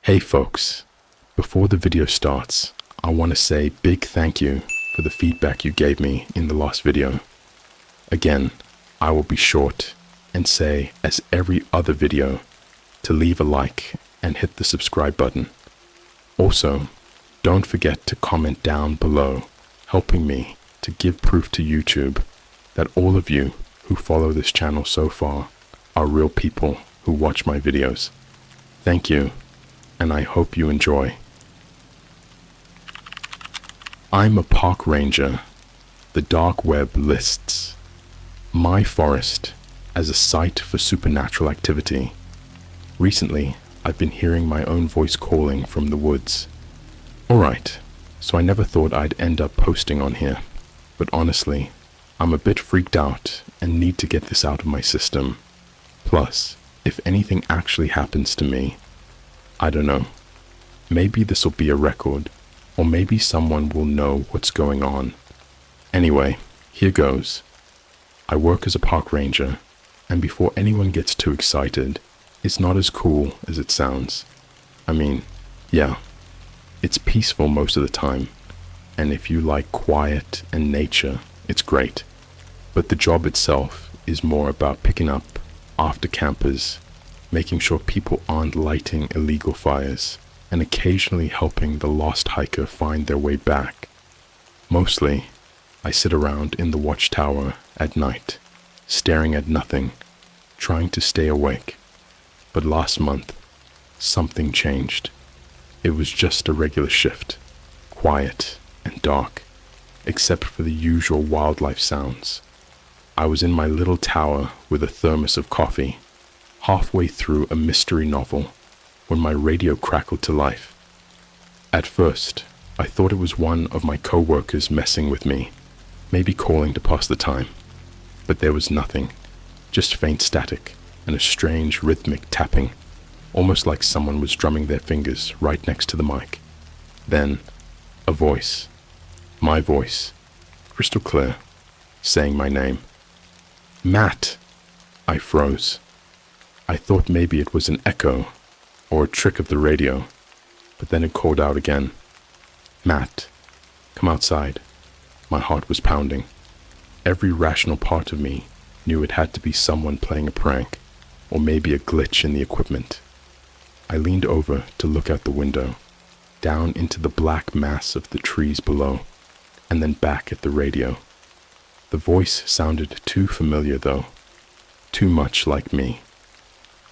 Hey folks, before the video starts, I want to say big thank you for the feedback you gave me in the last video. Again, I will be short and say, as every other video, to leave a like and hit the subscribe button. Also, don't forget to comment down below, helping me to give proof to YouTube that all of you who follow this channel so far are real people who watch my videos. Thank you, and I hope you enjoy. I'm a park ranger. The dark web lists my forest as a site for supernatural activity. Recently, I've been hearing my own voice calling from the woods. Alright, so I never thought I'd end up posting on here, but honestly, I'm a bit freaked out and need to get this out of my system. Plus, if anything actually happens to me, I don't know. Maybe this will be a record, or maybe someone will know what's going on. Anyway, here goes. I work as a park ranger, and before anyone gets too excited, it's not as cool as it sounds. I mean, yeah, it's peaceful most of the time, and if you like quiet and nature, it's great. But the job itself is more about picking up after campers, making sure people aren't lighting illegal fires, and occasionally helping the lost hiker find their way back. Mostly, I sit around in the watchtower at night, staring at nothing, trying to stay awake. But last month, something changed. It was just a regular shift, quiet and dark, except for the usual wildlife sounds. I was in my little tower with a thermos of coffee, halfway through a mystery novel, when my radio crackled to life. At first, I thought it was one of my co-workers messing with me, maybe calling to pass the time. But there was nothing, just faint static and a strange rhythmic tapping, almost like someone was drumming their fingers right next to the mic. Then, a voice, my voice, crystal clear, saying my name. Matt! I froze. I thought maybe it was an echo or a trick of the radio, but then it called out again. Matt, come outside. My heart was pounding. Every rational part of me knew it had to be someone playing a prank, or maybe a glitch in the equipment. I leaned over to look out the window, down into the black mass of the trees below, and then back at the radio. The voice sounded too familiar though, too much like me.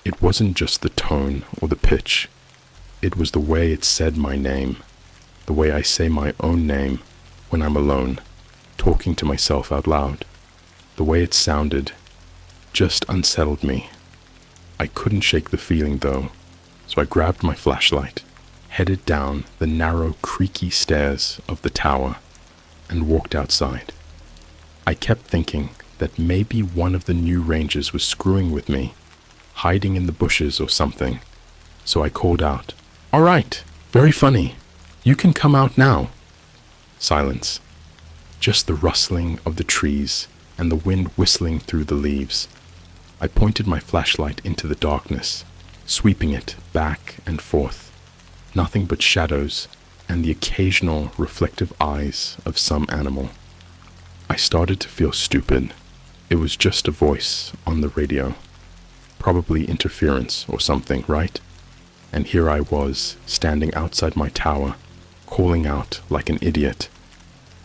It wasn't just the tone or the pitch, it was the way it said my name, the way I say my own name when I'm alone, talking to myself out loud. The way it sounded just unsettled me. I couldn't shake the feeling though, so I grabbed my flashlight, headed down the narrow, creaky stairs of the tower, and walked outside. I kept thinking that maybe one of the new rangers was screwing with me, hiding in the bushes or something, so I called out, "All right, very funny. You can come out now." Silence. Just the rustling of the trees and the wind whistling through the leaves. I pointed my flashlight into the darkness, sweeping it back and forth. Nothing but shadows and the occasional reflective eyes of some animal. I started to feel stupid. It was just a voice on the radio. Probably interference or something, right? And here I was, standing outside my tower, calling out like an idiot.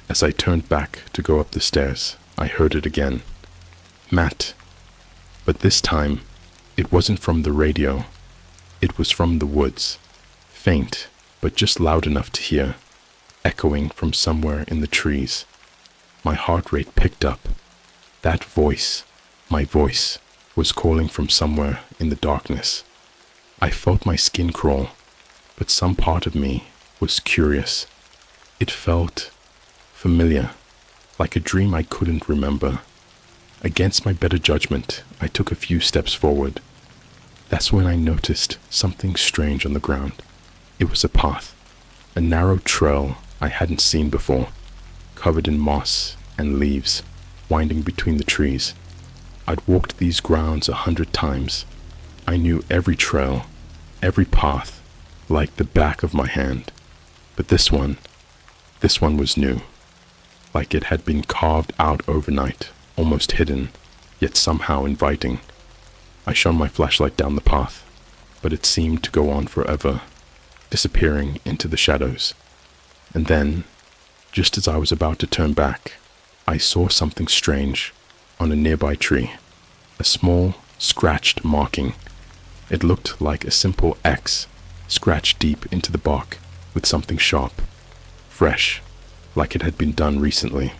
As I turned back to go up the stairs, I heard it again. Matt. But this time, it wasn't from the radio. It was from the woods. Faint, but just loud enough to hear, echoing from somewhere in the trees. My heart rate picked up. That voice, my voice, was calling from somewhere in the darkness. I felt my skin crawl, but some part of me was curious. It felt familiar, like a dream I couldn't remember. Against my better judgment, I took a few steps forward. That's when I noticed something strange on the ground. It was a path, a narrow trail I hadn't seen before, covered in moss and leaves, winding between the trees. I'd walked these grounds 100 times. I knew every trail, every path, like the back of my hand. But this one was new, like it had been carved out overnight, almost hidden, yet somehow inviting. I shone my flashlight down the path, but it seemed to go on forever, disappearing into the shadows. And then, just as I was about to turn back, I saw something strange on a nearby tree, a small, scratched marking. It looked like a simple X scratched deep into the bark with something sharp, fresh, like it had been done recently.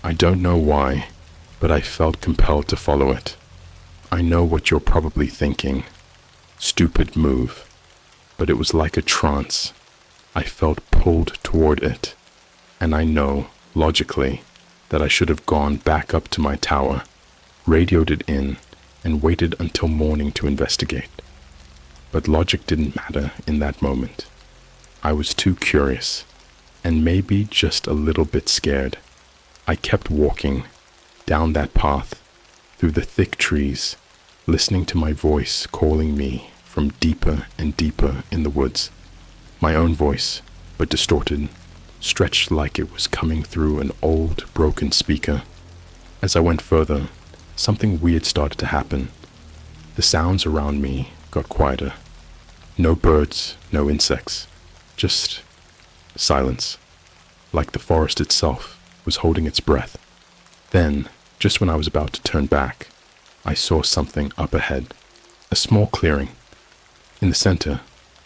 I don't know why, but I felt compelled to follow it. I know what you're probably thinking. Stupid move. But it was like a trance. I felt pulled toward it, and I know, logically, that I should have gone back up to my tower, radioed it in, and waited until morning to investigate. But logic didn't matter in that moment. I was too curious, and maybe just a little bit scared. I kept walking down that path, through the thick trees, listening to my voice calling me from deeper and deeper in the woods. My own voice, but distorted, stretched like it was coming through an old, broken speaker. As I went further, something weird started to happen. The sounds around me got quieter. No birds, no insects, just silence, like the forest itself was holding its breath. Then, just when I was about to turn back, I saw something up ahead, a small clearing. In the center,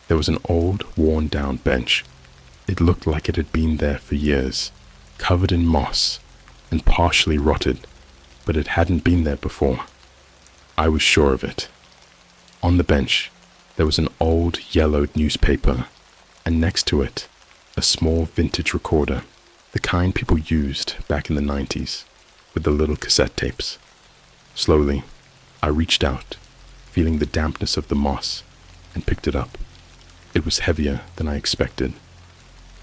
there was an old, worn-down bench. It looked like it had been there for years, covered in moss and partially rotted, but it hadn't been there before. I was sure of it. On the bench, there was an old, yellowed newspaper, and next to it, a small vintage recorder, the kind people used back in the 90s, with the little cassette tapes. Slowly, I reached out, feeling the dampness of the moss, and picked it up. It was heavier than I expected.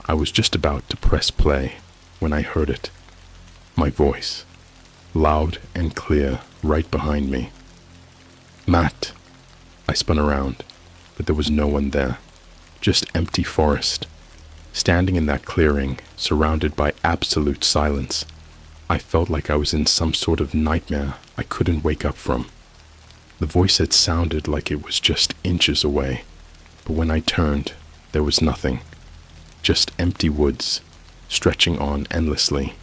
I was just about to press play when I heard it. My voice, loud and clear, right behind me. Matt! I spun around, but there was no one there. Just empty forest. Standing in that clearing, surrounded by absolute silence, I felt like I was in some sort of nightmare I couldn't wake up from. The voice had sounded like it was just inches away, but when I turned, there was nothing. Just empty woods, stretching on endlessly,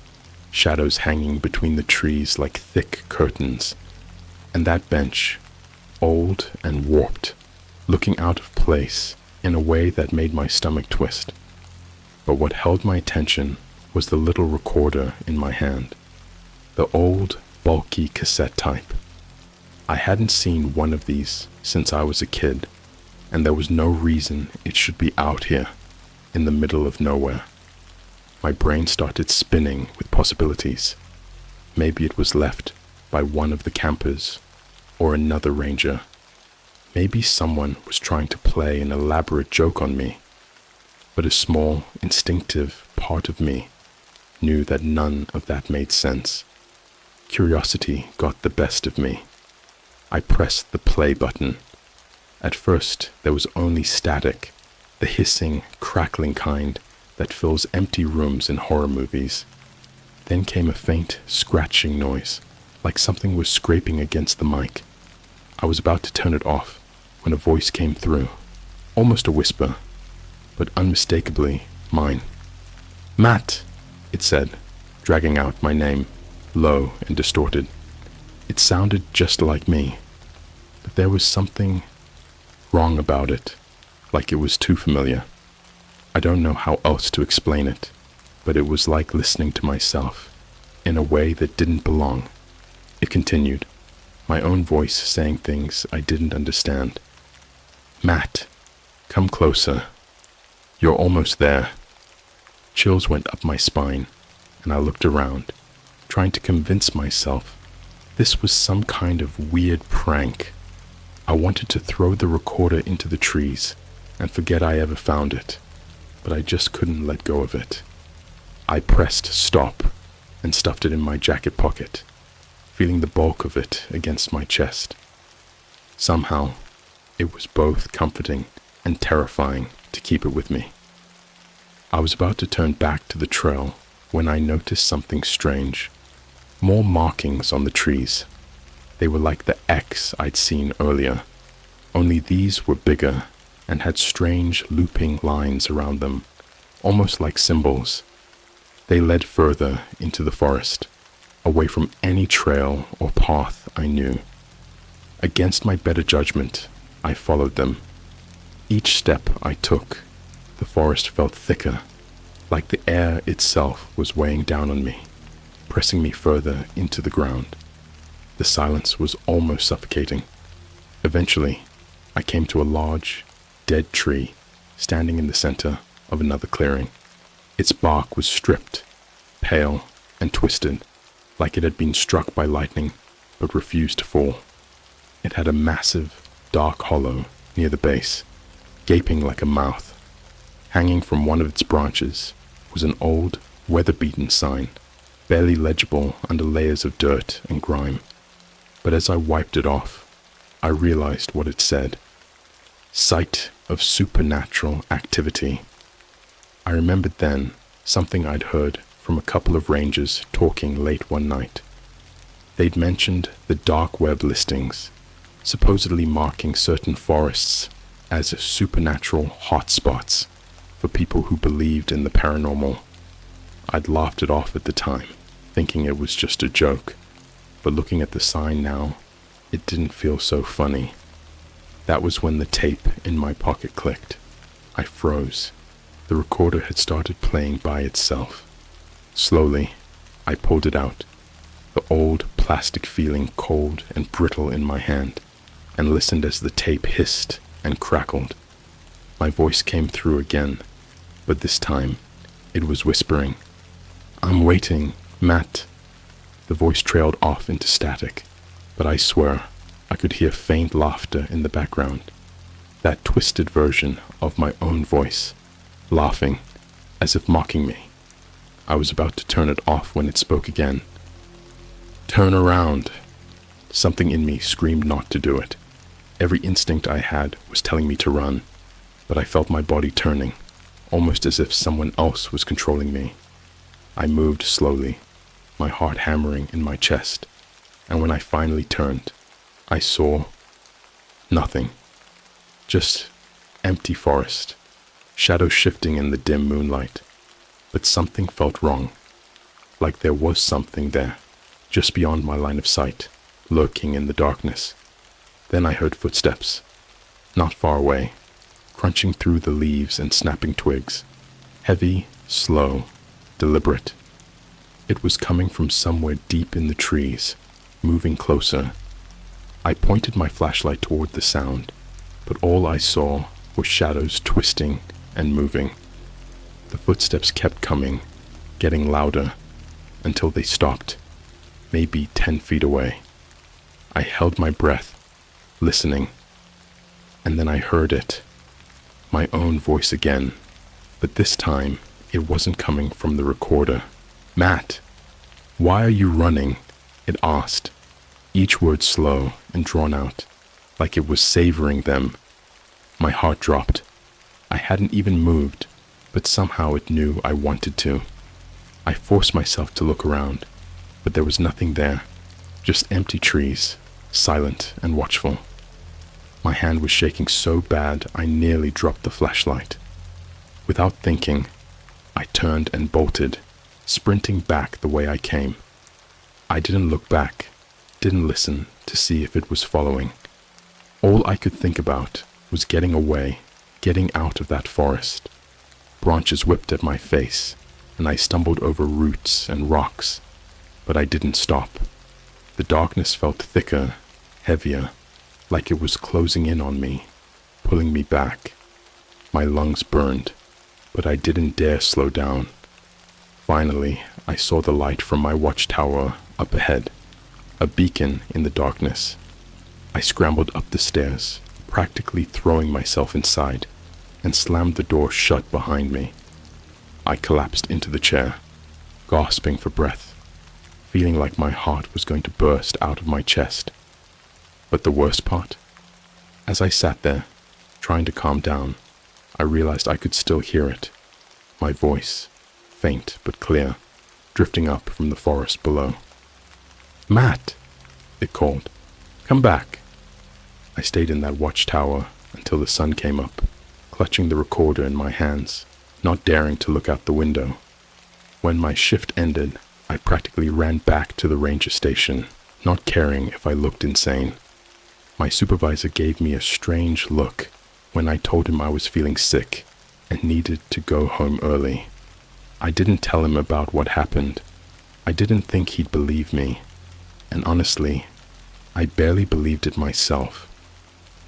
shadows hanging between the trees like thick curtains, and that bench, old and warped, looking out of place in a way that made my stomach twist. But what held my attention was the little recorder in my hand, the old, bulky cassette type. I hadn't seen one of these since I was a kid, and there was no reason it should be out here, in the middle of nowhere. My brain started spinning with possibilities. Maybe it was left by one of the campers, or another ranger. Maybe someone was trying to play an elaborate joke on me. But a small, instinctive part of me knew that none of that made sense. Curiosity got the best of me. I pressed the play button. At first, there was only static, the hissing, crackling kind that fills empty rooms in horror movies. Then came a faint, scratching noise, like something was scraping against the mic. I was about to turn it off when a voice came through, almost a whisper, but unmistakably mine. Matt, it said, dragging out my name, low and distorted. It sounded just like me, but there was something wrong about it, like it was too familiar. I don't know how else to explain it, but it was like listening to myself in a way that didn't belong. It continued, my own voice saying things I didn't understand. Matt, come closer. You're almost there. Chills went up my spine, and I looked around, trying to convince myself this was some kind of weird prank. I wanted to throw the recorder into the trees and forget I ever found it, but I just couldn't let go of it. I pressed stop and stuffed it in my jacket pocket, feeling the bulk of it against my chest. Somehow, it was both comforting and terrifying to keep it with me. I was about to turn back to the trail when I noticed something strange. More markings on the trees. They were like the X I'd seen earlier, only these were bigger and had strange looping lines around them, almost like symbols. They led further into the forest, away from any trail or path I knew. Against my better judgment, I followed them. Each step I took, the forest felt thicker, like the air itself was weighing down on me, pressing me further into the ground. The silence was almost suffocating. Eventually, I came to a large, dead tree standing in the center of another clearing. Its bark was stripped, pale, and twisted, like it had been struck by lightning, but refused to fall. It had a massive, dark hollow near the base, gaping like a mouth. Hanging from one of its branches was an old, weather-beaten sign, barely legible under layers of dirt and grime. But as I wiped it off, I realized what it said. Site of supernatural activity. I remembered then something I'd heard from a couple of rangers talking late one night. They'd mentioned the dark web listings, supposedly marking certain forests as supernatural hotspots for people who believed in the paranormal. I'd laughed it off at the time, thinking it was just a joke, but looking at the sign now, it didn't feel so funny. That was when the tape in my pocket clicked. I froze. The recorder had started playing by itself. Slowly, I pulled it out, the old plastic feeling cold and brittle in my hand, and listened as the tape hissed and crackled. My voice came through again, but this time it was whispering. "I'm waiting, Matt." The voice trailed off into static, but I swear I could hear faint laughter in the background. That twisted version of my own voice, laughing, as if mocking me. I was about to turn it off when it spoke again. "Turn around." Something in me screamed not to do it. Every instinct I had was telling me to run, but I felt my body turning, almost as if someone else was controlling me. I moved slowly, my heart hammering in my chest, and when I finally turned, I saw nothing. Just empty forest, shadows shifting in the dim moonlight. But something felt wrong, like there was something there, just beyond my line of sight, lurking in the darkness. Then I heard footsteps, not far away, crunching through the leaves and snapping twigs. Heavy, slow, deliberate. It was coming from somewhere deep in the trees, moving closer. I pointed my flashlight toward the sound, but all I saw were shadows twisting and moving. The footsteps kept coming, getting louder, until they stopped, maybe 10 feet away. I held my breath, listening, and then I heard it, my own voice again, but this time it wasn't coming from the recorder. "Matt, why are you running?" it asked, each word slow and drawn out, like it was savoring them. My heart dropped. I hadn't even moved, but somehow it knew I wanted to. I forced myself to look around, but there was nothing there, just empty trees, silent and watchful. My hand was shaking so bad I nearly dropped the flashlight. Without thinking, I turned and bolted, sprinting back the way I came. I didn't look back, didn't listen to see if it was following. All I could think about was getting away, getting out of that forest. Branches whipped at my face, and I stumbled over roots and rocks, but I didn't stop. The darkness felt thicker, heavier, like it was closing in on me, pulling me back. My lungs burned, but I didn't dare slow down. Finally, I saw the light from my watchtower up ahead, a beacon in the darkness. I scrambled up the stairs, practically throwing myself inside, and slammed the door shut behind me. I collapsed into the chair, gasping for breath, feeling like my heart was going to burst out of my chest. But the worst part? As I sat there, Trying to calm down, I realized I could still hear it. My voice, faint but clear, drifting up from the forest below. "Matt!" it called. "Come back!" I stayed in that watchtower until the sun came up, clutching the recorder in my hands, not daring to look out the window. When my shift ended, I practically ran back to the ranger station, not caring if I looked insane. My supervisor gave me a strange look when I told him I was feeling sick and needed to go home early. I didn't tell him about what happened. I didn't think he'd believe me, and honestly, I barely believed it myself.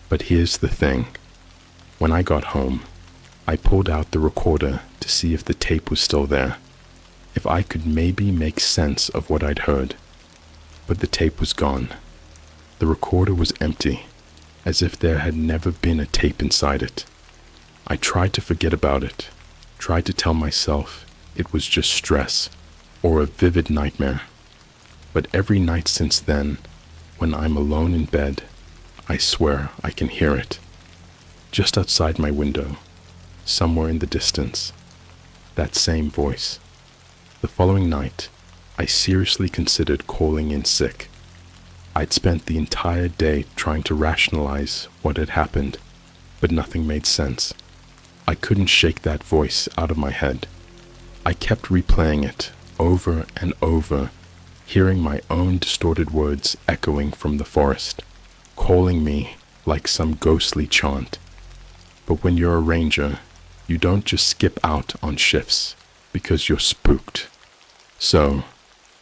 But here's the thing. When I got home, I pulled out the recorder to see if the tape was still there, if I could maybe make sense of what I'd heard. But the tape was gone. The recorder was empty, as if there had never been a tape inside it. I tried to forget about it, tried to tell myself it was just stress or a vivid nightmare. But every night since then, when I'm alone in bed, I swear I can hear it. Just outside my window, somewhere in the distance, that same voice. The following night, I seriously considered calling in sick. I'd spent the entire day trying to rationalize what had happened, but nothing made sense. I couldn't shake that voice out of my head. I kept replaying it over and over, hearing my own distorted words echoing from the forest, calling me like some ghostly chant. But when you're a ranger, you don't just skip out on shifts because you're spooked. So,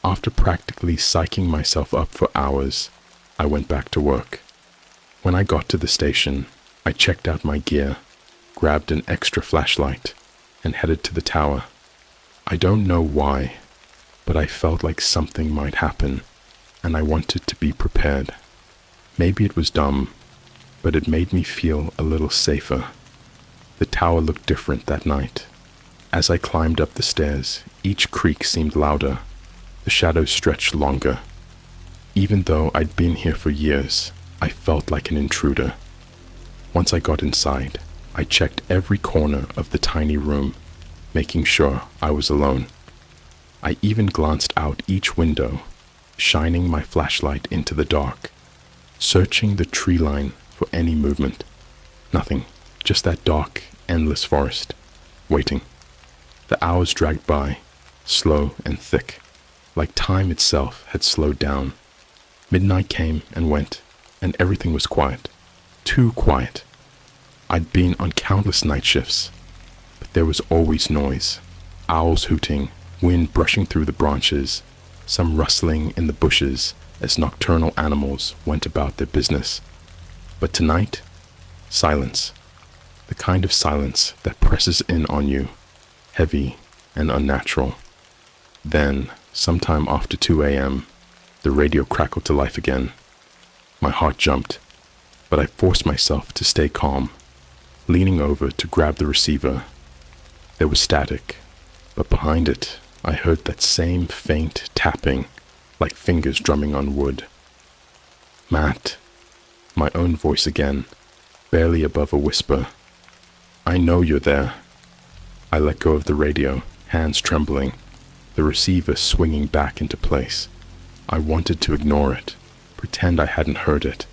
after practically psyching myself up for hours, I went back to work. When I got to the station, I checked out my gear, grabbed an extra flashlight, and headed to the tower. I don't know why, but I felt like something might happen, and I wanted to be prepared. Maybe it was dumb, but it made me feel a little safer. The tower looked different that night. As I climbed up the stairs, each creak seemed louder. The shadows stretched longer. Even though I'd been here for years, I felt like an intruder. Once I got inside, I checked every corner of the tiny room, making sure I was alone. I even glanced out each window, shining my flashlight into the dark, searching the tree line for any movement. Nothing, just that dark, endless forest, waiting. The hours dragged by, slow and thick, like time itself had slowed down. Midnight came and went, and everything was quiet. Too quiet. I'd been on countless night shifts, but there was always noise. Owls hooting, wind brushing through the branches, some rustling in the bushes as nocturnal animals went about their business. But tonight, silence. The kind of silence that presses in on you, heavy and unnatural. Then, sometime after 2 a.m., the radio crackled to life again. My heart jumped, but I forced myself to stay calm, leaning over to grab the receiver. There was static, but behind it, I heard that same faint tapping, like fingers drumming on wood. "Matt," my own voice again, barely above a whisper. "I know you're there." I let go of the radio, hands trembling, the receiver swinging back into place. I wanted to ignore it, pretend I hadn't heard it,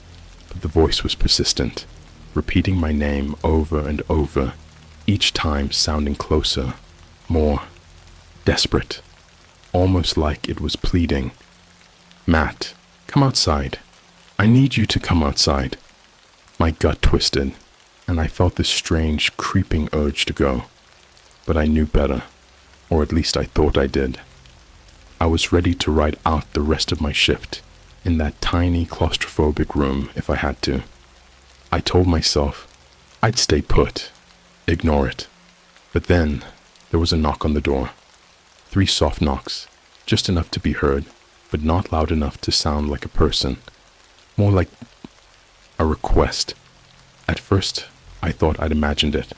but the voice was persistent, repeating my name over and over, each time sounding closer, more desperate, almost like it was pleading. "Matt, come outside. I need you to come outside." My gut twisted, and I felt this strange, creeping urge to go. But I knew better, or at least I thought I did. I was ready to ride out the rest of my shift in that tiny claustrophobic room if I had to. I told myself I'd stay put, ignore it. But then there was a knock on the door. 3 soft knocks, just enough to be heard, but not loud enough to sound like a person. More like a request. At first, I thought I'd imagined it.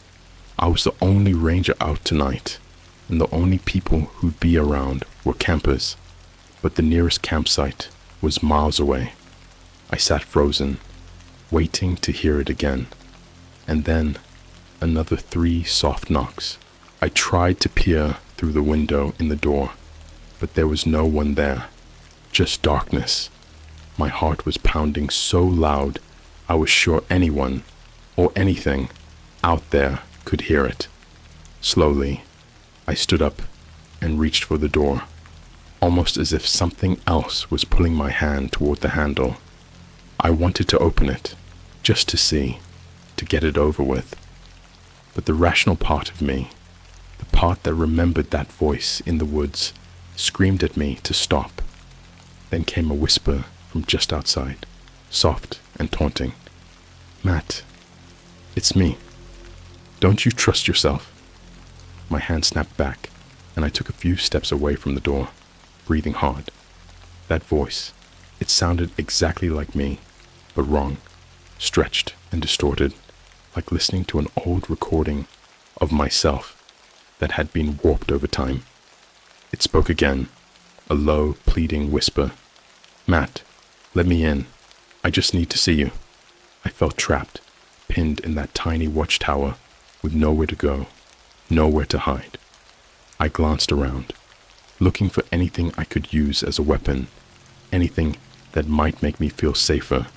I was the only ranger out tonight, and the only people who'd be around were campers. But the nearest campsite was miles away. I sat frozen, waiting to hear it again. and then another 3 soft knocks. I tried to peer through the window in the door, but there was no one there, just darkness. My heart was pounding so loud, I was sure anyone or anything out there could hear it. Slowly, I stood up and reached for the door, almost as if something else was pulling my hand toward the handle. I wanted to open it, just to see, to get it over with. But the rational part of me, the part that remembered that voice in the woods, screamed at me to stop. Then came a whisper from just outside, soft and taunting. "Matt, it's me. Don't you trust yourself?" My hand snapped back, and I took a few steps away from the door, breathing hard. That voice, it sounded exactly like me, but wrong, stretched and distorted, like listening to an old recording of myself that had been warped over time. It spoke again, a low, pleading whisper. "Matt, let me in. I just need to see you." I felt trapped, pinned in that tiny watchtower with nowhere to go, nowhere to hide. I glanced around, looking for anything I could use as a weapon, anything that might make me feel safer.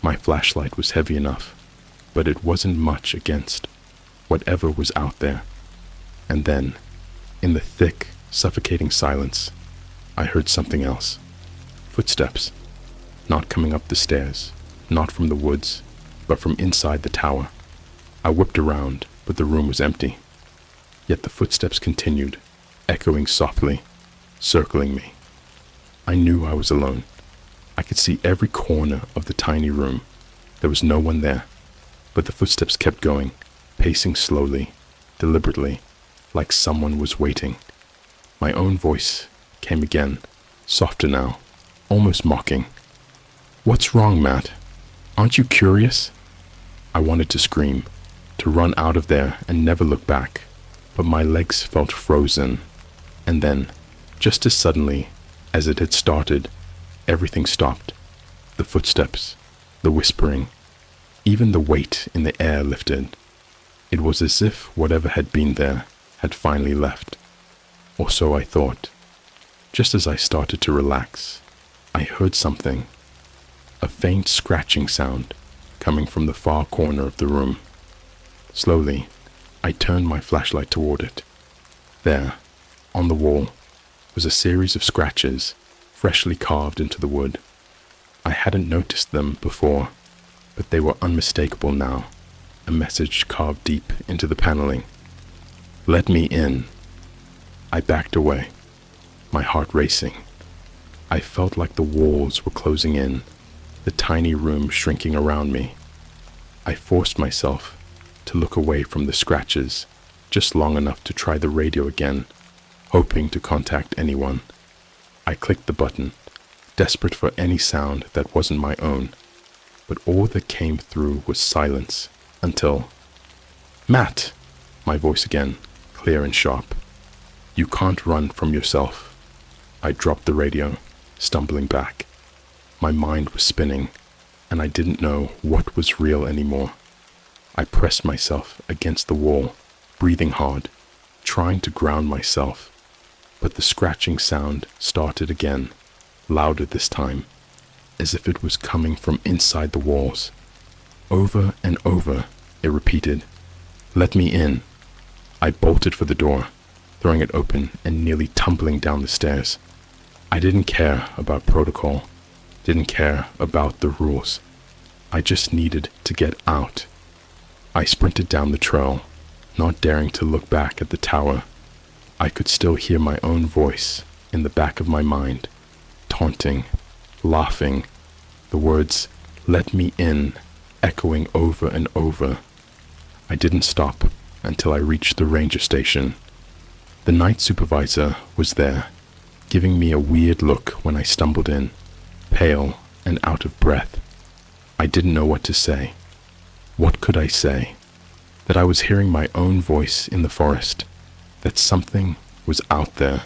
My flashlight was heavy enough, but it wasn't much against whatever was out there. And then, in the thick, suffocating silence, I heard something else. Footsteps, not coming up the stairs, not from the woods, but from inside the tower. I whipped around, but the room was empty. Yet the footsteps continued, echoing softly, circling me. I knew I was alone. I could see every corner of the tiny room. There was no one there, but the footsteps kept going, pacing slowly, deliberately, like someone was waiting. My own voice came again, softer now, almost mocking. "What's wrong, Matt? Aren't you curious?" I wanted to scream, to run out of there and never look back, but my legs felt frozen. And then, just as suddenly as it had started, everything stopped. The footsteps, the whispering, even the weight in the air lifted. It was as if whatever had been there had finally left. Or so I thought. Just as I started to relax, I heard something. A faint scratching sound coming from the far corner of the room. Slowly, I turned my flashlight toward it. There, on the wall, was a series of scratches, freshly carved into the wood. I hadn't noticed them before, but they were unmistakable now, a message carved deep into the paneling. "Let me in." I backed away, my heart racing. I felt like the walls were closing in, the tiny room shrinking around me. I forced myself to look away from the scratches, just long enough to try the radio again, hoping to contact anyone. I clicked the button, desperate for any sound that wasn't my own, but all that came through was silence until... "Matt!" My voice again, clear and sharp. "You can't run from yourself." I dropped the radio, stumbling back. My mind was spinning, and I didn't know what was real anymore. I pressed myself against the wall, breathing hard, trying to ground myself. But the scratching sound started again, louder this time, as if it was coming from inside the walls. Over and over, it repeated, "Let me in." I bolted for the door, throwing it open and nearly tumbling down the stairs. I didn't care about protocol, didn't care about the rules. I just needed to get out. I sprinted down the trail, not daring to look back at the tower. I could still hear my own voice in the back of my mind, taunting, laughing, the words, "Let me in," echoing over and over. I didn't stop until I reached the ranger station. The night supervisor was there, giving me a weird look when I stumbled in, pale and out of breath. I didn't know what to say. What could I say? That I was hearing my own voice in the forest, that something was out there,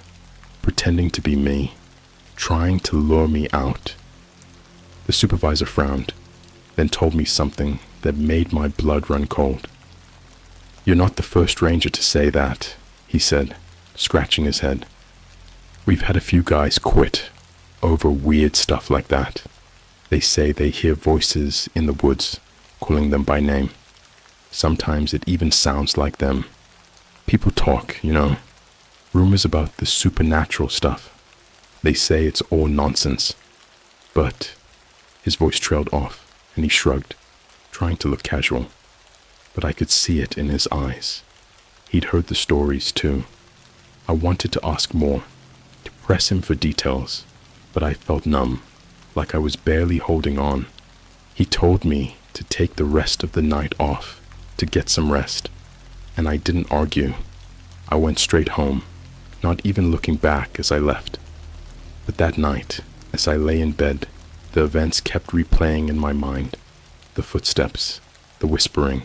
pretending to be me, trying to lure me out. The supervisor frowned, then told me something that made my blood run cold. "You're not the first ranger to say that," he said, scratching his head. "We've had a few guys quit over weird stuff like that. They say they hear voices in the woods calling them by name. Sometimes it even sounds like them. People talk, rumors about the supernatural stuff. They say it's all nonsense. But," his voice trailed off and he shrugged, trying to look casual. But I could see it in his eyes. He'd heard the stories too. I wanted to ask more, to press him for details, but I felt numb, like I was barely holding on. He told me to take the rest of the night off, to get some rest, and I didn't argue. I went straight home, not even looking back as I left. But that night, as I lay in bed, the events kept replaying in my mind. The footsteps, the whispering,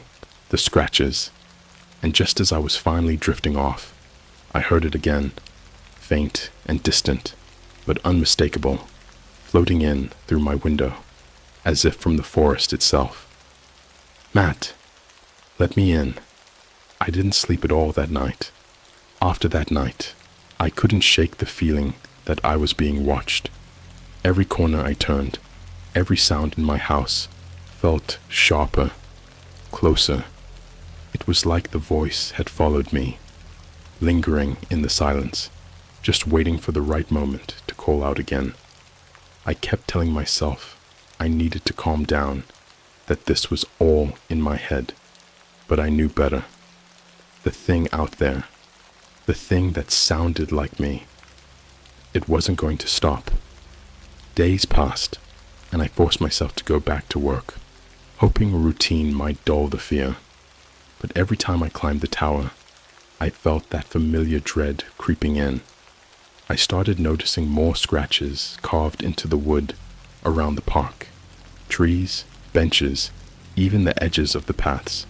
the scratches, and just as I was finally drifting off, I heard it again, faint and distant, but unmistakable, floating in through my window, as if from the forest itself. "Matt, let me in." I didn't sleep at all that night. After that night, I couldn't shake the feeling that I was being watched. Every corner I turned, every sound in my house felt sharper, closer. It was like the voice had followed me, lingering in the silence, just waiting for the right moment to call out again. I kept telling myself I needed to calm down, that this was all in my head, but I knew better. The thing out there, the thing that sounded like me, it wasn't going to stop. Days passed, and I forced myself to go back to work, hoping a routine might dull the fear. But every time I climbed the tower, I felt that familiar dread creeping in. I started noticing more scratches carved into the wood around the park, trees, benches, even the edges of the paths.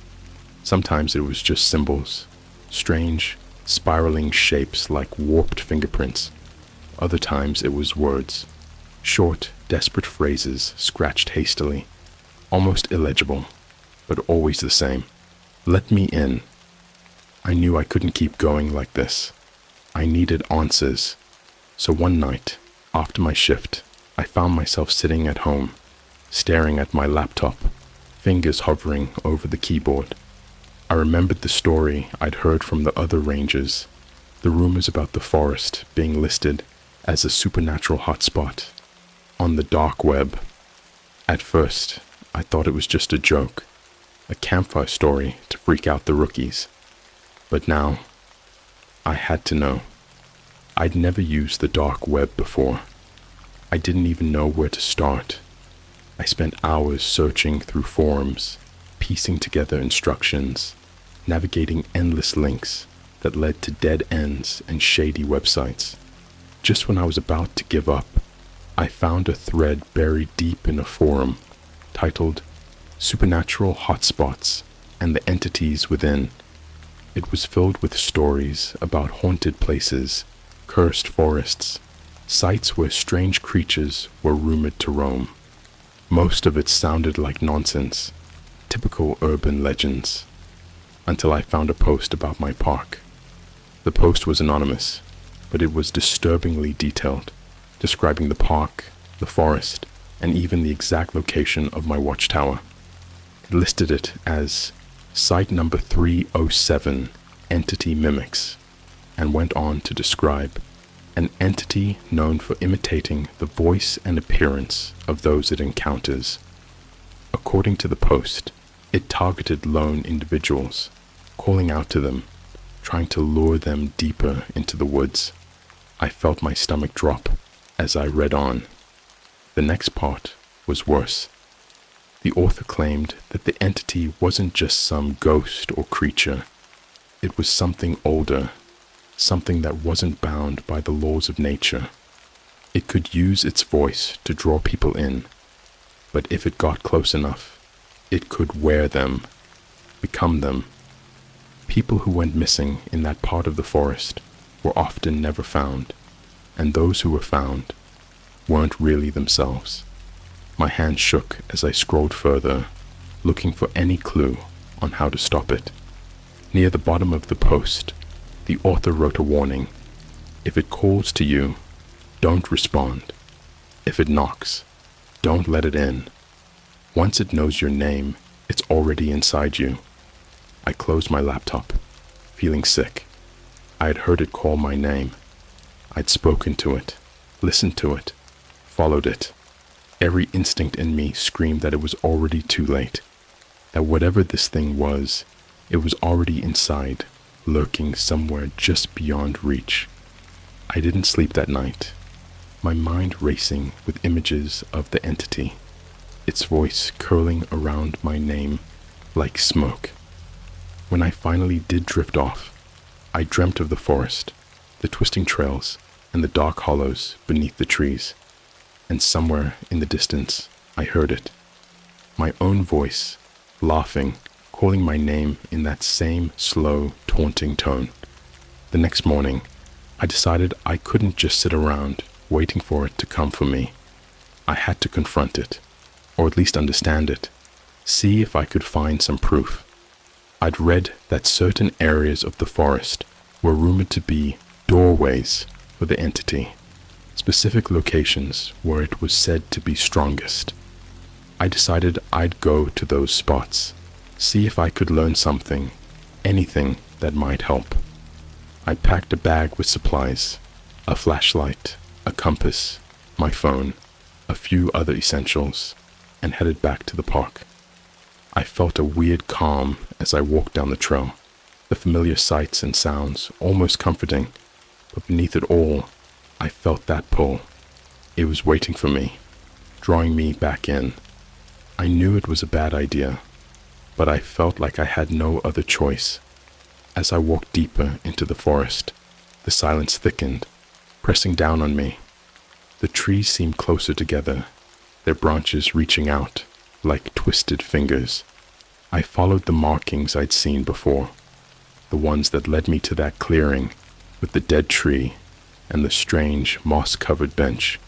Sometimes it was just symbols, strange, spiraling shapes like warped fingerprints. Other times it was words, short, desperate phrases scratched hastily, almost illegible, but always the same. "Let me in." I knew I couldn't keep going like this. I needed answers. So one night, after my shift, I found myself sitting at home, staring at my laptop, fingers hovering over the keyboard. I remembered the story I'd heard from the other rangers, the rumors about the forest being listed as a supernatural hotspot on the dark web. At first, I thought it was just a joke, a campfire story to freak out the rookies. But now, I had to know. I'd never used the dark web before. I didn't even know where to start. I spent hours searching through forums, piecing together instructions, navigating endless links that led to dead ends and shady websites. Just when I was about to give up, I found a thread buried deep in a forum titled Supernatural Hotspots and the Entities Within. It was filled with stories about haunted places, cursed forests, sites where strange creatures were rumored to roam. Most of it sounded like nonsense, typical urban legends, until I found a post about my park. The post was anonymous, but it was disturbingly detailed, describing the park, the forest, and even the exact location of my watchtower. It listed it as Site number 307, Entity Mimics, and went on to describe an entity known for imitating the voice and appearance of those it encounters. According to the post, it targeted lone individuals, calling out to them, trying to lure them deeper into the woods. I felt my stomach drop as I read on. The next part was worse. The author claimed that the entity wasn't just some ghost or creature. It was something older, something that wasn't bound by the laws of nature. It could use its voice to draw people in, but if it got close enough, it could wear them, become them. People who went missing in that part of the forest were often never found, and those who were found weren't really themselves. My hand shook as I scrolled further, looking for any clue on how to stop it. Near the bottom of the post, the author wrote a warning. If it calls to you, don't respond. If it knocks, don't let it in. Once it knows your name, it's already inside you. I closed my laptop, feeling sick. I had heard it call my name. I'd spoken to it, listened to it, followed it. Every instinct in me screamed that it was already too late, that whatever this thing was, it was already inside, lurking somewhere just beyond reach. I didn't sleep that night, my mind racing with images of the entity, its voice curling around my name like smoke. When I finally did drift off, I dreamt of the forest, the twisting trails, and the dark hollows beneath the trees. And somewhere in the distance, I heard it. My own voice, laughing, calling my name in that same slow, taunting tone. The next morning, I decided I couldn't just sit around waiting for it to come for me. I had to confront it, or at least understand it, see if I could find some proof. I'd read that certain areas of the forest were rumored to be doorways for the entity, specific locations where it was said to be strongest. I decided I'd go to those spots, see if I could learn something, anything that might help. I packed a bag with supplies, a flashlight, a compass, my phone, a few other essentials, and headed back to the park. I felt a weird calm as I walked down the trail, the familiar sights and sounds almost comforting, but beneath it all, I felt that pull. It was waiting for me, drawing me back in. I knew it was a bad idea, but I felt like I had no other choice. As I walked deeper into the forest, the silence thickened, pressing down on me. The trees seemed closer together, their branches reaching out like twisted fingers. I followed the markings I'd seen before, the ones that led me to that clearing with the dead tree and the strange moss-covered bench.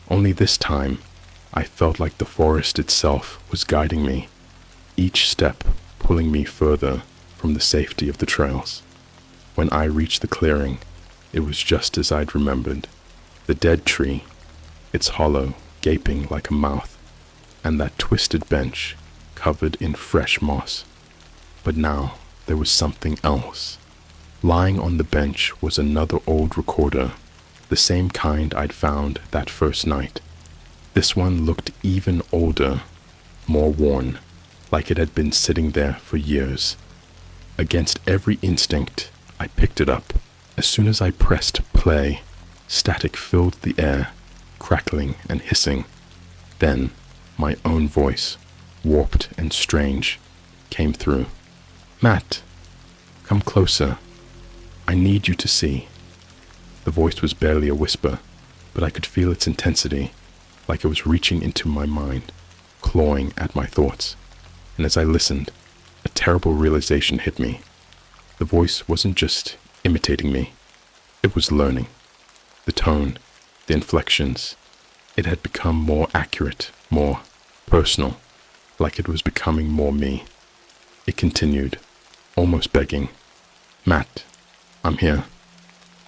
Only this time, I felt like the forest itself was guiding me, each step pulling me further from the safety of the trails. When I reached the clearing, it was just as I'd remembered. The dead tree, its hollow gaping like a mouth, and that twisted bench covered in fresh moss. But now there was something else. Lying on the bench was another old recorder, the same kind I'd found that first night. This one looked even older, more worn, like it had been sitting there for years. Against every instinct, I picked it up. As soon as I pressed play, static filled the air, crackling and hissing. Then, my own voice, warped and strange, came through. "Matt, come closer. I need you to see." The voice was barely a whisper, but I could feel its intensity, like it was reaching into my mind, clawing at my thoughts. And as I listened, a terrible realization hit me. The voice wasn't just imitating me, it was learning. The tone, the inflections, it had become more accurate, more personal, like it was becoming more me. It continued, almost begging, "Matt, I'm here,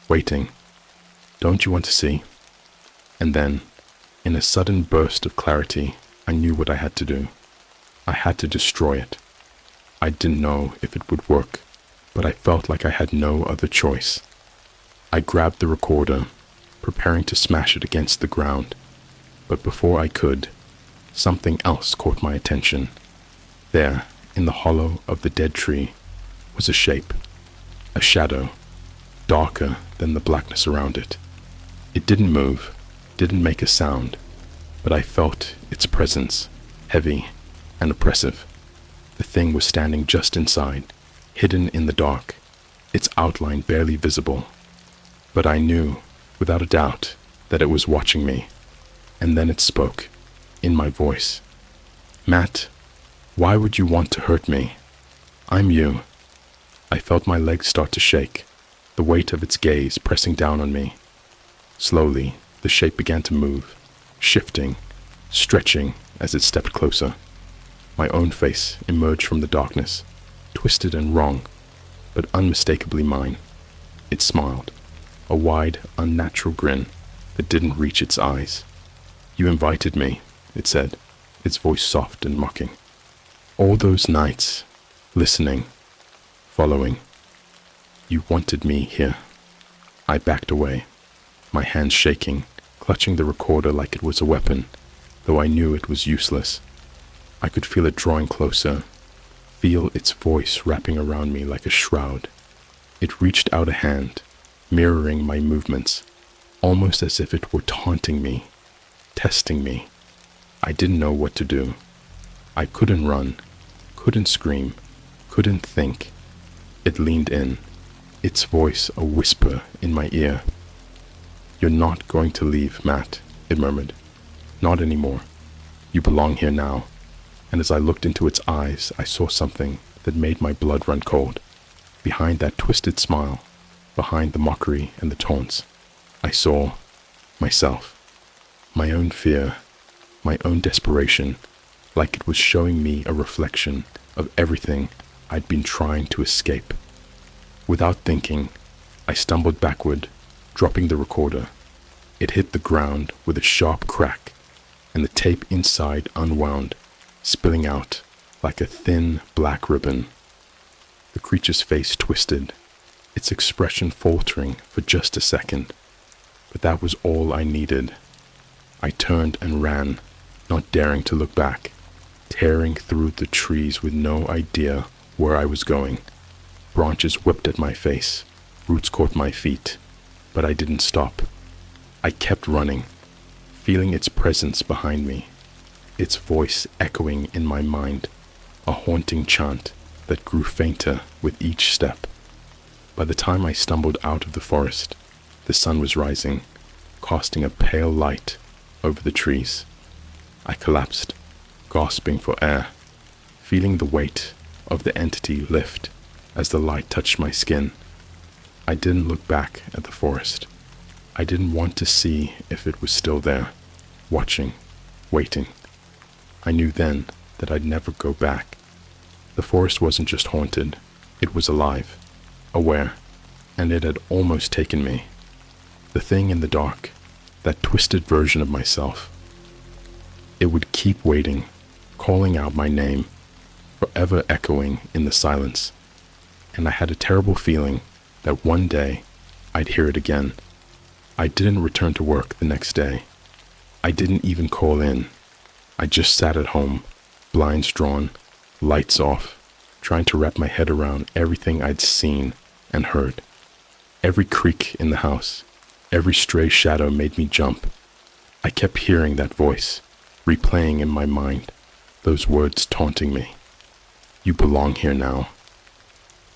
waiting. Don't you want to see?" And then, in a sudden burst of clarity, I knew what I had to do. I had to destroy it. I didn't know if it would work, but I felt like I had no other choice. I grabbed the recorder, preparing to smash it against the ground. But before I could, something else caught my attention. There, in the hollow of the dead tree, was a shape, a shadow, darker than the blackness around it. It didn't move, didn't make a sound, but I felt its presence, heavy and oppressive. The thing was standing just inside, hidden in the dark, its outline barely visible. But I knew, without a doubt, that it was watching me. And then it spoke, in my voice. "Matt, why would you want to hurt me? I'm you." I felt my legs start to shake, the weight of its gaze pressing down on me. Slowly, the shape began to move, shifting, stretching as it stepped closer. My own face emerged from the darkness, twisted and wrong, but unmistakably mine. It smiled, a wide, unnatural grin that didn't reach its eyes. "You invited me," it said, its voice soft and mocking. "All those nights, listening, following. You wanted me here." I backed away, my hands shaking, clutching the recorder like it was a weapon, though I knew it was useless. I could feel it drawing closer, feel its voice wrapping around me like a shroud. It reached out a hand, mirroring my movements, almost as if it were taunting me, testing me. I didn't know what to do. I couldn't run, couldn't scream, couldn't think. It leaned in, its voice a whisper in my ear. "You're not going to leave, Matt," it murmured. "Not anymore. You belong here now." And as I looked into its eyes, I saw something that made my blood run cold. Behind that twisted smile, behind the mockery and the taunts, I saw myself. My own fear, my own desperation, like it was showing me a reflection of everything I'd been trying to escape. Without thinking, I stumbled backward, dropping the recorder. It hit the ground with a sharp crack, and the tape inside unwound, spilling out like a thin black ribbon. The creature's face twisted, its expression faltering for just a second, but that was all I needed. I turned and ran, not daring to look back, tearing through the trees with no idea where I was going. Branches whipped at my face, roots caught my feet, but I didn't stop. I kept running, feeling its presence behind me, its voice echoing in my mind, a haunting chant that grew fainter with each step. By the time I stumbled out of the forest, the sun was rising, casting a pale light over the trees. I collapsed, gasping for air, feeling the weight of the entity lift as the light touched my skin. I didn't look back at the forest. I didn't want to see if it was still there, watching, waiting. I knew then that I'd never go back. The forest wasn't just haunted, it was alive, aware, and it had almost taken me. The thing in the dark, that twisted version of myself. It would keep waiting, calling out my name, forever echoing in the silence. And I had a terrible feeling that one day I'd hear it again. I didn't return to work the next day. I didn't even call in. I just sat at home, blinds drawn, lights off, trying to wrap my head around everything I'd seen and heard. Every creak in the house, every stray shadow made me jump. I kept hearing that voice, replaying in my mind, those words taunting me. "You belong here now."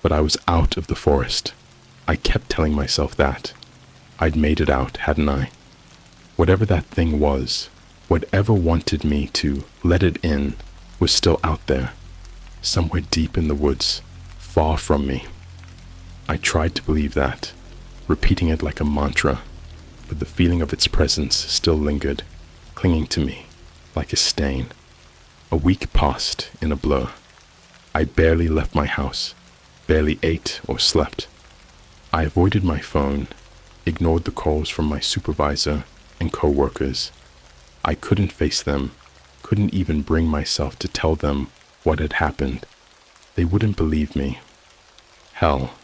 But I was out of the forest. I kept telling myself that. I'd made it out, hadn't I? Whatever that thing was, whatever wanted me to let it in, was still out there, somewhere deep in the woods, far from me. I tried to believe that, repeating it like a mantra, but the feeling of its presence still lingered, clinging to me like a stain. A week passed in a blur. I barely left my house, barely ate or slept. I avoided my phone, ignored the calls from my supervisor and co-workers. I couldn't face them, couldn't even bring myself to tell them what had happened. They wouldn't believe me. Hell,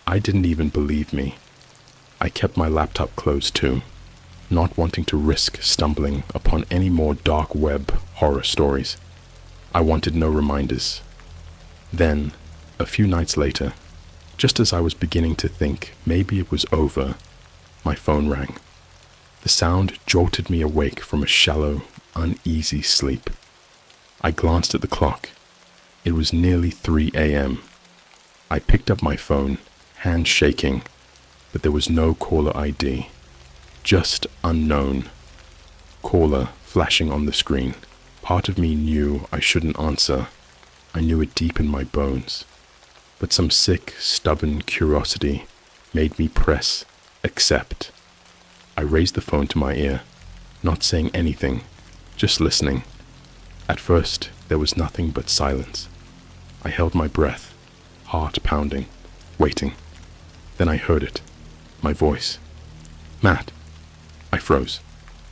I didn't even believe me. I kept my laptop closed too, not wanting to risk stumbling upon any more dark web horror stories. I wanted no reminders. Then, a few nights later, just as I was beginning to think maybe it was over, my phone rang. The sound jolted me awake from a shallow, uneasy sleep. I glanced at the clock. It was nearly 3 a.m. I picked up my phone, hands shaking, but there was no caller ID. Just unknown. Caller flashing on the screen. Part of me knew I shouldn't answer. I knew it deep in my bones. But some sick, stubborn curiosity made me press accept. I raised the phone to my ear, not saying anything, just listening. At first, There was nothing but silence. I held my breath, heart pounding, waiting. Then I heard it. My voice. "Matt." I froze.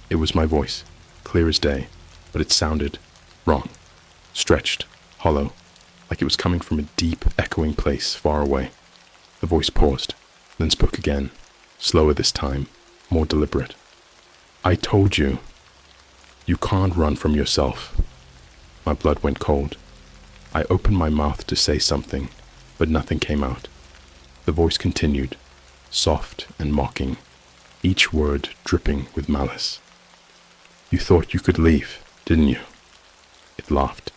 It was my voice, clear as day, but it sounded wrong. Stretched, hollow, like it was coming from a deep, echoing place far away. The voice paused, then spoke again, slower this time, more deliberate. "I told you. You can't run from yourself." My blood went cold. I opened my mouth to say something, but nothing came out. The voice continued, soft and mocking, each word dripping with malice. "You thought you could leave, didn't you?" It laughed,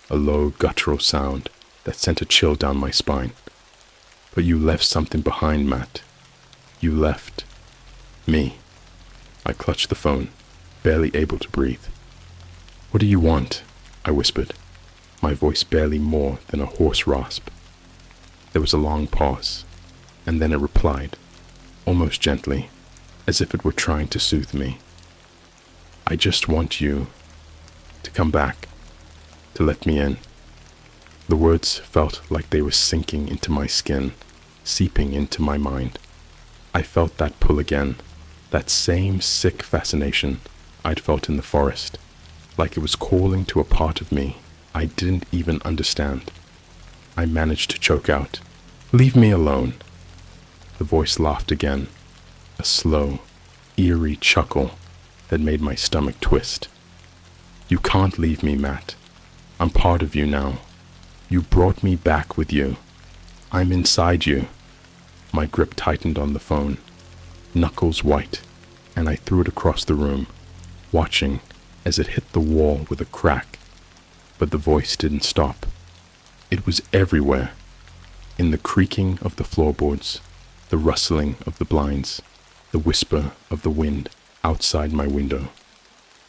a low, guttural sound that sent a chill down my spine. "But you left something behind, Matt. You left me." I clutched the phone, barely able to breathe. "What do you want?" I whispered, my voice barely more than a hoarse rasp. There was a long pause, and then it replied, almost gently, as if it were trying to soothe me. "I just want you to come back, to let me in." The words felt like they were sinking into my skin, seeping into my mind. I felt that pull again, that same sick fascination I'd felt in the forest, like it was calling to a part of me I didn't even understand. I managed to choke out, "Leave me alone." The voice laughed again, a slow, eerie chuckle that made my stomach twist. "You can't leave me, Matt. I'm part of you now. You brought me back with you. I'm inside you." My grip tightened on the phone, knuckles white, and I threw it across the room, watching as it hit the wall with a crack. But the voice didn't stop. It was everywhere, in the creaking of the floorboards, the rustling of the blinds, the whisper of the wind outside my window.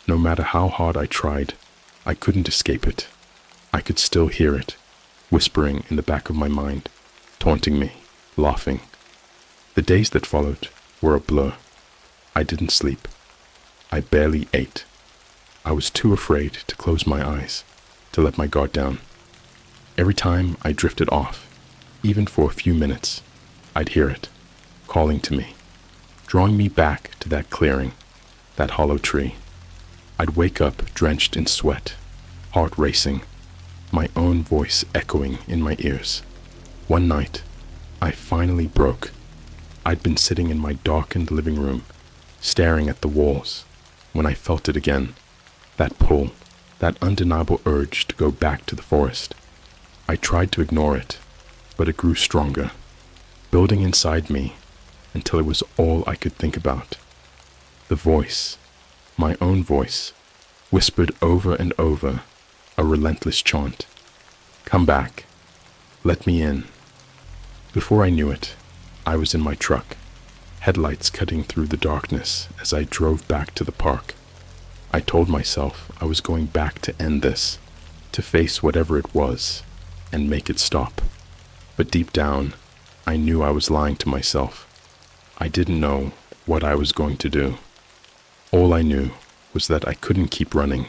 No matter how hard I tried, I couldn't escape it. I could still hear it, whispering in the back of my mind, taunting me, laughing. The days that followed were a blur. I didn't sleep. I barely ate. I was too afraid to close my eyes, to let my guard down. Every time I drifted off, even for a few minutes, I'd hear it, calling to me, drawing me back to that clearing, that hollow tree. I'd wake up drenched in sweat, heart racing, my own voice echoing in my ears. One night, I finally broke. I'd been sitting in my darkened living room, staring at the walls, when I felt it again, that pull, that undeniable urge to go back to the forest. I tried to ignore it, but it grew stronger, building inside me until it was all I could think about. The voice, my own voice, whispered over and over, a relentless chant. "Come back. Let me in." Before I knew it, I was in my truck, headlights cutting through the darkness as I drove back to the park. I told myself I was going back to end this, to face whatever it was, and make it stop. But deep down, I knew I was lying to myself. I didn't know what I was going to do. All I knew was that I couldn't keep running.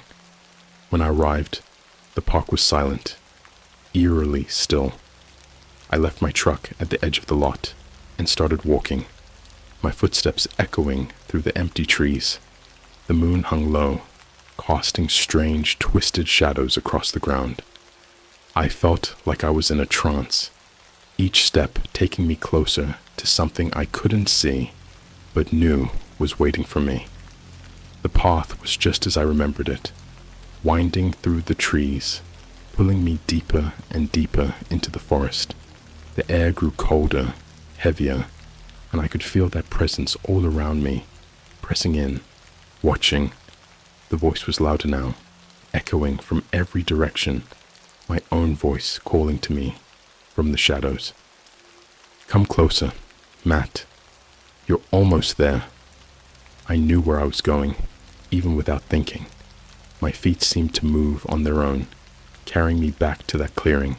When I arrived, the park was silent, eerily still. I left my truck at the edge of the lot and started walking, my footsteps echoing through the empty trees. The moon hung low, casting strange, twisted shadows across the ground. I felt like I was in a trance, each step taking me closer to something I couldn't see, but knew was waiting for me. The path was just as I remembered it, winding through the trees, pulling me deeper and deeper into the forest. The air grew colder, heavier, and I could feel that presence all around me, pressing in, watching. The voice was louder now, echoing from every direction, my own voice calling to me from the shadows. "Come closer, Matt. You're almost there." I knew where I was going, even without thinking. My feet seemed to move on their own, carrying me back to that clearing,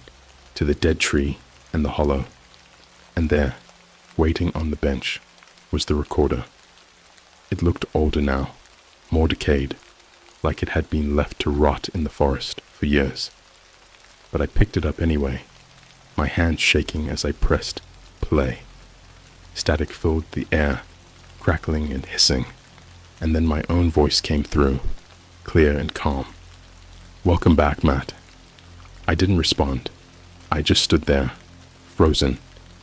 to the dead tree and the hollow. And there, waiting on the bench, was the recorder. It looked older now, more decayed, like it had been left to rot in the forest for years. But I picked it up anyway, my hand shaking as I pressed play. Static filled the air, crackling and hissing, and then my own voice came through, clear and calm. "Welcome back, Matt." I didn't respond. I just stood there, frozen,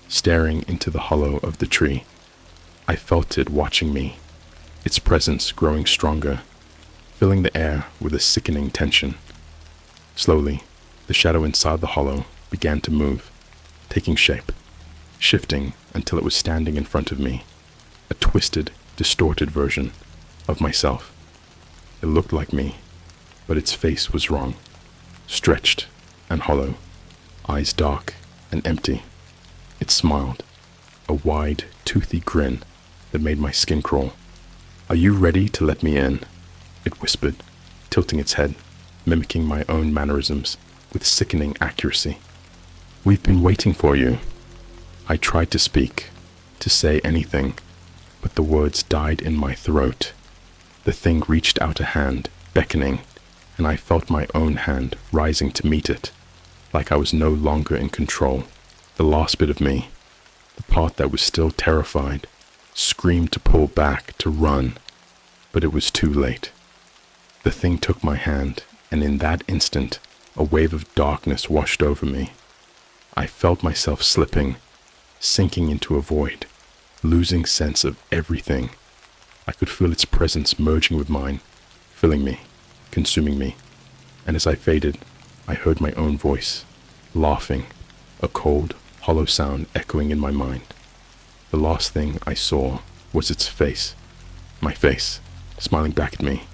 staring into the hollow of the tree. I felt it watching me, its presence growing stronger, filling the air with a sickening tension. Slowly, the shadow inside the hollow began to move, taking shape, shifting until it was standing in front of me, a twisted, distorted version of myself. It looked like me, but its face was wrong, stretched and hollow, eyes dark and empty. It smiled, a wide, toothy grin that made my skin crawl. "Are you ready to let me in?" it whispered, tilting its head, mimicking my own mannerisms with sickening accuracy. "We've been waiting for you." I tried to speak, to say anything, but the words died in my throat. The thing reached out a hand, beckoning, and I felt my own hand rising to meet it, like I was no longer in control. The last bit of me, the part that was still terrified, screamed to pull back, to run, but it was too late. The thing took my hand, and in that instant, a wave of darkness washed over me. I felt myself slipping, sinking into a void, losing sense of everything. I could feel its presence merging with mine, filling me, consuming me, and as I faded, I heard my own voice, laughing, a cold, hollow sound echoing in my mind. The last thing I saw was its face, my face, smiling back at me,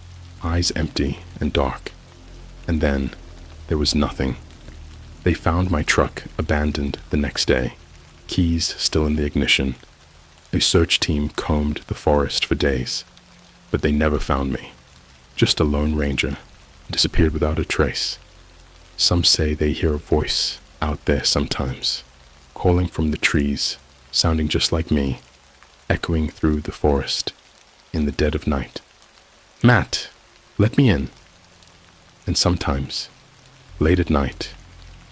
eyes empty and dark. And then, there was nothing. They found my truck abandoned the next day, keys still in the ignition. A search team combed the forest for days, but they never found me. Just a lone ranger, disappeared without a trace. Some say they hear a voice out there sometimes, calling from the trees, sounding just like me, echoing through the forest in the dead of night. "Matt, let me in." And sometimes, late at night,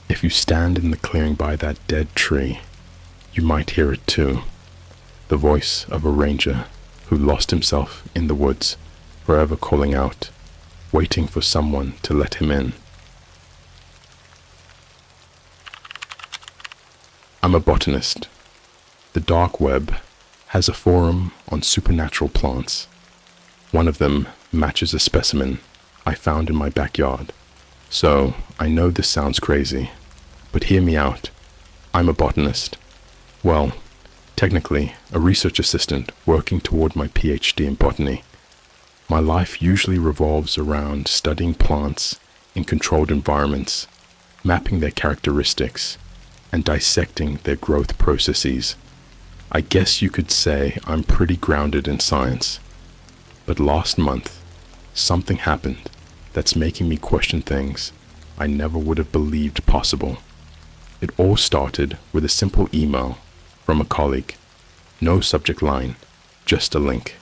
if you stand in the clearing by that dead tree, you might hear it too. The voice of a ranger who lost himself in the woods, forever calling out, waiting for someone to let him in. I'm a botanist. The dark web has a forum on supernatural plants. One of them matches a specimen I found in my backyard. So, I know this sounds crazy, but hear me out. I'm a botanist. Well, technically, a research assistant working toward my PhD in botany. My life usually revolves around studying plants in controlled environments, mapping their characteristics, and dissecting their growth processes. I guess you could say I'm pretty grounded in science. But last month, something happened that's making me question things I never would have believed possible. It all started with a simple email from a colleague. No subject line, just a link.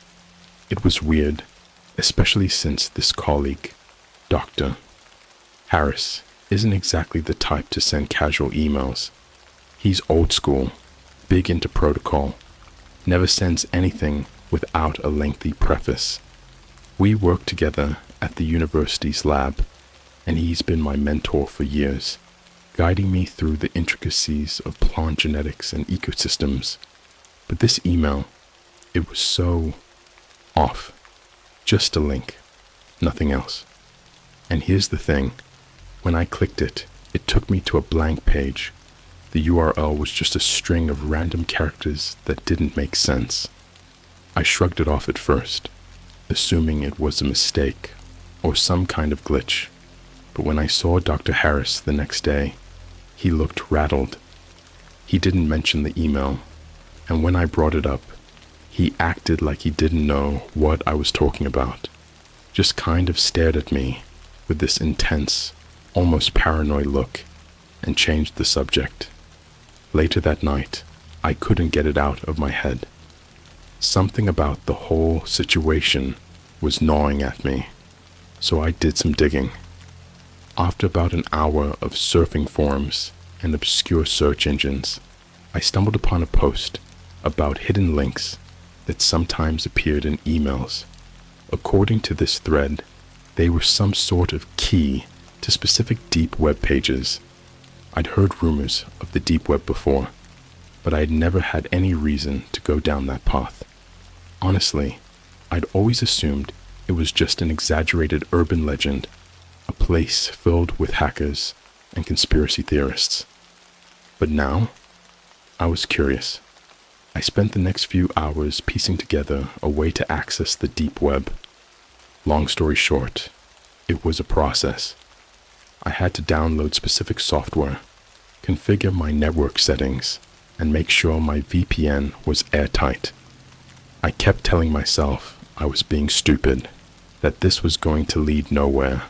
It was weird, especially since this colleague, Dr. Harris, isn't exactly the type to send casual emails. He's old school, big into protocol, never sends anything without a lengthy preface. We work together at the university's lab, and he's been my mentor for years, guiding me through the intricacies of plant genetics and ecosystems. But this email, it was so off. Just a link, nothing else. And here's the thing, when I clicked it, it took me to a blank page. The URL was just a string of random characters that didn't make sense. I shrugged it off at first, assuming it was a mistake or some kind of glitch. But when I saw Dr. Harris the next day, he looked rattled. He didn't mention the email, and when I brought it up, he acted like he didn't know what I was talking about, just kind of stared at me with this intense, almost paranoid look, and changed the subject. Later that night, I couldn't get it out of my head. Something about the whole situation was gnawing at me. so I did some digging. After about an hour of surfing forums and obscure search engines, I stumbled upon a post about hidden links that sometimes appeared in emails. According to this thread, they were some sort of key to specific deep web pages. I'd heard rumors of the deep web before, but I had never had any reason to go down that path. Honestly, I'd always assumed it was just an exaggerated urban legend, a place filled with hackers and conspiracy theorists. But now, I was curious. I spent the next few hours piecing together a way to access the deep web. Long story short, it was a process. I had to download specific software, configure my network settings, and make sure my VPN was airtight. I kept telling myself I was being stupid, that this was going to lead nowhere,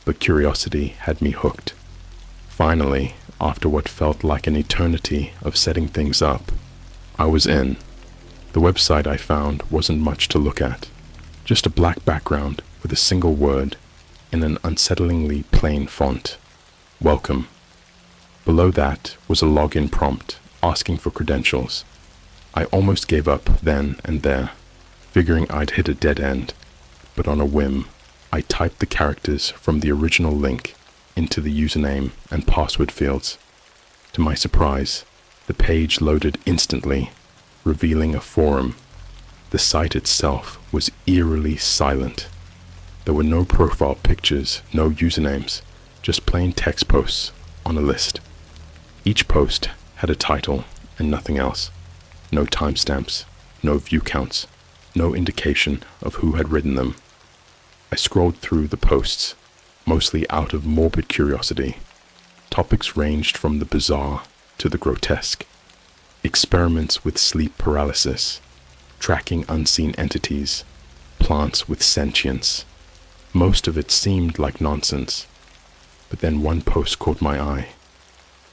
but curiosity had me hooked. Finally, after what felt like an eternity of setting things up, I was in. The website I found wasn't much to look at, just a black background with a single word in an unsettlingly plain font. Welcome. Below that was a login prompt asking for credentials. I almost gave up then and there, figuring I'd hit a dead end, but on a whim, I typed the characters from the original link into the username and password fields. To my surprise, the page loaded instantly, revealing a forum. The site itself was eerily silent. There were no profile pictures, no usernames, just plain text posts on a list. Each post had a title and nothing else. No timestamps, no view counts, no indication of who had written them. I scrolled through the posts, mostly out of morbid curiosity. Topics ranged from the bizarre to the grotesque. Experiments with sleep paralysis, tracking unseen entities, plants with sentience. Most of it seemed like nonsense. But then one post caught my eye.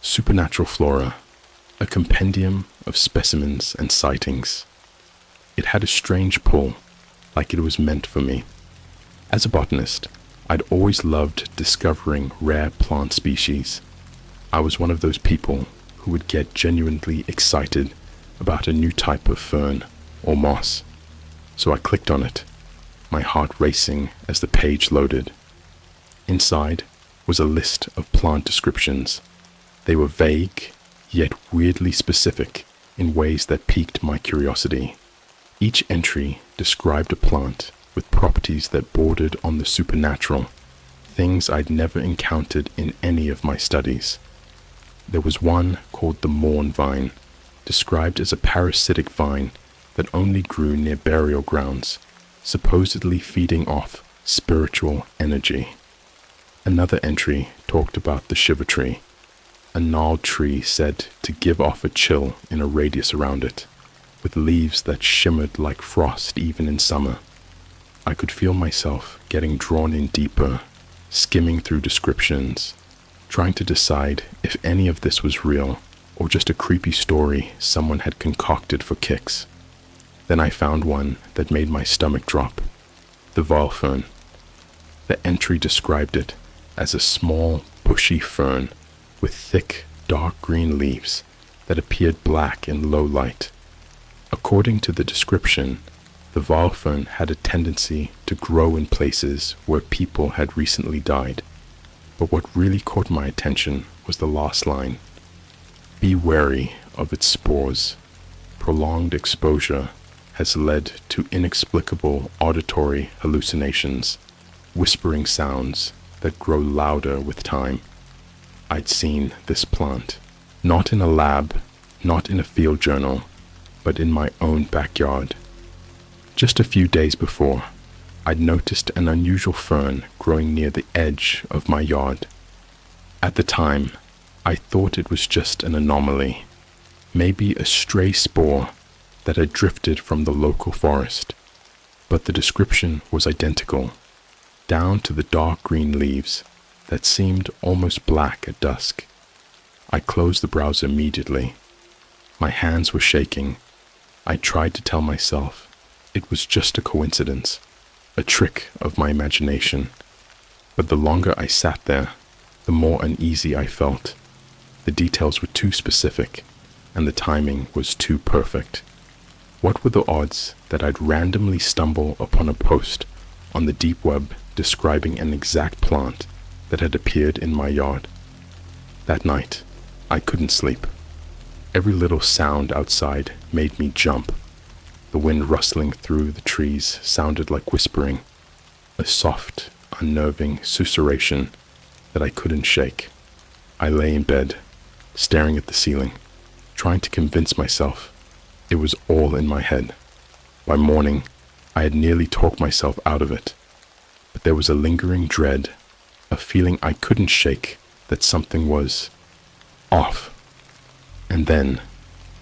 Supernatural Flora, a compendium of specimens and sightings. It had a strange pull, like it was meant for me. As a botanist, I'd always loved discovering rare plant species. I was one of those people who would get genuinely excited about a new type of fern or moss. So I clicked on it, my heart racing as the page loaded. Inside was a list of plant descriptions. They were vague, yet weirdly specific in ways that piqued my curiosity. Each entry described a plant with properties that bordered on the supernatural, things I'd never encountered in any of my studies. There was one called the morn vine, described as a parasitic vine that only grew near burial grounds, supposedly feeding off spiritual energy. Another entry talked about the shiver tree, a gnarled tree said to give off a chill in a radius around it, with leaves that shimmered like frost even in summer. I could feel myself getting drawn in deeper, skimming through descriptions, trying to decide if any of this was real or just a creepy story someone had concocted for kicks. Then I found one that made my stomach drop, the vial fern. The entry described it as a small, bushy fern with thick, dark green leaves that appeared black in low light. According to the description, the vial fern had a tendency to grow in places where people had recently died. But what really caught my attention was the last line. Be wary of its spores. Prolonged exposure has led to inexplicable auditory hallucinations, whispering sounds that grow louder with time. I'd seen this plant, not in a lab, not in a field journal, but in my own backyard. Just a few days before, I'd noticed an unusual fern growing near the edge of my yard. At the time, I thought it was just an anomaly, maybe a stray spore that had drifted from the local forest, but the description was identical, down to the dark green leaves that seemed almost black at dusk. I closed the browser immediately. My hands were shaking. I tried to tell myself it was just a coincidence, a trick of my imagination. But the longer I sat there, the more uneasy I felt. The details were too specific, and the timing was too perfect. What were the odds that I'd randomly stumble upon a post on the deep web describing an exact plant that had appeared in my yard? That night, I couldn't sleep. Every little sound outside made me jump. The wind rustling through the trees sounded like whispering, a soft, unnerving susurration that I couldn't shake. I lay in bed, staring at the ceiling, trying to convince myself it was all in my head. By morning, I had nearly talked myself out of it, but there was a lingering dread, a feeling I couldn't shake that something was off. And then,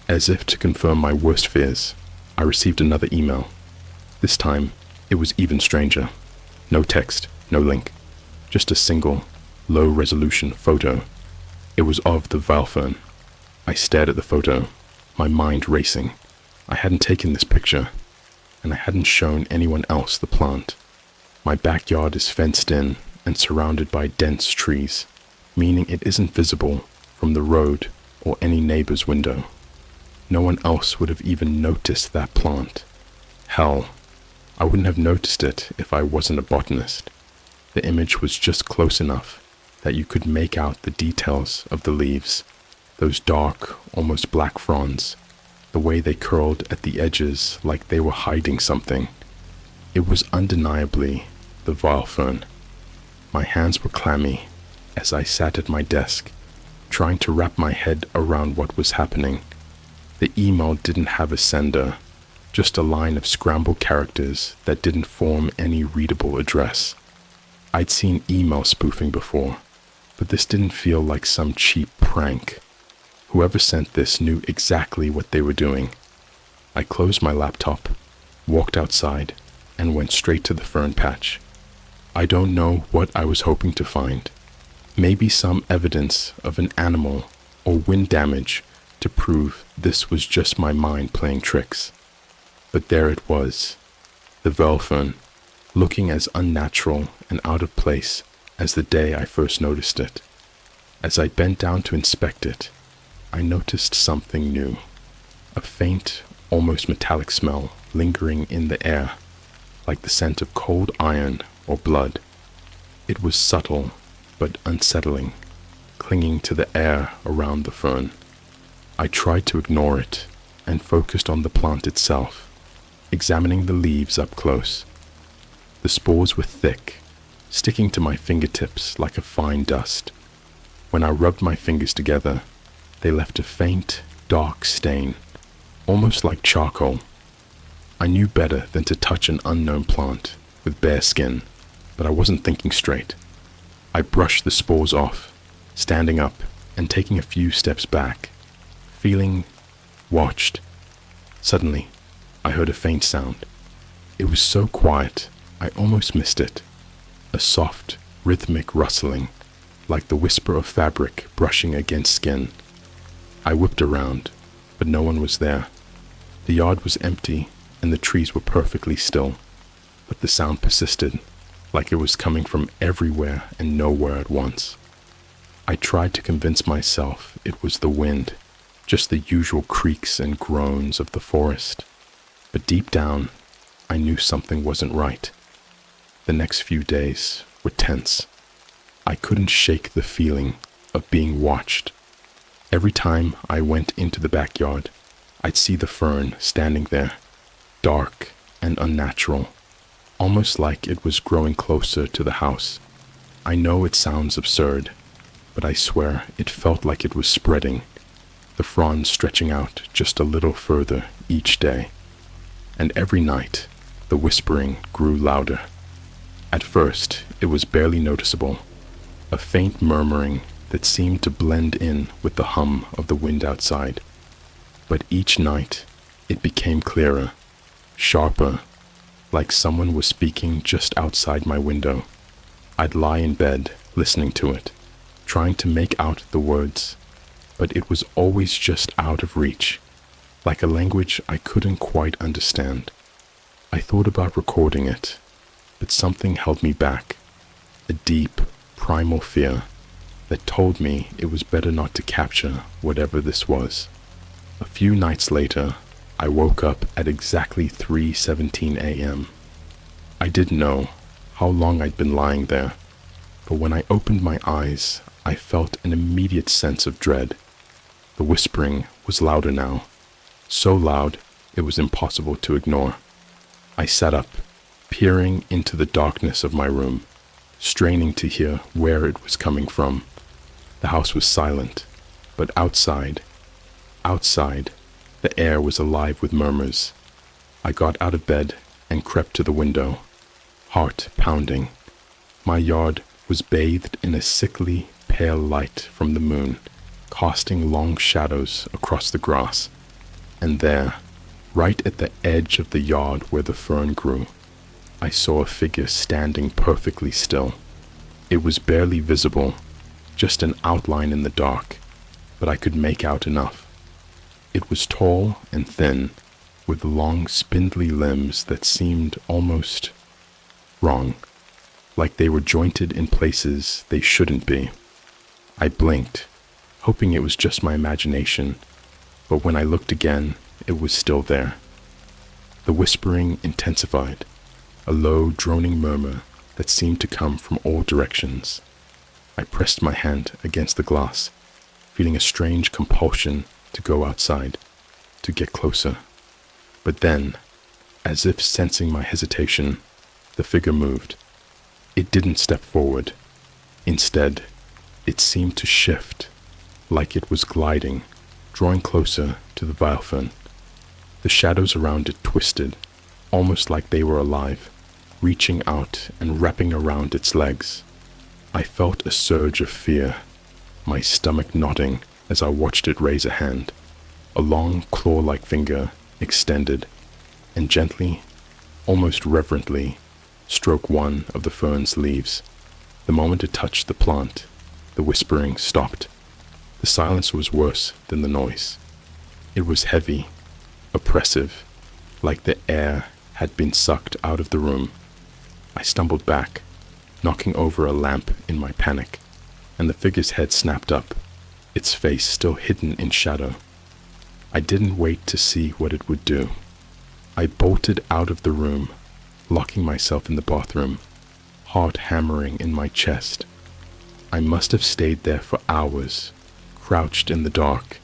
as if to confirm my worst fears, I received another email. This time, it was even stranger. No text, no link, just a single, low-resolution photo. It was of the Valfern. I stared at the photo, my mind racing. I hadn't taken this picture, and I hadn't shown anyone else the plant. My backyard is fenced in and surrounded by dense trees, meaning it isn't visible from the road or any neighbor's window. No one else would have even noticed that plant. Hell, I wouldn't have noticed it if I wasn't a botanist. The image was just close enough that you could make out the details of the leaves, those dark, almost black fronds, the way they curled at the edges like they were hiding something. It was undeniably the Valfern. My hands were clammy as I sat at my desk, trying to wrap my head around what was happening. The email didn't have a sender, just a line of scrambled characters that didn't form any readable address. I'd seen email spoofing before, but this didn't feel like some cheap prank. Whoever sent this knew exactly what they were doing. I closed my laptop, walked outside, and went straight to the fern patch. I don't know what I was hoping to find. Maybe some evidence of an animal or wind damage to prove this was just my mind playing tricks. But there it was, the Valfern, looking as unnatural and out of place as the day I first noticed it. As I bent down to inspect it, I noticed something new, a faint, almost metallic smell lingering in the air, like the scent of cold iron or blood. It was subtle but unsettling, clinging to the air around the fern. I tried to ignore it and focused on the plant itself, examining the leaves up close. The spores were thick, sticking to my fingertips like a fine dust. When I rubbed my fingers together, they left a faint, dark stain, almost like charcoal. I knew better than to touch an unknown plant with bare skin, but I wasn't thinking straight. I brushed the spores off, standing up and taking a few steps back, feeling watched. Suddenly, I heard a faint sound. It was so quiet, I almost missed it. A soft, rhythmic rustling, like the whisper of fabric brushing against skin. I whipped around, but no one was there. The yard was empty, and the trees were perfectly still, but the sound persisted, like it was coming from everywhere and nowhere at once. I tried to convince myself it was the wind, just the usual creaks and groans of the forest, but deep down, I knew something wasn't right. The next few days were tense. I couldn't shake the feeling of being watched. Every time I went into the backyard, I'd see the fern standing there, dark and unnatural, almost like it was growing closer to the house. I know it sounds absurd, but I swear it felt like it was spreading, the fronds stretching out just a little further each day. And every night, the whispering grew louder. At first, it was barely noticeable, a faint murmuring that seemed to blend in with the hum of the wind outside. But each night, it became clearer, sharper, like someone was speaking just outside my window. I'd lie in bed, listening to it, trying to make out the words, but it was always just out of reach, like a language I couldn't quite understand. I thought about recording it, but something held me back, a deep, primal fear that told me it was better not to capture whatever this was. A few nights later, I woke up at exactly 3:17 a.m. I didn't know how long I'd been lying there, but when I opened my eyes, I felt an immediate sense of dread. The whispering was louder now, so loud it was impossible to ignore. I sat up, peering into the darkness of my room, straining to hear where it was coming from. The house was silent, but outside, the air was alive with murmurs. I got out of bed and crept to the window, heart pounding. My yard was bathed in a sickly, pale light from the moon, casting long shadows across the grass. And there, right at the edge of the yard where the fern grew, I saw a figure standing perfectly still. It was barely visible, just an outline in the dark, but I could make out enough. It was tall and thin, with long, spindly limbs that seemed almost wrong, like they were jointed in places they shouldn't be. I blinked, hoping it was just my imagination, but when I looked again, it was still there. The whispering intensified, a low, droning murmur that seemed to come from all directions. I pressed my hand against the glass, feeling a strange compulsion to go outside, to get closer. But then, as if sensing my hesitation, the figure moved. It didn't step forward. Instead, it seemed to shift, like it was gliding, drawing closer to the violfern. The shadows around it twisted, almost like they were alive, reaching out and wrapping around its legs. I felt a surge of fear, my stomach knotting as I watched it raise a hand, a long claw-like finger extended, and gently, almost reverently, stroke one of the fern's leaves. The moment it touched the plant, the whispering stopped. The silence was worse than the noise. It was heavy, oppressive, like the air had been sucked out of the room. I stumbled back, knocking over a lamp in my panic, and the figure's head snapped up, its face still hidden in shadow. I didn't wait to see what it would do. I bolted out of the room, locking myself in the bathroom, heart hammering in my chest. I must have stayed there for hours, crouched in the dark,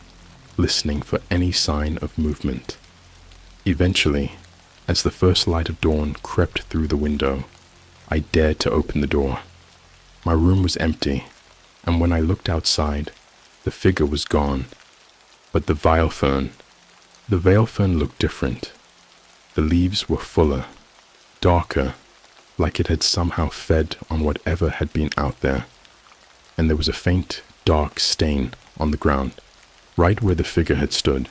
listening for any sign of movement. Eventually, as the first light of dawn crept through the window, I dared to open the door. My room was empty, and when I looked outside, the figure was gone. But the violfern looked different. The leaves were fuller, darker, like it had somehow fed on whatever had been out there. And there was a faint, dark stain on the ground, right where the figure had stood,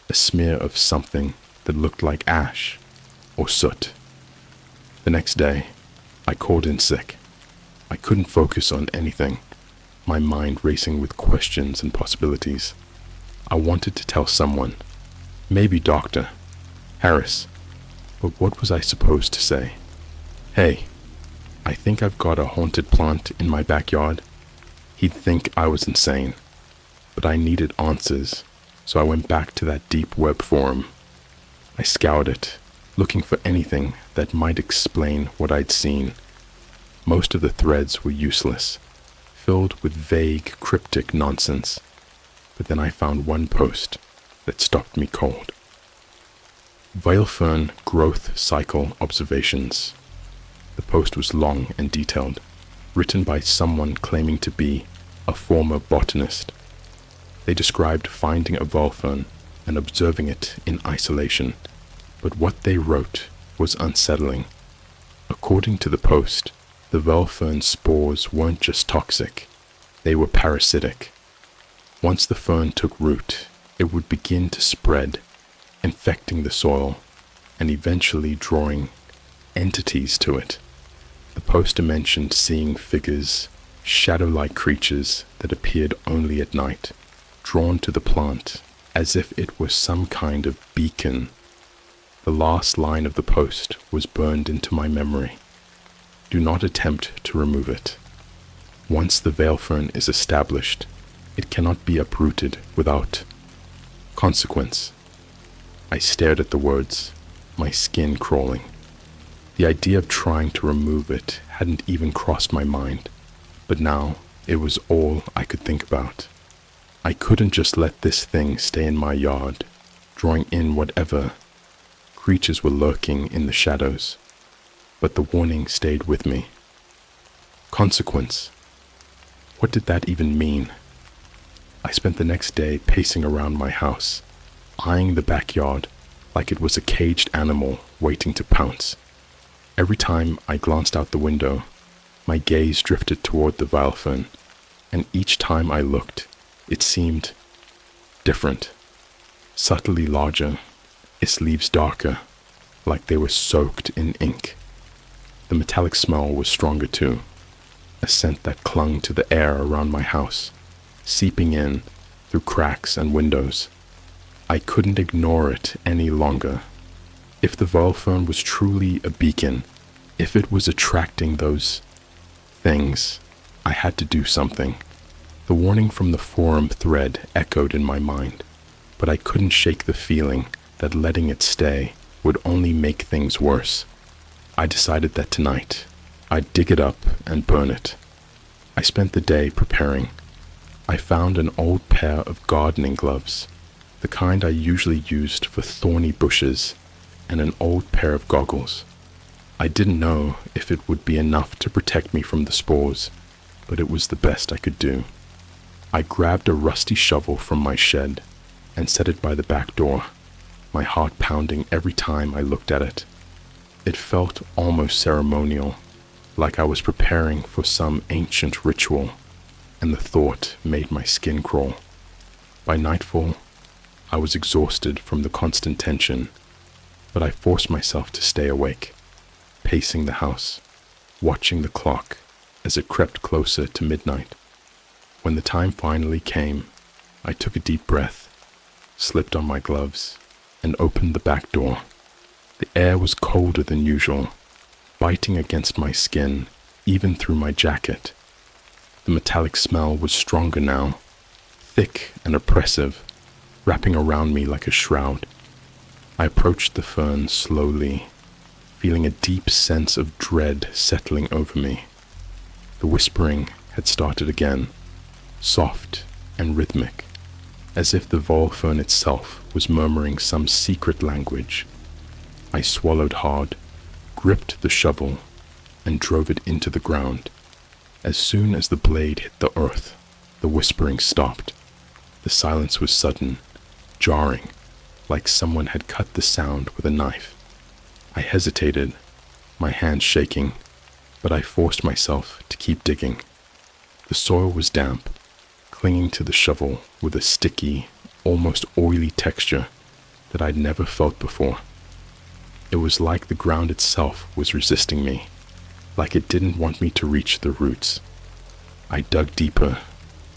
a smear of something that looked like ash or soot. The next day, I called in sick. I couldn't focus on anything, my mind racing with questions and possibilities. I wanted to tell someone, maybe Dr. Harris, but what was I supposed to say? Hey, I think I've got a haunted plant in my backyard. He'd think I was insane, but I needed answers, so I went back to that deep web forum. I scoured it, looking for anything that might explain what I'd seen. Most of the threads were useless, filled with vague, cryptic nonsense. But then I found one post that stopped me cold. Violfern Growth Cycle Observations. The post was long and detailed, written by someone claiming to be a former botanist. They described finding a violfern and observing it in isolation, but what they wrote was unsettling. According to the post, the violfern spores weren't just toxic, they were parasitic. Once the fern took root, it would begin to spread, infecting the soil, and eventually drawing entities to it. The poster mentioned seeing figures, shadow-like creatures that appeared only at night, drawn to the plant as if it were some kind of beacon. The last line of the post was burned into my memory. Do not attempt to remove it. Once the veil fern is established, it cannot be uprooted without consequence. I stared at the words, my skin crawling. The idea of trying to remove it hadn't even crossed my mind, but now it was all I could think about. I couldn't just let this thing stay in my yard, drawing in whatever creatures were lurking in the shadows. But the warning stayed with me. Consequence. What did that even mean? I spent the next day pacing around my house, eyeing the backyard like it was a caged animal waiting to pounce. Every time I glanced out the window, my gaze drifted toward the veil fern, and each time I looked, it seemed different, subtly larger, its leaves darker, like they were soaked in ink. The metallic smell was stronger too, a scent that clung to the air around my house, seeping in through cracks and windows. I couldn't ignore it any longer. If the veil fern was truly a beacon, if it was attracting those things, I had to do something. The warning from the forum thread echoed in my mind, but I couldn't shake the feeling that letting it stay would only make things worse. I decided that tonight, I'd dig it up and burn it. I spent the day preparing. I found an old pair of gardening gloves, the kind I usually used for thorny bushes, and an old pair of goggles. I didn't know if it would be enough to protect me from the spores, but it was the best I could do. I grabbed a rusty shovel from my shed and set it by the back door, my heart pounding every time I looked at it. It felt almost ceremonial, like I was preparing for some ancient ritual, and the thought made my skin crawl. By nightfall, I was exhausted from the constant tension, but I forced myself to stay awake, pacing the house, watching the clock as it crept closer to midnight. When the time finally came, I took a deep breath, slipped on my gloves, and opened the back door. The air was colder than usual, biting against my skin, even through my jacket. The metallic smell was stronger now, thick and oppressive, wrapping around me like a shroud. I approached the fern slowly, feeling a deep sense of dread settling over me. The whispering had started again, soft and rhythmic, as if the veil fern itself was murmuring some secret language. I swallowed hard, gripped the shovel, and drove it into the ground. As soon as the blade hit the earth, the whispering stopped. The silence was sudden, jarring, like someone had cut the sound with a knife. I hesitated, my hands shaking, but I forced myself to keep digging. The soil was damp, clinging to the shovel with a sticky, almost oily texture that I'd never felt before. It was like the ground itself was resisting me, like it didn't want me to reach the roots. I dug deeper,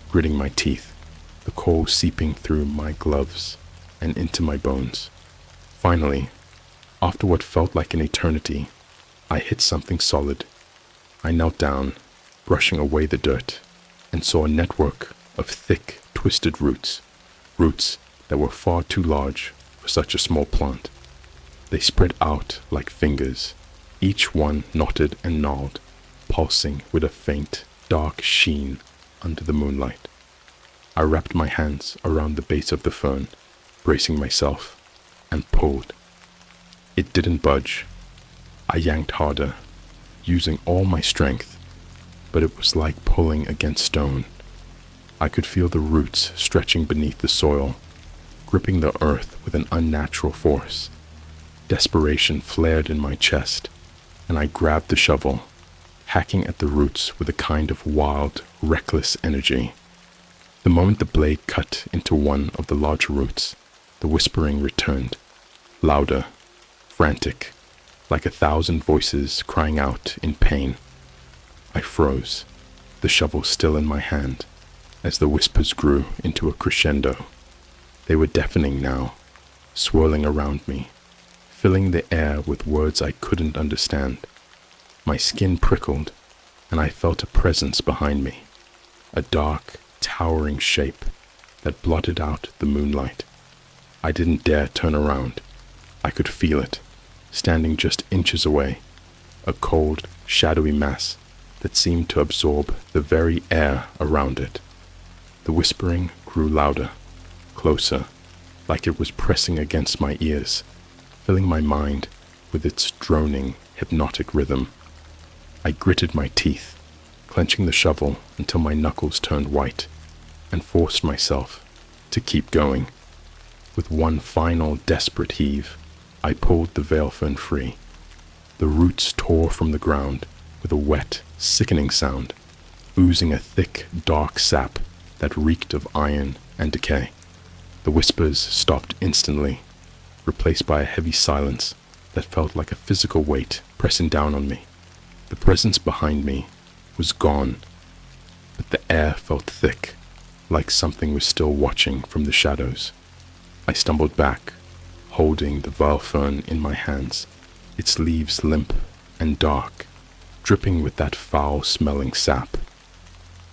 gritting my teeth, the coal seeping through my gloves and into my bones. Finally, after what felt like an eternity, I hit something solid. I knelt down, brushing away the dirt, and saw a network of thick, twisted roots that were far too large for such a small plant. They spread out like fingers, each one knotted and gnarled, pulsing with a faint, dark sheen under the moonlight. I wrapped my hands around the base of the fern, bracing myself, and pulled. It didn't budge. I yanked harder, using all my strength, but it was like pulling against stone. I could feel the roots stretching beneath the soil, gripping the earth with an unnatural force. Desperation flared in my chest, and I grabbed the shovel, hacking at the roots with a kind of wild, reckless energy. The moment the blade cut into one of the larger roots, the whispering returned, louder, frantic, like 1,000 voices crying out in pain. I froze, the shovel still in my hand, as the whispers grew into a crescendo. They were deafening now, swirling around me, filling the air with words I couldn't understand. My skin prickled, and I felt a presence behind me, a dark, towering shape that blotted out the moonlight. I didn't dare turn around. I could feel it, standing just inches away, a cold, shadowy mass that seemed to absorb the very air around it. The whispering grew louder, closer, like it was pressing against my ears, filling my mind with its droning, hypnotic rhythm. I gritted my teeth, clenching the shovel until my knuckles turned white, and forced myself to keep going. With one final desperate heave, I pulled the veil fern free. The roots tore from the ground with a wet, sickening sound, oozing a thick, dark sap that reeked of iron and decay. The whispers stopped instantly, replaced by a heavy silence that felt like a physical weight pressing down on me. The presence behind me was gone, but the air felt thick, like something was still watching from the shadows. I stumbled back, holding the veil fern in my hands, its leaves limp and dark, dripping with that foul-smelling sap.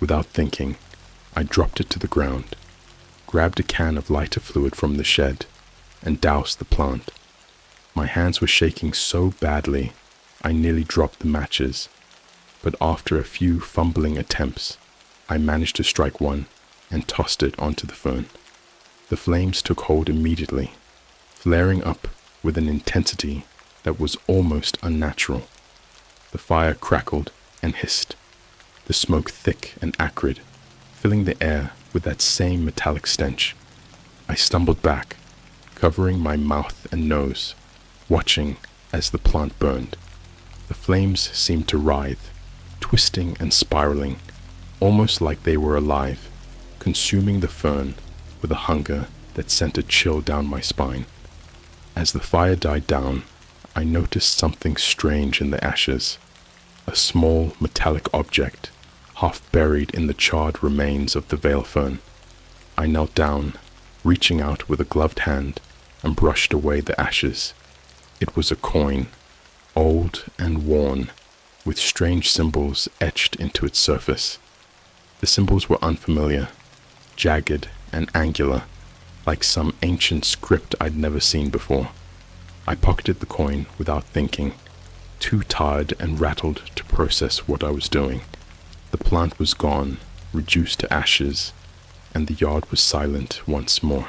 Without thinking, I dropped it to the ground, grabbed a can of lighter fluid from the shed, and doused the plant. My hands were shaking so badly, I nearly dropped the matches, but after a few fumbling attempts, I managed to strike one and tossed it onto the fern. The flames took hold immediately, flaring up with an intensity that was almost unnatural. The fire crackled and hissed, the smoke thick and acrid, filling the air with that same metallic stench. I stumbled back, covering my mouth and nose, watching as the plant burned. The flames seemed to writhe, twisting and spiraling, almost like they were alive, consuming the fern with a hunger that sent a chill down my spine. As the fire died down, I noticed something strange in the ashes, a small metallic object, half buried in the charred remains of the veil fern. I knelt down, reaching out with a gloved hand, and brushed away the ashes. It was a coin, old and worn, with strange symbols etched into its surface. The symbols were unfamiliar, jagged and angular, like some ancient script I'd never seen before. I pocketed the coin without thinking, too tired and rattled to process what I was doing. The plant was gone, reduced to ashes, and the yard was silent once more.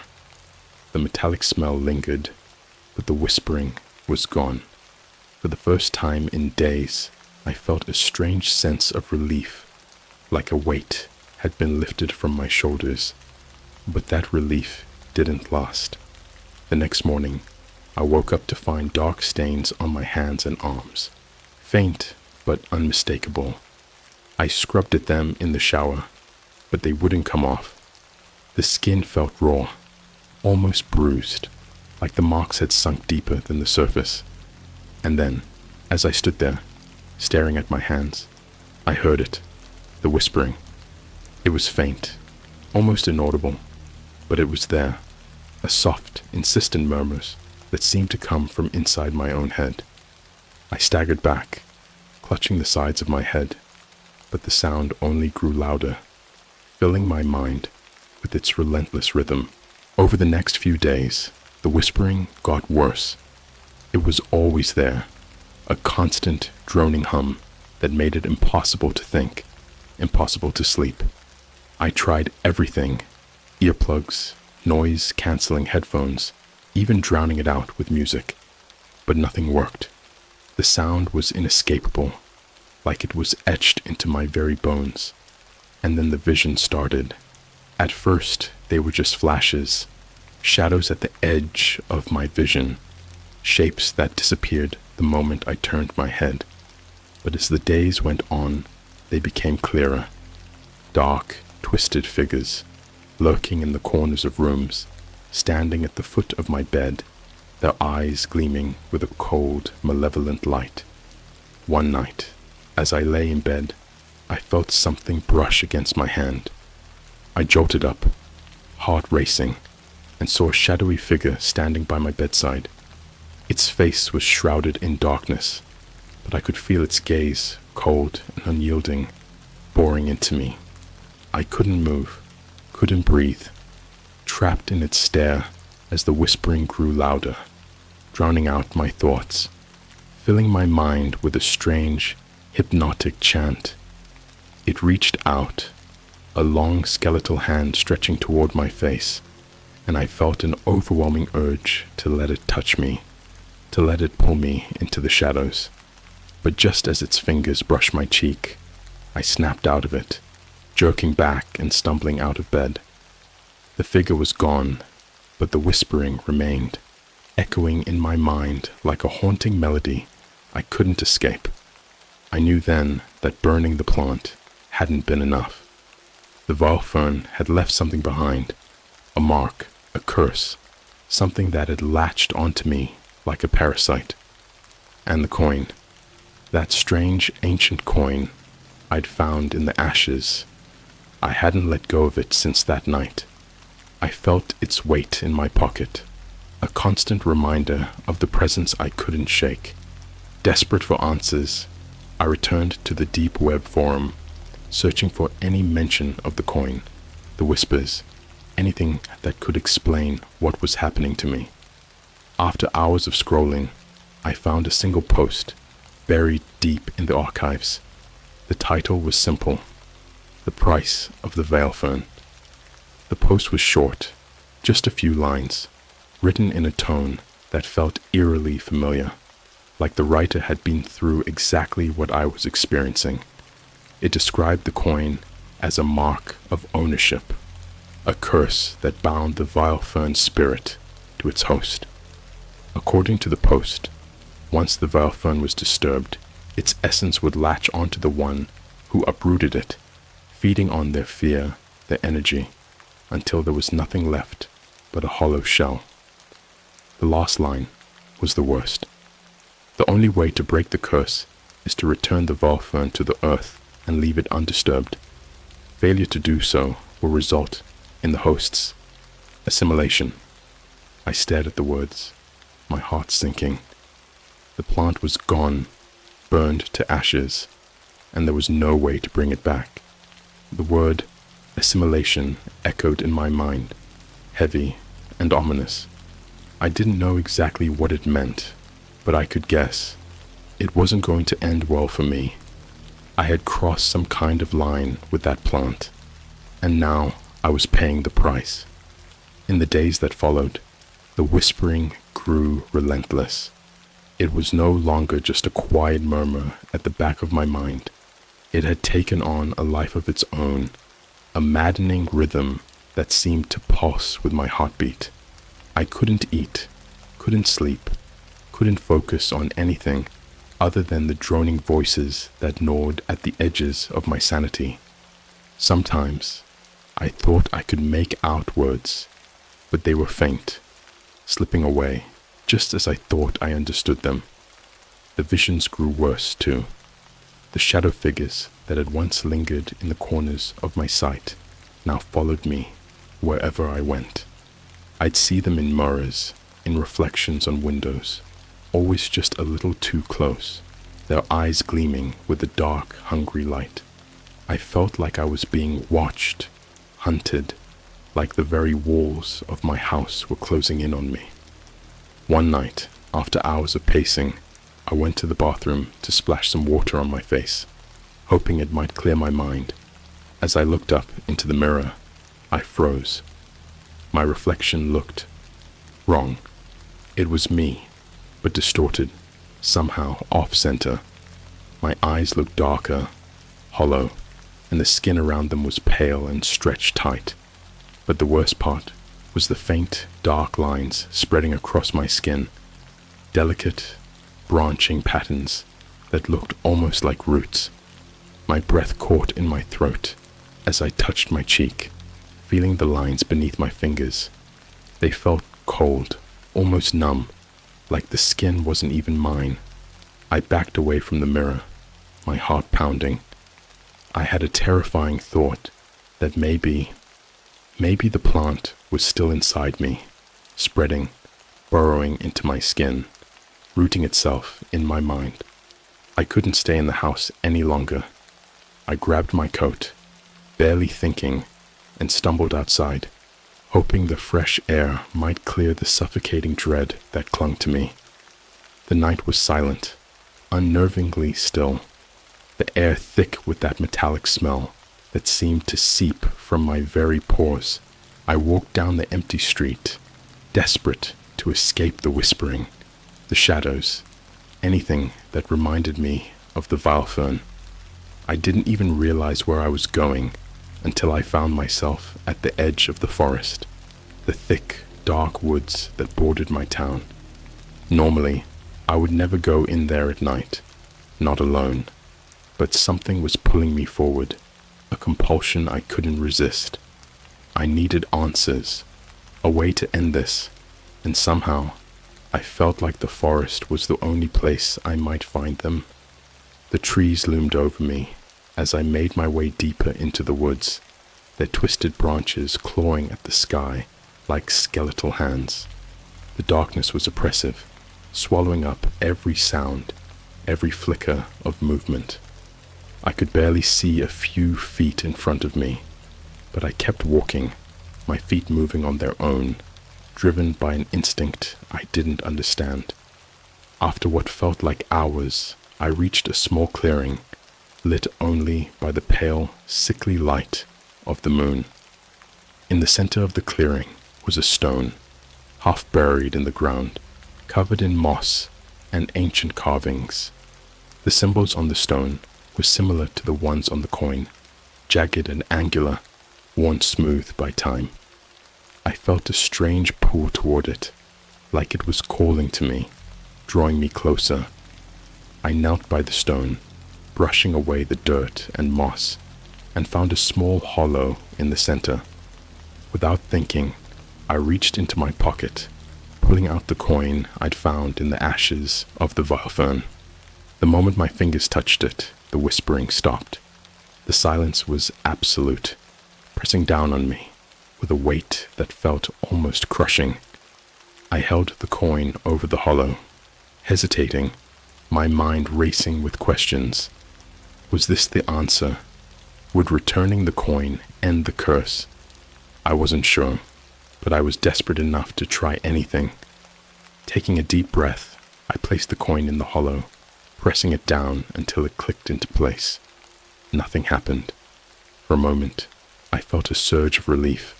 The metallic smell lingered, but the whispering was gone. For the first time in days, I felt a strange sense of relief, like a weight had been lifted from my shoulders. But that relief didn't last. The next morning, I woke up to find dark stains on my hands and arms, faint but unmistakable. I scrubbed at them in the shower, but they wouldn't come off. The skin felt raw, almost bruised, like the marks had sunk deeper than the surface. And then, as I stood there, staring at my hands, I heard it, the whispering. It was faint, almost inaudible, but it was there, a soft, insistent murmur that seemed to come from inside my own head. I staggered back, clutching the sides of my head, but the sound only grew louder, filling my mind with its relentless rhythm. Over the next few days, the whispering got worse. It was always there, a constant droning hum that made it impossible to think, impossible to sleep. I tried everything, earplugs, noise-canceling headphones, even drowning it out with music, but nothing worked. The sound was inescapable, like it was etched into my very bones. And then the vision started. At first, they were just flashes, shadows at the edge of my vision, shapes that disappeared the moment I turned my head. But as the days went on, they became clearer. Dark, twisted figures, lurking in the corners of rooms, standing at the foot of my bed, their eyes gleaming with a cold, malevolent light. One night, as I lay in bed, I felt something brush against my hand. I jolted up, heart racing, and saw a shadowy figure standing by my bedside. Its face was shrouded in darkness, but I could feel its gaze, cold and unyielding, boring into me. I couldn't move, couldn't breathe, trapped in its stare as the whispering grew louder, drowning out my thoughts, filling my mind with a strange, hypnotic chant. It reached out, a long skeletal hand stretching toward my face, and I felt an overwhelming urge to let it touch me, to let it pull me into the shadows. But just as its fingers brushed my cheek, I snapped out of it, jerking back and stumbling out of bed. The figure was gone, but the whispering remained, echoing in my mind like a haunting melody I couldn't escape. I knew then that burning the plant hadn't been enough. The vile fern had left something behind, a mark, a curse, something that had latched onto me like a parasite. And the coin, that strange ancient coin I'd found in the ashes, I hadn't let go of it since that night. I felt its weight in my pocket, a constant reminder of the presence I couldn't shake. Desperate for answers, I returned to the deep web forum, searching for any mention of the coin, the whispers, anything that could explain what was happening to me. After hours of scrolling, I found a single post, buried deep in the archives. The title was simple: The Price of the Veil Fern. The post was short, just a few lines, written in a tone that felt eerily familiar, like the writer had been through exactly what I was experiencing. It described the coin as a mark of ownership, a curse that bound the vile fern's spirit to its host. According to the post, once the vile fern was disturbed, its essence would latch onto the one who uprooted it, feeding on their fear, their energy, until there was nothing left but a hollow shell. The last line was the worst. The only way to break the curse is to return the vile fern to the earth and leave it undisturbed. Failure to do so will result in the host's assimilation. I stared at the words, my heart sinking. The plant was gone, burned to ashes, and there was no way to bring it back. The word assimilation echoed in my mind, heavy and ominous. I didn't know exactly what it meant, but I could guess. It wasn't going to end well for me. I had crossed some kind of line with that plant, and now I was paying the price. In the days that followed, the whispering grew relentless. It was no longer just a quiet murmur at the back of my mind. It had taken on a life of its own, a maddening rhythm that seemed to pulse with my heartbeat. I couldn't eat, couldn't sleep, couldn't focus on anything other than the droning voices that gnawed at the edges of my sanity. Sometimes I thought I could make out words, but they were faint, slipping away just as I thought I understood them. The visions grew worse too. The shadow figures that had once lingered in the corners of my sight now followed me wherever I went. I'd see them in mirrors, in reflections on windows, always just a little too close, their eyes gleaming with a dark, hungry light. I felt like I was being watched, hunted, like the very walls of my house were closing in on me. One night, after hours of pacing, I went to the bathroom to splash some water on my face, hoping it might clear my mind. As I looked up into the mirror, I froze. My reflection looked wrong. It was me, but distorted, somehow off-center. My eyes looked darker, hollow, and the skin around them was pale and stretched tight. But the worst part was the faint, dark lines spreading across my skin, delicate, branching patterns that looked almost like roots. My breath caught in my throat as I touched my cheek, feeling the lines beneath my fingers. They felt cold, almost numb, like the skin wasn't even mine. I backed away from the mirror, my heart pounding. I had a terrifying thought that maybe the plant was still inside me, spreading, burrowing into my skin, rooting itself in my mind. I couldn't stay in the house any longer. I grabbed my coat, barely thinking, and stumbled outside, hoping the fresh air might clear the suffocating dread that clung to me. The night was silent, unnervingly still, the air thick with that metallic smell that seemed to seep from my very pores. I walked down the empty street, desperate to escape the whispering, the shadows, anything that reminded me of the Vilefern. I didn't even realize where I was going until I found myself at the edge of the forest, the thick, dark woods that bordered my town. Normally, I would never go in there at night, not alone, but something was pulling me forward, a compulsion I couldn't resist. I needed answers, a way to end this, and somehow I felt like the forest was the only place I might find them. The trees loomed over me as I made my way deeper into the woods, their twisted branches clawing at the sky like skeletal hands. The darkness was oppressive, swallowing up every sound, every flicker of movement. I could barely see a few feet in front of me, but I kept walking, my feet moving on their own, driven by an instinct I didn't understand. After what felt like hours, I reached a small clearing, lit only by the pale, sickly light of the moon. In the center of the clearing was a stone, half buried in the ground, covered in moss and ancient carvings. The symbols on the stone were similar to the ones on the coin, jagged and angular, worn smooth by time. I felt a strange pull toward it, like it was calling to me, drawing me closer. I knelt by the stone, brushing away the dirt and moss, and found a small hollow in the center. Without thinking, I reached into my pocket, pulling out the coin I'd found in the ashes of the Vilefern. The moment my fingers touched it, the whispering stopped. The silence was absolute, pressing down on me with a weight that felt almost crushing. I held the coin over the hollow, hesitating, my mind racing with questions. Was this the answer? Would returning the coin end the curse? I wasn't sure, but I was desperate enough to try anything. Taking a deep breath, I placed the coin in the hollow, pressing it down until it clicked into place. Nothing happened. For a moment, I felt a surge of relief,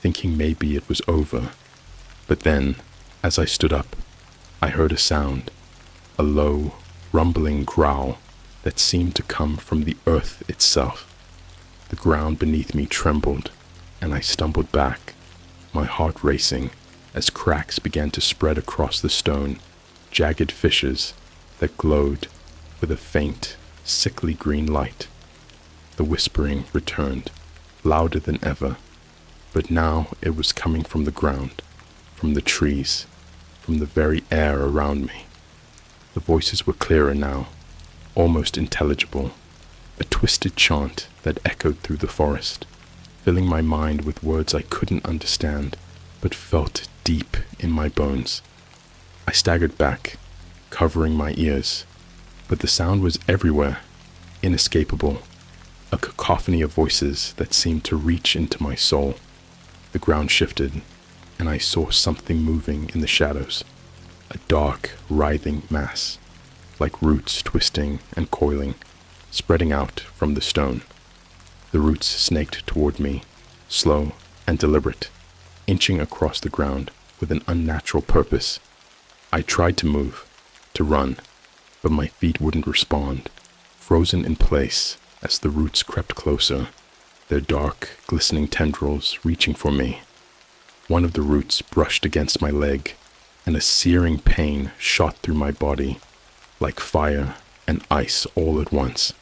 thinking maybe it was over. But then, as I stood up, I heard a sound, a low, rumbling growl that seemed to come from the earth itself. The ground beneath me trembled, and I stumbled back, my heart racing as cracks began to spread across the stone, jagged fissures that glowed with a faint, sickly green light. The whispering returned, louder than ever, but now it was coming from the ground, from the trees, from the very air around me. The voices were clearer now, almost intelligible, a twisted chant that echoed through the forest, filling my mind with words I couldn't understand, but felt deep in my bones. I staggered back, covering my ears, but the sound was everywhere, inescapable, a cacophony of voices that seemed to reach into my soul. The ground shifted, and I saw something moving in the shadows, a dark, writhing mass, like roots twisting and coiling, spreading out from the stone. The roots snaked toward me, slow and deliberate, inching across the ground with an unnatural purpose. I tried to move, to run, but my feet wouldn't respond, frozen in place as the roots crept closer, their dark, glistening tendrils reaching for me. One of the roots brushed against my leg, and a searing pain shot through my body, like fire and ice all at once.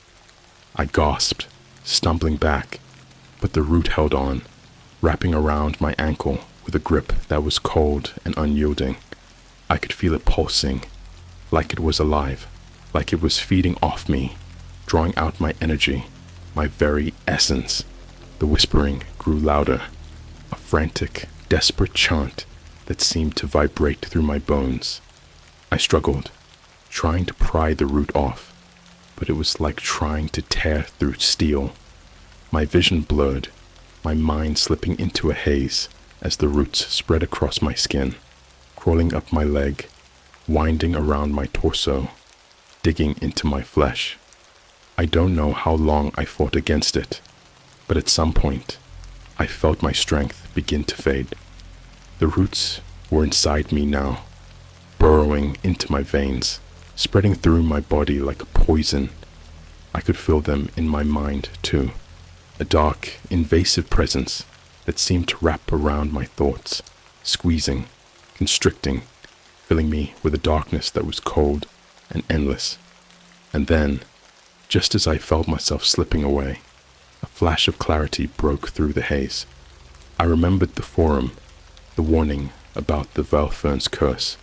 I gasped, stumbling back, but the root held on, wrapping around my ankle with a grip that was cold and unyielding. I could feel it pulsing, like it was alive, like it was feeding off me, drawing out my energy, my very essence. The whispering grew louder, a frantic, desperate chant that seemed to vibrate through my bones. I struggled, trying to pry the root off, but it was like trying to tear through steel. My vision blurred, my mind slipping into a haze as the roots spread across my skin, crawling up my leg, winding around my torso, digging into my flesh. I don't know how long I fought against it, but at some point, I felt my strength begin to fade. The roots were inside me now, burrowing into my veins, spreading through my body like a poison. I could feel them in my mind too, a dark, invasive presence that seemed to wrap around my thoughts, squeezing, constricting, filling me with a darkness that was cold and endless. And then, just as I felt myself slipping away, a flash of clarity broke through the haze. I remembered the forum, the warning about the Velfern's curse,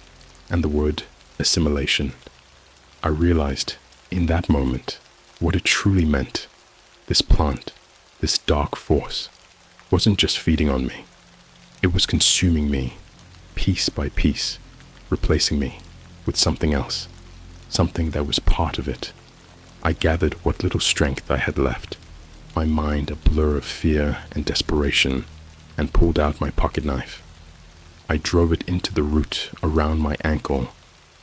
and the word assimilation. I realized in that moment what it truly meant. This plant, this dark force, wasn't just feeding on me. It was consuming me, piece by piece, replacing me with something else, something that was part of it. I gathered what little strength I had left, my mind a blur of fear and desperation, and pulled out my pocket knife. I drove it into the root around my ankle,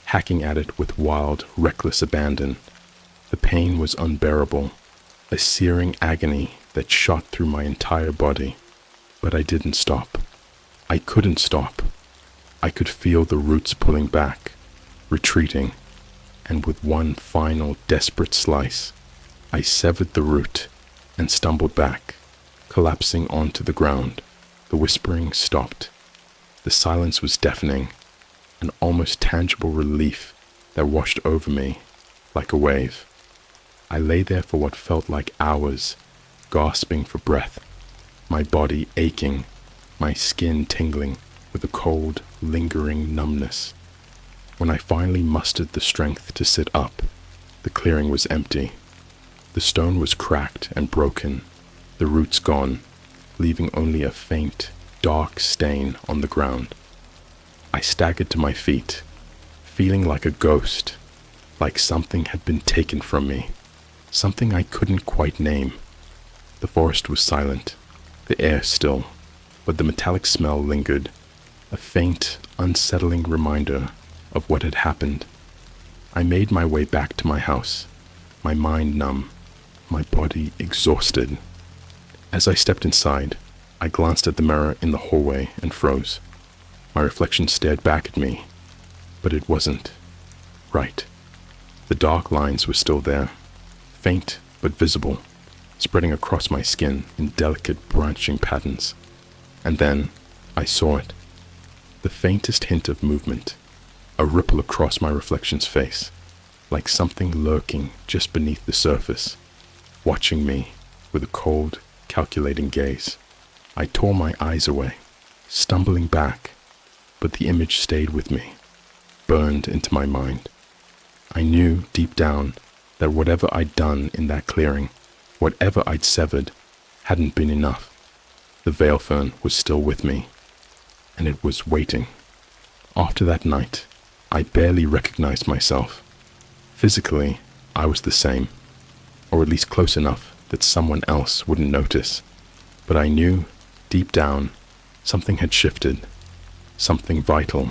hacking at it with wild, reckless abandon. The pain was unbearable, a searing agony that shot through my entire body. But I didn't stop. I couldn't stop. I could feel the roots pulling back, retreating, and with one final desperate slice, I severed the root and stumbled back, collapsing onto the ground. The whispering stopped. The silence was deafening, an almost tangible relief that washed over me like a wave. I lay there for what felt like hours, gasping for breath, my body aching, my skin tingling with a cold, lingering numbness. When I finally mustered the strength to sit up, the clearing was empty. The stone was cracked and broken, the roots gone, leaving only a faint, dark stain on the ground. I staggered to my feet, feeling like a ghost, like something had been taken from me, something I couldn't quite name. The forest was silent, the air still, but the metallic smell lingered, a faint, unsettling reminder of what had happened. I made my way back to my house, my mind numb, my body exhausted. As I stepped inside, I glanced at the mirror in the hallway and froze. My reflection stared back at me, but it wasn't right. The dark lines were still there, faint but visible, spreading across my skin in delicate branching patterns. And then I saw it, the faintest hint of movement, a ripple across my reflection's face, like something lurking just beneath the surface, watching me with a cold, calculating gaze. I tore my eyes away, stumbling back, but the image stayed with me, burned into my mind. I knew deep down that whatever I'd done in that clearing, whatever I'd severed, hadn't been enough. The Velfern was still with me, and it was waiting. After that night, I barely recognized myself. Physically, I was the same, or at least close enough that someone else wouldn't notice. But I knew, deep down, something had shifted, something vital.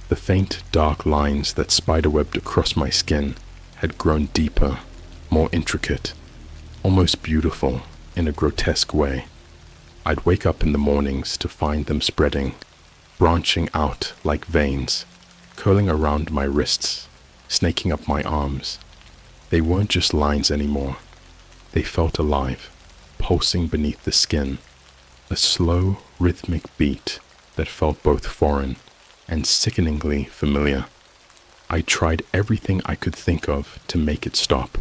The faint, dark lines that spiderwebbed across my skin had grown deeper, more intricate, almost beautiful in a grotesque way. I'd wake up in the mornings to find them spreading, branching out like veins, curling around my wrists, snaking up my arms. They weren't just lines anymore. They felt alive, pulsing beneath the skin, a slow, rhythmic beat that felt both foreign and sickeningly familiar. I tried everything I could think of to make it stop.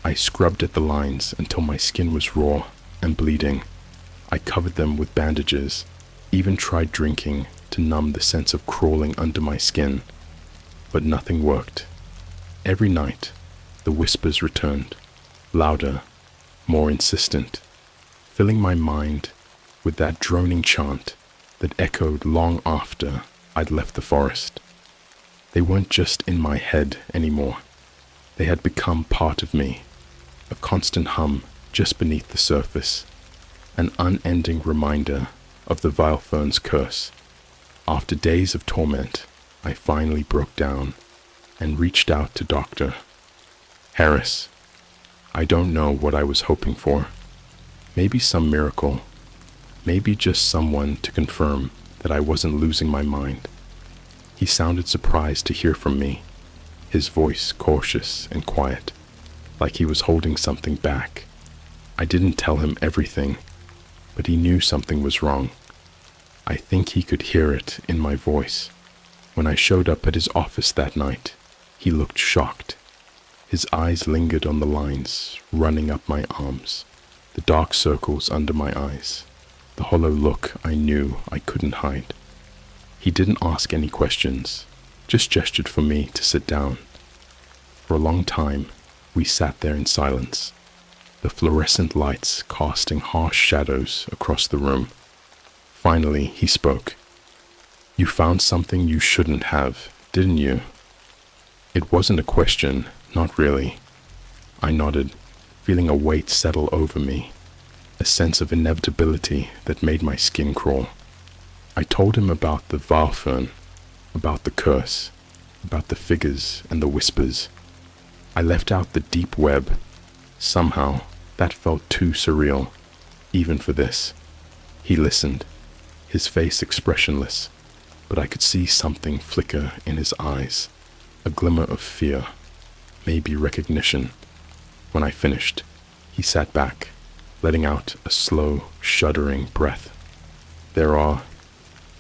I scrubbed at the lines until my skin was raw and bleeding. I covered them with bandages, even tried drinking to numb the sense of crawling under my skin, but nothing worked. Every night, the whispers returned, louder, more insistent, filling my mind with that droning chant that echoed long after I'd left the forest. They weren't just in my head anymore. They had become part of me, a constant hum just beneath the surface, an unending reminder of the vile fern's curse. After days of torment, I finally broke down and reached out to Dr. Harris. I don't know what I was hoping for. Maybe some miracle. Maybe just someone to confirm that I wasn't losing my mind. He sounded surprised to hear from me, his voice cautious and quiet, like he was holding something back. I didn't tell him everything, but he knew something was wrong. I think he could hear it in my voice. When I showed up at his office that night, he looked shocked. His eyes lingered on the lines running up my arms, the dark circles under my eyes, the hollow look I knew I couldn't hide. He didn't ask any questions, just gestured for me to sit down. For a long time, we sat there in silence, the fluorescent lights casting harsh shadows across the room. Finally, he spoke. "You found something you shouldn't have, didn't you?" It wasn't a question, not really. I nodded, feeling a weight settle over me, a sense of inevitability that made my skin crawl. I told him about the vile fern, about the curse, about the figures and the whispers. I left out the deep web. Somehow, that felt too surreal, even for this. He listened, his face expressionless, but I could see something flicker in his eyes, a glimmer of fear, maybe recognition. When I finished, he sat back, letting out a slow, shuddering breath. "There are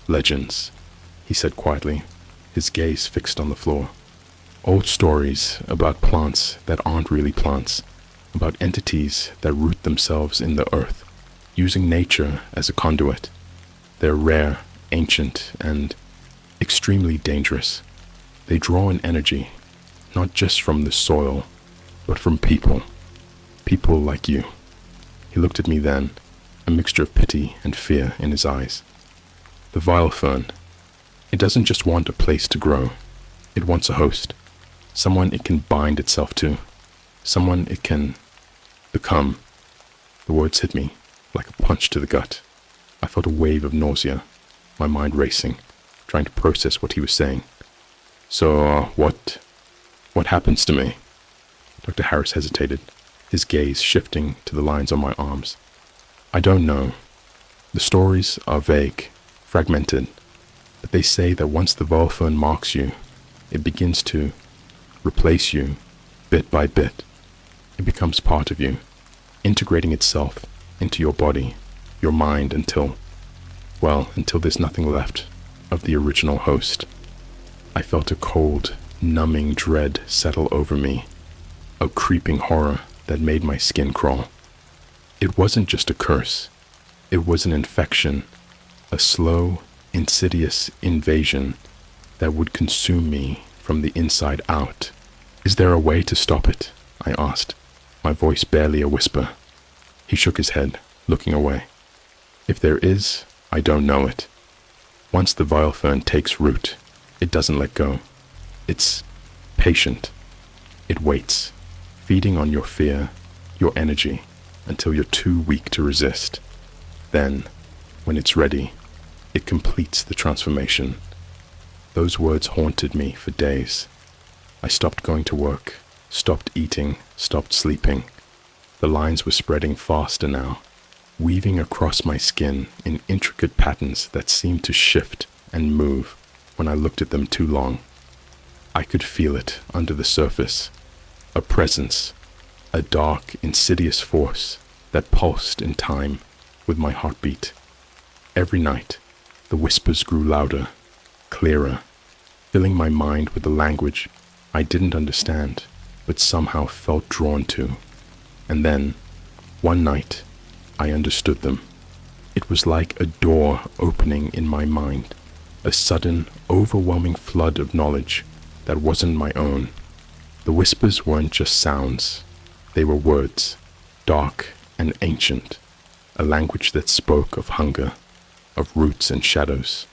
legends," he said quietly, his gaze fixed on the floor. "Old stories about plants that aren't really plants, about entities that root themselves in the earth, using nature as a conduit. They're rare, ancient, and extremely dangerous. They draw in energy, not just from the soil, but from people like you." He looked at me then, a mixture of pity and fear in his eyes. "The vile fern, it doesn't just want a place to grow. It wants a host, someone it can bind itself to, someone it can become." The words hit me like a punch to the gut. I felt a wave of nausea, my mind racing, trying to process what he was saying. "So, what happens to me?" Dr. Harris hesitated, his gaze shifting to the lines on my arms. "I don't know. The stories are vague, fragmented, but they say that once the vile fern marks you, it begins to replace you bit by bit. It becomes part of you, integrating itself into your body, your mind until there's nothing left of the original host." I felt a cold, numbing dread settle over me, a creeping horror that made my skin crawl. It wasn't just a curse. It was an infection, a slow, insidious invasion that would consume me from the inside out. "Is there a way to stop it?" I asked, my voice barely a whisper. He shook his head, looking away. "If there is, I don't know it. Once the vile fern takes root, it doesn't let go. It's patient. It waits, feeding on your fear, your energy, until you're too weak to resist. Then, when it's ready, it completes the transformation." Those words haunted me for days. I stopped going to work, stopped eating, stopped sleeping. The lines were spreading faster now, weaving across my skin in intricate patterns that seemed to shift and move when I looked at them too long. I could feel it under the surface, a presence, a dark, insidious force that pulsed in time with my heartbeat. Every night, the whispers grew louder, clearer, filling my mind with a language I didn't understand, but somehow felt drawn to. And then, one night, I understood them. It was like a door opening in my mind, a sudden, overwhelming flood of knowledge that wasn't my own. The whispers weren't just sounds. They were words, dark and ancient, a language that spoke of hunger, of roots and shadows,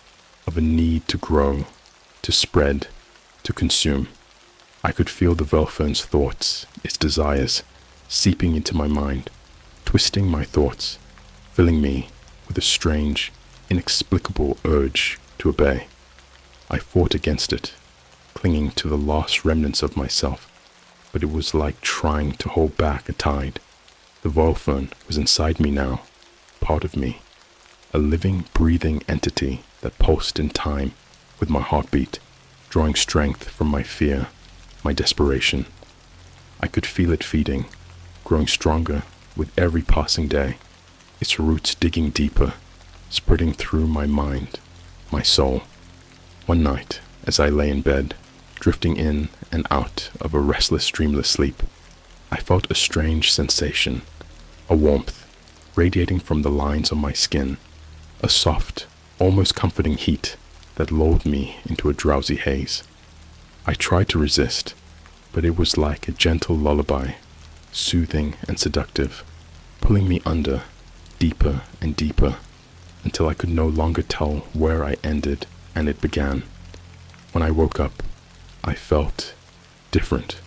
of a need to grow, to spread, to consume. I could feel the Velfern's thoughts, its desires, seeping into my mind, twisting my thoughts, filling me with a strange, inexplicable urge to obey. I fought against it, clinging to the last remnants of myself, but it was like trying to hold back a tide. The Velfern was inside me now, part of me, a living, breathing entity that pulsed in time with my heartbeat, drawing strength from my fear, my desperation. I could feel it feeding, growing stronger with every passing day, its roots digging deeper, spreading through my mind, my soul. One night, as I lay in bed, drifting in and out of a restless, dreamless sleep, I felt a strange sensation, a warmth radiating from the lines on my skin, a soft, almost comforting heat that lulled me into a drowsy haze. I tried to resist, but it was like a gentle lullaby, soothing and seductive, pulling me under, deeper and deeper, until I could no longer tell where I ended and it began. When I woke up, I felt different.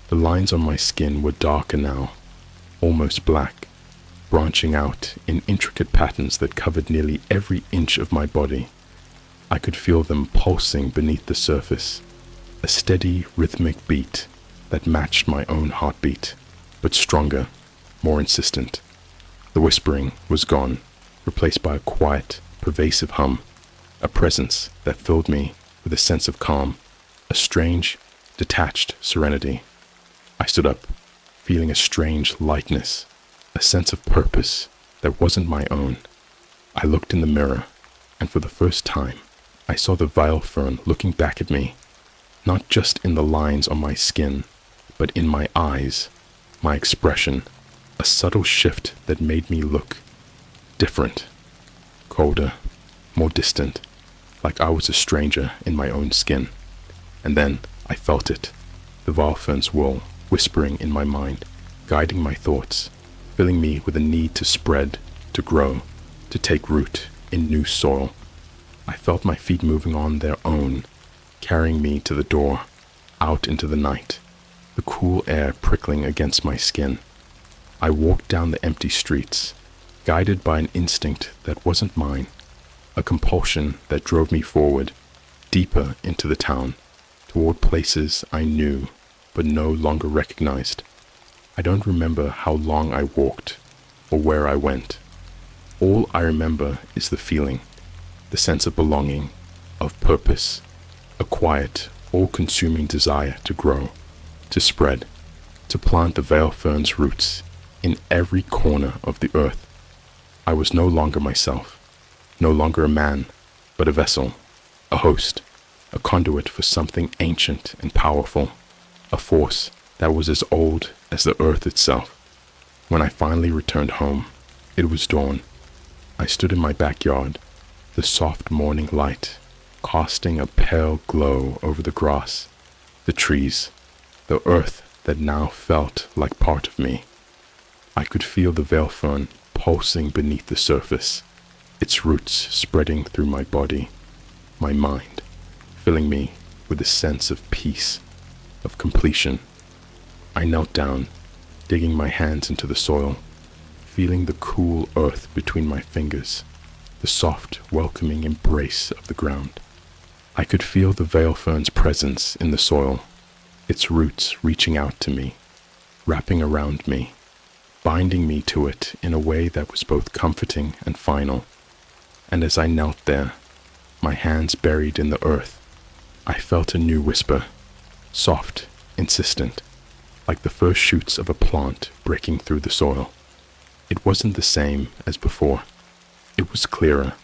The lines on my skin were darker now, almost black, branching out in intricate patterns that covered nearly every inch of my body. I could feel them pulsing beneath the surface, a steady rhythmic beat that matched my own heartbeat, but stronger, more insistent. The whispering was gone, replaced by a quiet, pervasive hum, a presence that filled me with a sense of calm, a strange, detached serenity. I stood up, feeling a strange lightness, a sense of purpose that wasn't my own. I looked in the mirror, and for the first time, I saw the Velfern looking back at me, not just in the lines on my skin, but in my eyes, my expression, a subtle shift that made me look different, colder, more distant, like I was a stranger in my own skin. And then I felt it, the Velfern's will whispering in my mind, guiding my thoughts, filling me with a need to spread, to grow, to take root in new soil. I felt my feet moving on their own, carrying me to the door, out into the night, the cool air prickling against my skin. I walked down the empty streets, guided by an instinct that wasn't mine, a compulsion that drove me forward, deeper into the town, toward places I knew but no longer recognized. I don't remember how long I walked or where I went. All I remember is the feeling, the sense of belonging, of purpose, a quiet, all-consuming desire to grow, to spread, to plant the Velfern's roots in every corner of the earth. I was no longer myself, no longer a man, but a vessel, a host, a conduit for something ancient and powerful, a force that was as old as the earth itself. When I finally returned home, it was dawn. I stood in my backyard, the soft morning light casting a pale glow over the grass, the trees, the earth that now felt like part of me. I could feel the Velfern pulsing beneath the surface, its roots spreading through my body, my mind, filling me with a sense of peace, of completion. I knelt down, digging my hands into the soil, feeling the cool earth between my fingers, the soft, welcoming embrace of the ground. I could feel the Velfern's presence in the soil, its roots reaching out to me, wrapping around me, binding me to it in a way that was both comforting and final. And as I knelt there, my hands buried in the earth, I felt a new whisper, soft, insistent, like the first shoots of a plant breaking through the soil. It wasn't the same as before. It was clearer,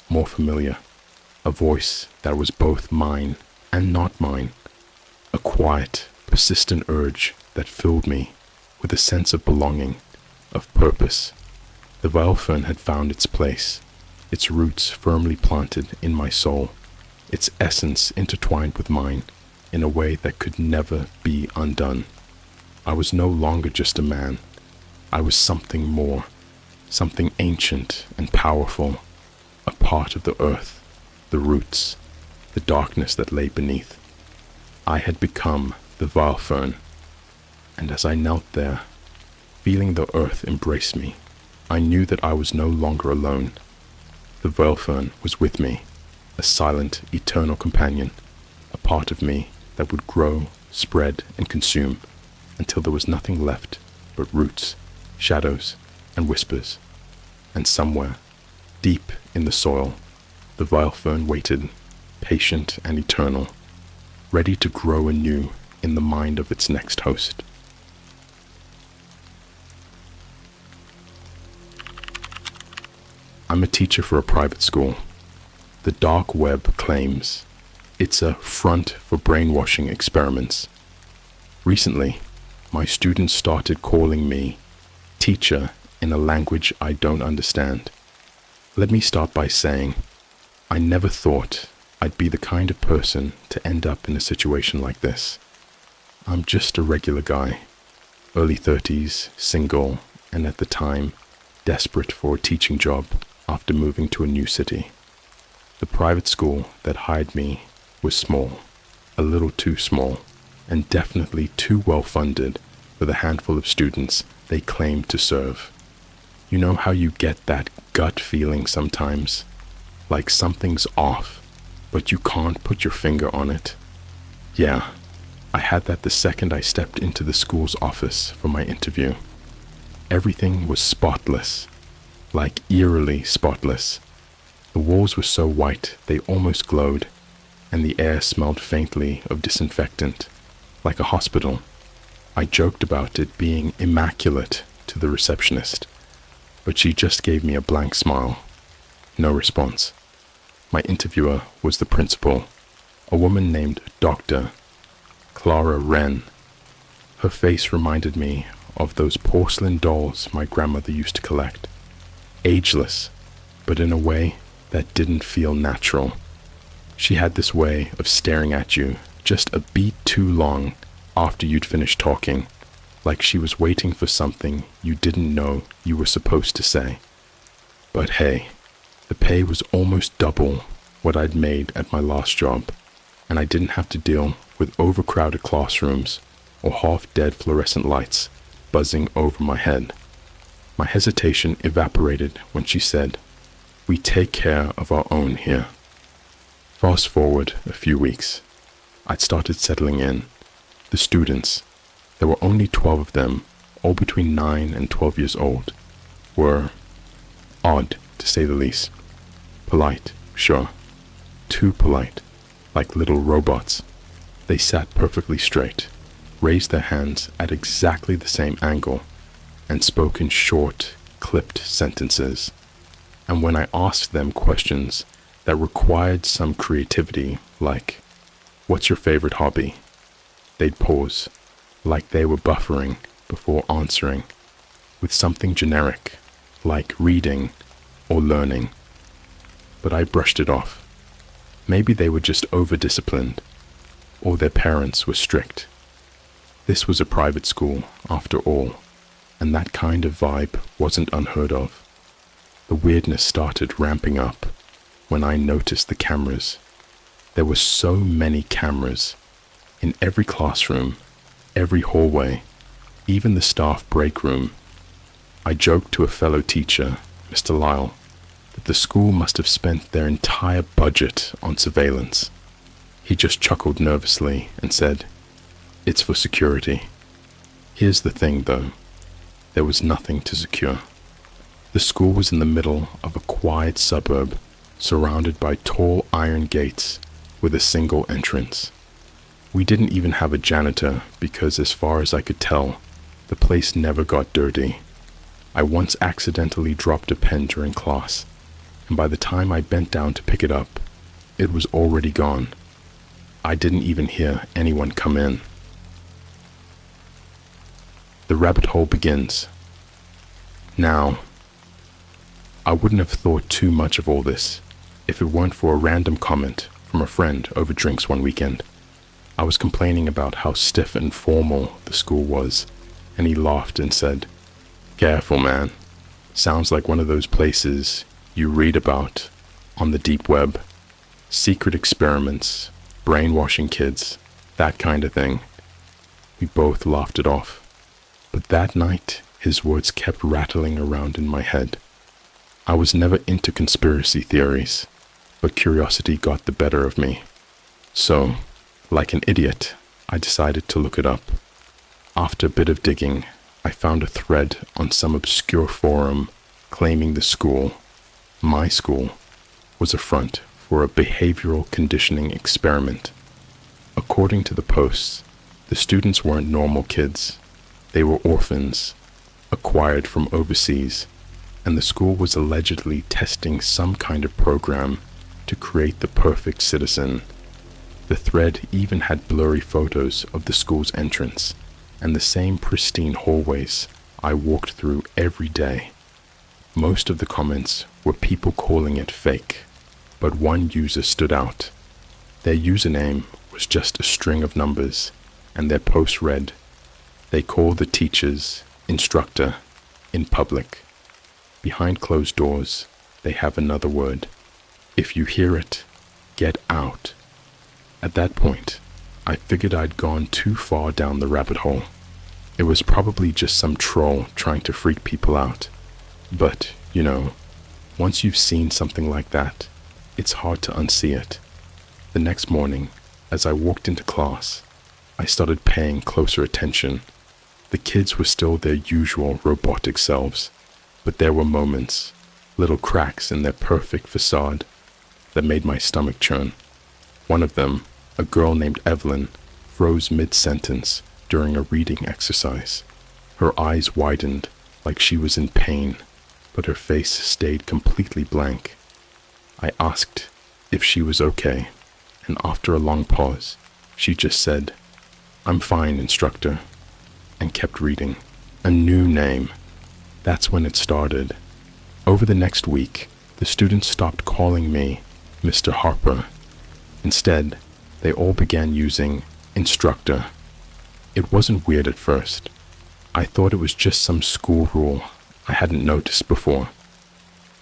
more familiar, a voice that was both mine and not mine, a quiet, persistent urge that filled me with a sense of belonging, of purpose. The Velfern had found its place, its roots firmly planted in my soul, its essence intertwined with mine in a way that could never be undone. I was no longer just a man. I was something more, something ancient and powerful, a part of the earth, the roots, the darkness that lay beneath. I had become the vile fern, and as I knelt there, feeling the earth embrace me, I knew that I was no longer alone. The vile fern was with me, a silent, eternal companion, a part of me that would grow, spread, and consume until there was nothing left but roots, shadows, and whispers. And somewhere, deep in the soil, the vile fern waited, patient and eternal, ready to grow anew in the mind of its next host. I'm a teacher for a private school. The dark web claims it's a front for brainwashing experiments. Recently, my students started calling me teacher in a language I don't understand. Let me start by saying, I never thought I'd be the kind of person to end up in a situation like this. I'm just a regular guy, early 30s, single, and at the time, desperate for a teaching job after moving to a new city. The private school that hired me was small, a little too small, and definitely too well funded for the handful of students they claimed to serve. You know how you get that gut feeling sometimes, like something's off, but you can't put your finger on it? Yeah, I had that the second I stepped into the school's office for my interview. Everything was spotless, like eerily spotless. The walls were so white they almost glowed, and the air smelled faintly of disinfectant, like a hospital. I joked about it being immaculate to the receptionist, but she just gave me a blank smile. No response. My interviewer was the principal, a woman named Dr. Clara Wren. Her face reminded me of those porcelain dolls my grandmother used to collect. Ageless, but in a way that didn't feel natural. She had this way of staring at you just a beat too long after you'd finished talking, like she was waiting for something you didn't know you were supposed to say. But hey, the pay was almost double what I'd made at my last job, and I didn't have to deal with overcrowded classrooms or half-dead fluorescent lights buzzing over my head. My hesitation evaporated when she said, "We take care of our own here." Fast forward a few weeks. I'd started settling in. The students, there were only 12 of them, all between 9 and 12 years old, were odd, to say the least. Polite, sure. Too polite, like little robots. They sat perfectly straight, raised their hands at exactly the same angle, and spoke in short, clipped sentences. And when I asked them questions that required some creativity, like, "What's your favorite hobby?" they'd pause, like they were buffering before answering, with something generic, like reading or learning. But I brushed it off. Maybe they were just over-disciplined, or their parents were strict. This was a private school, after all, and that kind of vibe wasn't unheard of. The weirdness started ramping up when I noticed the cameras. There were so many cameras in every classroom, every hallway, even the staff break room. I joked to a fellow teacher, Mr. Lyle, that the school must have spent their entire budget on surveillance. He just chuckled nervously and said, "It's for security." Here's the thing though, there was nothing to secure. The school was in the middle of a quiet suburb, surrounded by tall iron gates with a single entrance. We didn't even have a janitor because, as far as I could tell, the place never got dirty. I once accidentally dropped a pen during class, and by the time I bent down to pick it up, it was already gone. I didn't even hear anyone come in. The rabbit hole begins. Now, I wouldn't have thought too much of all this if it weren't for a random comment from a friend over drinks one weekend. I was complaining about how stiff and formal the school was, and he laughed and said, "Careful, man. Sounds like one of those places you read about on the deep web. Secret experiments, brainwashing kids, that kind of thing. We both laughed it off. But that night, his words kept rattling around in my head. I was never into conspiracy theories, but curiosity got the better of me. So, like an idiot, I decided to look it up. After a bit of digging, I found a thread on some obscure forum claiming the school, my school, was a front for a behavioral conditioning experiment. According to the posts, the students weren't normal kids. They were orphans, acquired from overseas, and the school was allegedly testing some kind of program to create the perfect citizen. The thread even had blurry photos of the school's entrance and the same pristine hallways I walked through every day. Most of the comments were people calling it fake, but one user stood out. Their username was just a string of numbers, and their post read, "They call the teachers instructor in public. Behind closed doors, they have another word. If you hear it, get out." At that point, I figured I'd gone too far down the rabbit hole. It was probably just some troll trying to freak people out. But, once you've seen something like that, it's hard to unsee it. The next morning, as I walked into class, I started paying closer attention. The kids were still their usual robotic selves, but there were moments, little cracks in their perfect facade, that made my stomach churn. One of them, a girl named Evelyn, froze mid-sentence during a reading exercise. Her eyes widened like she was in pain, but her face stayed completely blank. I asked if she was okay, and after a long pause, she just said, "I'm fine, instructor," and kept reading. A new name. That's when it started. Over the next week, the students stopped calling me Mr. Harper. Instead, they all began using instructor. It wasn't weird at first. I thought it was just some school rule I hadn't noticed before.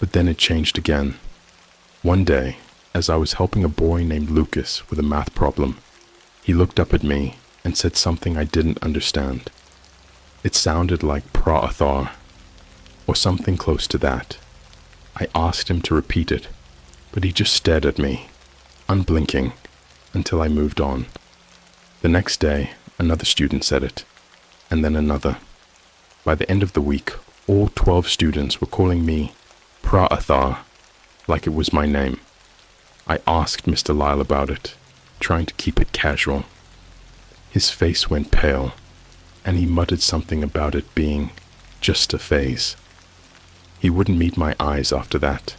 But then it changed again. One day, as I was helping a boy named Lucas with a math problem, he looked up at me and said something I didn't understand. It sounded like protathar, or something close to that. I asked him to repeat it, but he just stared at me, unblinking, until I moved on. The next day, another student said it, and then another. By the end of the week, all 12 students were calling me Protathar, like it was my name. I asked Mr. Lyle about it, trying to keep it casual. His face went pale, and he muttered something about it being just a phase. He wouldn't meet my eyes after that.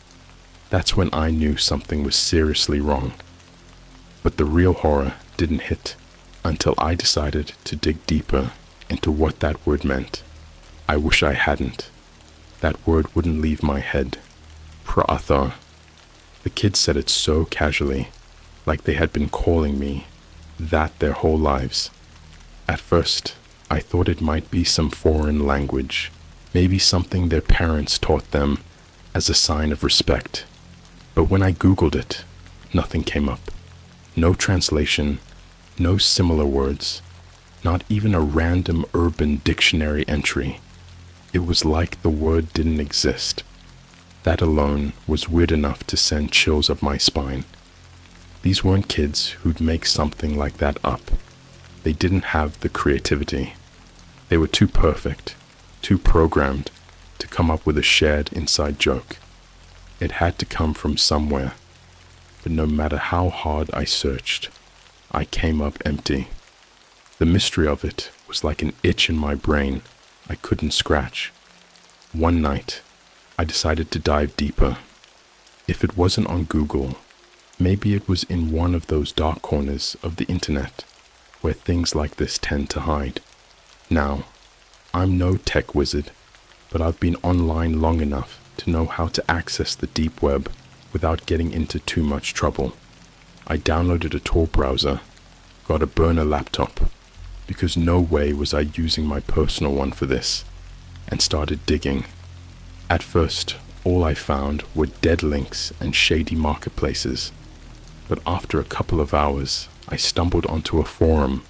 That's when I knew something was seriously wrong. But the real horror didn't hit until I decided to dig deeper into what that word meant. I wish I hadn't. That word wouldn't leave my head. Protathar. The kids said it so casually, like they had been calling me that their whole lives. At first, I thought it might be some foreign language, maybe something their parents taught them as a sign of respect. But when I Googled it, nothing came up. No translation, no similar words, not even a random urban dictionary entry. It was like the word didn't exist. That alone was weird enough to send chills up my spine. These weren't kids who'd make something like that up. They didn't have the creativity. They were too perfect, too programmed to come up with a shared inside joke. It had to come from somewhere, but no matter how hard I searched, I came up empty. The mystery of it was like an itch in my brain I couldn't scratch. One night, I decided to dive deeper. If it wasn't on Google, maybe it was in one of those dark corners of the internet where things like this tend to hide. Now, I'm no tech wizard, but I've been online long enough to know how to access the deep web without getting into too much trouble. I downloaded a Tor browser, got a burner laptop, because no way was I using my personal one for this, and started digging. At first, all I found were dead links and shady marketplaces, but after a couple of hours, I stumbled onto a forum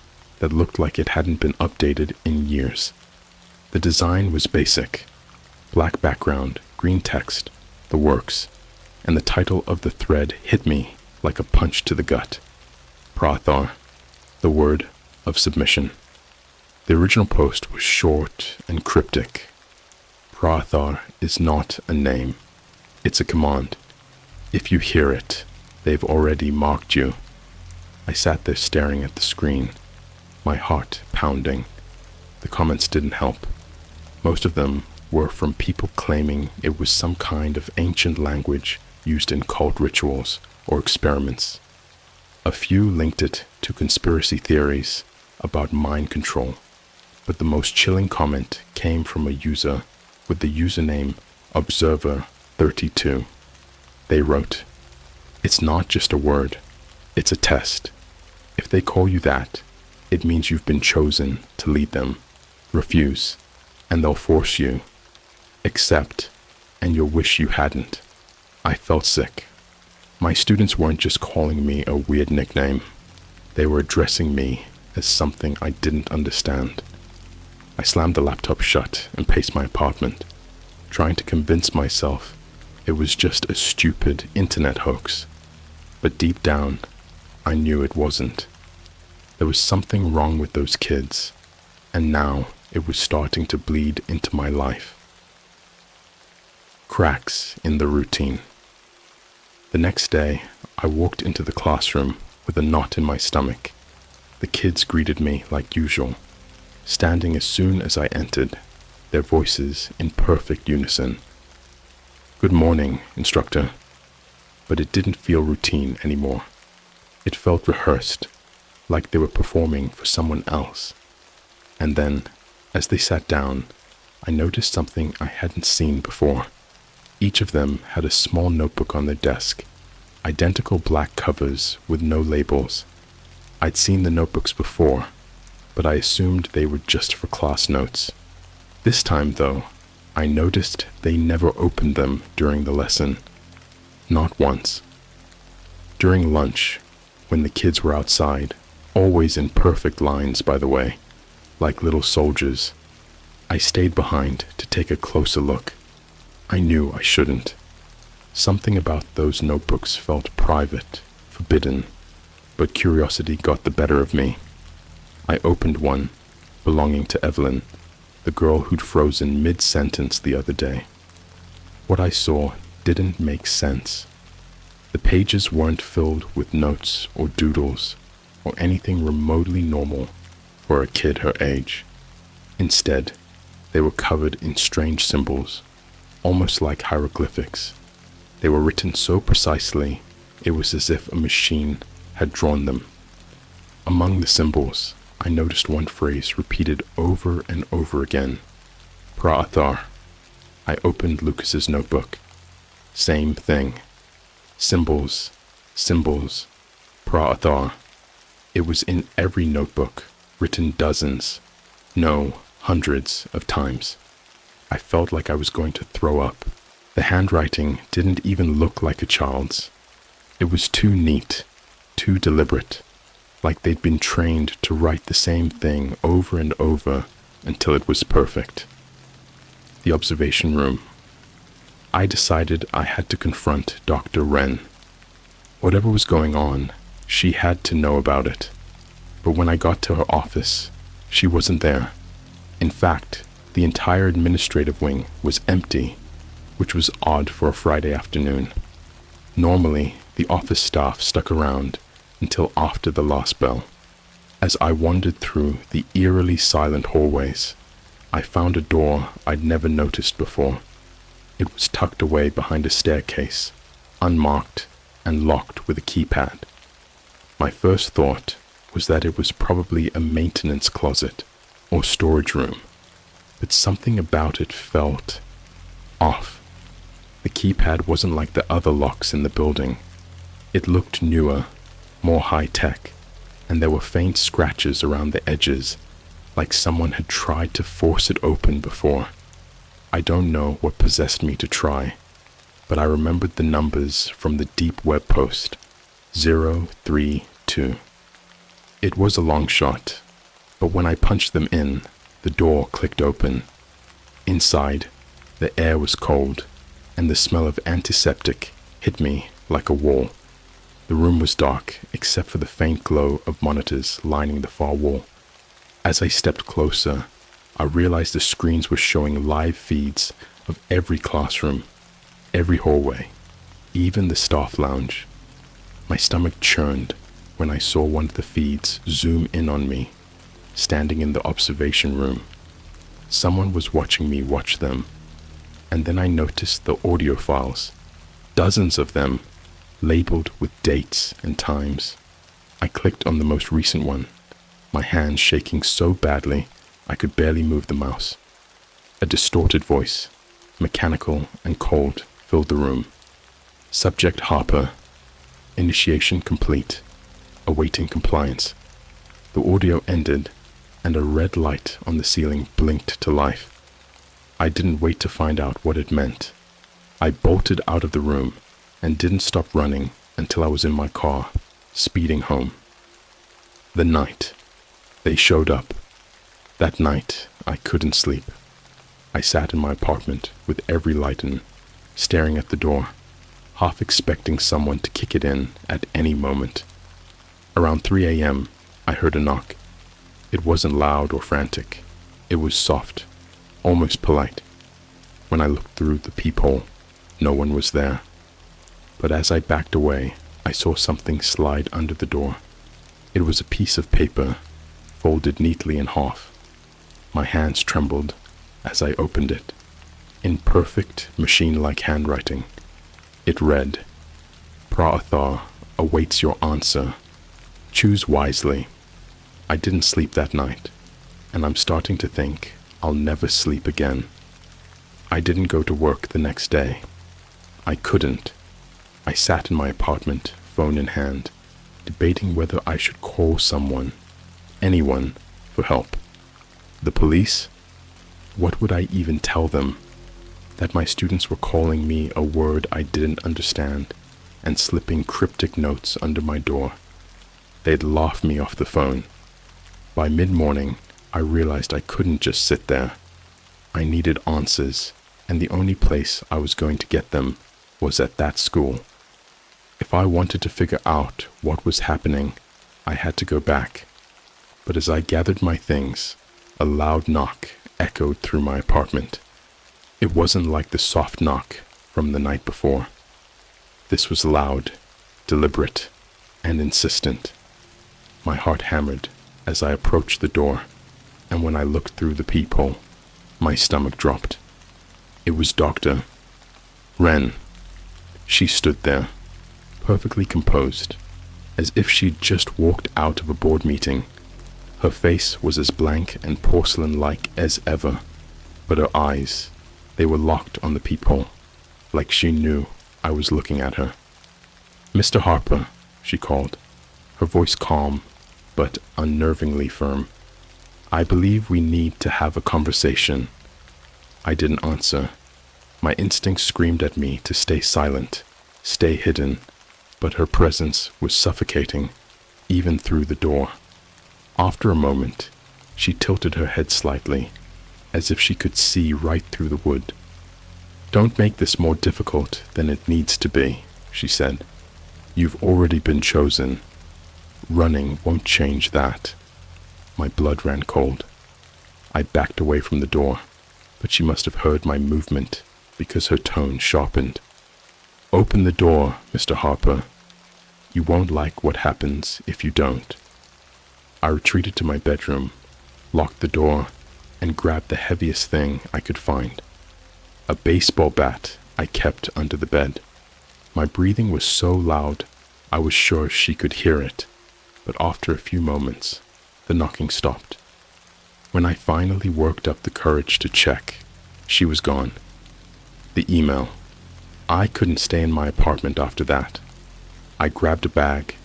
that looked like it hadn't been updated in years. The design was basic: black background, green text, the works, and the title of the thread hit me like a punch to the gut. Prathar, the word of submission. The original post was short and cryptic. Prathar is not a name, it's a command. If you hear it, they've already marked you. I sat there staring at the screen, my heart pounding. The comments didn't help. Most of them were from people claiming it was some kind of ancient language used in cult rituals or experiments. A few linked it to conspiracy theories about mind control, but the most chilling comment came from a user with the username Observer32. They wrote, "It's not just a word, it's a test. If they call you that, it means you've been chosen to lead them. Refuse, and they'll force you. Accept, and you'll wish you hadn't." I felt sick. My students weren't just calling me a weird nickname. They were addressing me as something I didn't understand. I slammed the laptop shut and paced my apartment, trying to convince myself it was just a stupid internet hoax. But deep down, I knew it wasn't. There was something wrong with those kids, and now it was starting to bleed into my life. Cracks in the routine. The next day, I walked into the classroom with a knot in my stomach. The kids greeted me like usual, standing as soon as I entered, their voices in perfect unison. "Good morning, instructor." But it didn't feel routine anymore. It felt rehearsed, like they were performing for someone else. And then, as they sat down, I noticed something I hadn't seen before. Each of them had a small notebook on their desk, identical black covers with no labels. I'd seen the notebooks before, but I assumed they were just for class notes. This time, though, I noticed they never opened them during the lesson. Not once. During lunch, when the kids were outside, always in perfect lines, by the way, like little soldiers, I stayed behind to take a closer look. I knew I shouldn't. Something about those notebooks felt private, forbidden, but curiosity got the better of me. I opened one, belonging to Evelyn, the girl who'd frozen mid-sentence the other day. What I saw didn't make sense. The pages weren't filled with notes or doodles or anything remotely normal for a kid her age. Instead, they were covered in strange symbols, almost like hieroglyphics. They were written so precisely, it was as if a machine had drawn them. Among the symbols, I noticed one phrase repeated over and over again. Praathar. I opened Lucas's notebook. Same thing. Symbols, symbols, Praathar. It was in every notebook, written dozens, no, hundreds of times. I felt like I was going to throw up. The handwriting didn't even look like a child's. It was too neat, too deliberate, like they'd been trained to write the same thing over and over until it was perfect. The observation room. I decided I had to confront Dr. Wren. Whatever was going on, she had to know about it. But when I got to her office, she wasn't there. In fact, the entire administrative wing was empty, which was odd for a Friday afternoon. Normally, the office staff stuck around until after the last bell. As I wandered through the eerily silent hallways, I found a door I'd never noticed before. It was tucked away behind a staircase, unmarked and locked with a keypad. My first thought was that it was probably a maintenance closet or storage room, but something about it felt off. The keypad wasn't like the other locks in the building. It looked newer, more high-tech, and there were faint scratches around the edges, like someone had tried to force it open before. I don't know what possessed me to try, but I remembered the numbers from the deep web post, 032. It was a long shot, But when I punched them in, the door clicked open. Inside, the air was cold, and the smell of antiseptic hit me like a wall. The room was dark, except for the faint glow of monitors lining the far wall. As I stepped closer, I realized the screens were showing live feeds of every classroom, every hallway, even the staff lounge. My stomach churned when I saw one of the feeds zoom in on me, standing in the observation room. Someone was watching me watch them, and then I noticed the audio files, dozens of them, labeled with dates and times. I clicked on the most recent one, my hands shaking so badly I could barely move the mouse. A distorted voice, mechanical and cold, filled the room. Subject Harper. Initiation complete. Awaiting compliance. The audio ended, and a red light on the ceiling blinked to life. I didn't wait to find out what it meant. I bolted out of the room and didn't stop running until I was in my car, speeding home. The night. They showed up. That night, I couldn't sleep. I sat in my apartment with every light in, staring at the door, half expecting someone to kick it in at any moment. Around 3 a.m., I heard a knock. It wasn't loud or frantic. It was soft, almost polite. When I looked through the peephole, no one was there. But as I backed away, I saw something slide under the door. It was a piece of paper, folded neatly in half. My hands trembled as I opened it. In perfect, machine-like handwriting, it read, "Praathar awaits your answer. Choose wisely." I didn't sleep that night, and I'm starting to think I'll never sleep again. I didn't go to work the next day. I couldn't. I sat in my apartment, phone in hand, debating whether I should call someone, anyone, for help. The police? What would I even tell them? That my students were calling me a word I didn't understand and slipping cryptic notes under my door. They'd laugh me off the phone. By mid-morning, I realized I couldn't just sit there. I needed answers, and the only place I was going to get them was at that school. If I wanted to figure out what was happening, I had to go back. But as I gathered my things, a loud knock echoed through my apartment. It wasn't like the soft knock from the night before. This was loud, deliberate, and insistent. My heart hammered as I approached the door, and when I looked through the peephole, my stomach dropped. It was Dr. Wren. She stood there, perfectly composed, as if she'd just walked out of a board meeting. Her face was as blank and porcelain-like as ever, but her eyes, they were locked on the peephole, like she knew I was looking at her. "Mr. Harper," she called, her voice calm but unnervingly firm. "I believe we need to have a conversation." I didn't answer. My instinct screamed at me to stay silent, stay hidden, but her presence was suffocating, even through the door. After a moment, she tilted her head slightly, as if she could see right through the wood. "Don't make this more difficult than it needs to be," she said. "You've already been chosen. Running won't change that." My blood ran cold. I backed away from the door, but she must have heard my movement because her tone sharpened. "Open the door, Mr. Harper. You won't like what happens if you don't." I retreated to my bedroom, locked the door, and grabbed the heaviest thing I could find. A baseball bat I kept under the bed. My breathing was so loud, I was sure she could hear it, but after a few moments, the knocking stopped. When I finally worked up the courage to check, she was gone. The email. I couldn't stay in my apartment after that. I grabbed a bag,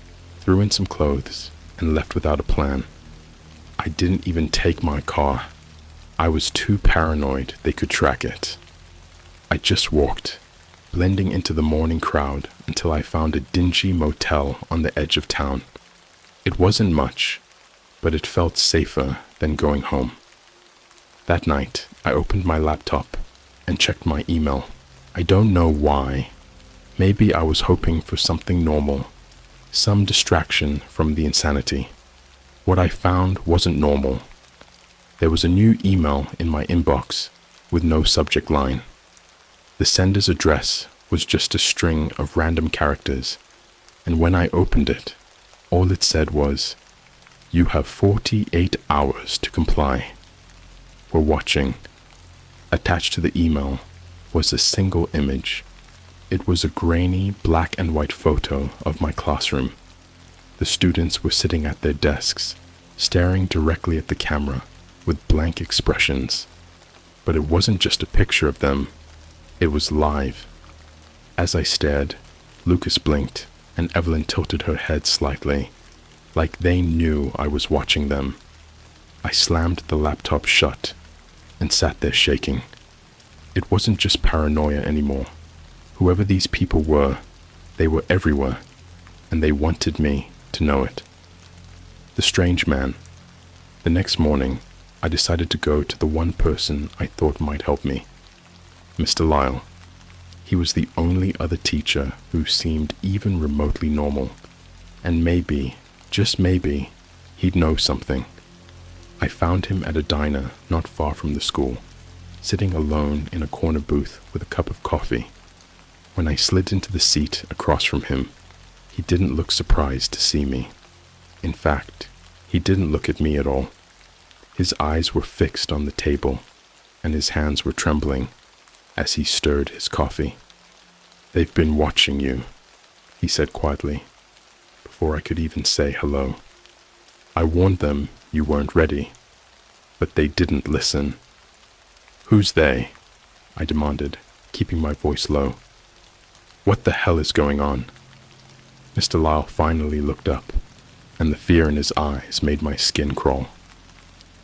threw in some clothes, and left without a plan. I didn't even take my car. I was too paranoid they could track it. I just walked, blending into the morning crowd until I found a dingy motel on the edge of town. It wasn't much, but it felt safer than going home. That night, I opened my laptop and checked my email. I don't know why. Maybe I was hoping for something normal, some distraction from the insanity. What I found wasn't normal. There was a new email in my inbox with no subject line. The sender's address was just a string of random characters, and when I opened it, all it said was, "You have 48 hours to comply. We're watching." Attached to the email was a single image. It was a grainy black and white photo of my classroom. The students were sitting at their desks, staring directly at the camera with blank expressions. But it wasn't just a picture of them, it was live. As I stared, Lucas blinked and Evelyn tilted her head slightly, like they knew I was watching them. I slammed the laptop shut and sat there shaking. It wasn't just paranoia anymore. Whoever these people were, they were everywhere, and they wanted me to know it. The strange man. The next morning, I decided to go to the one person I thought might help me, Mr. Lyle. He was the only other teacher who seemed even remotely normal, and maybe, just maybe, he'd know something. I found him at a diner not far from the school, sitting alone in a corner booth with a cup of coffee. When I slid into the seat across from him, he didn't look surprised to see me. In fact, he didn't look at me at all. His eyes were fixed on the table, and his hands were trembling as he stirred his coffee. "They've been watching you," he said quietly, before I could even say hello. "I warned them you weren't ready, but they didn't listen." "Who's they?" I demanded, keeping my voice low. "What the hell is going on?" Mr. Lyle finally looked up, and the fear in his eyes made my skin crawl.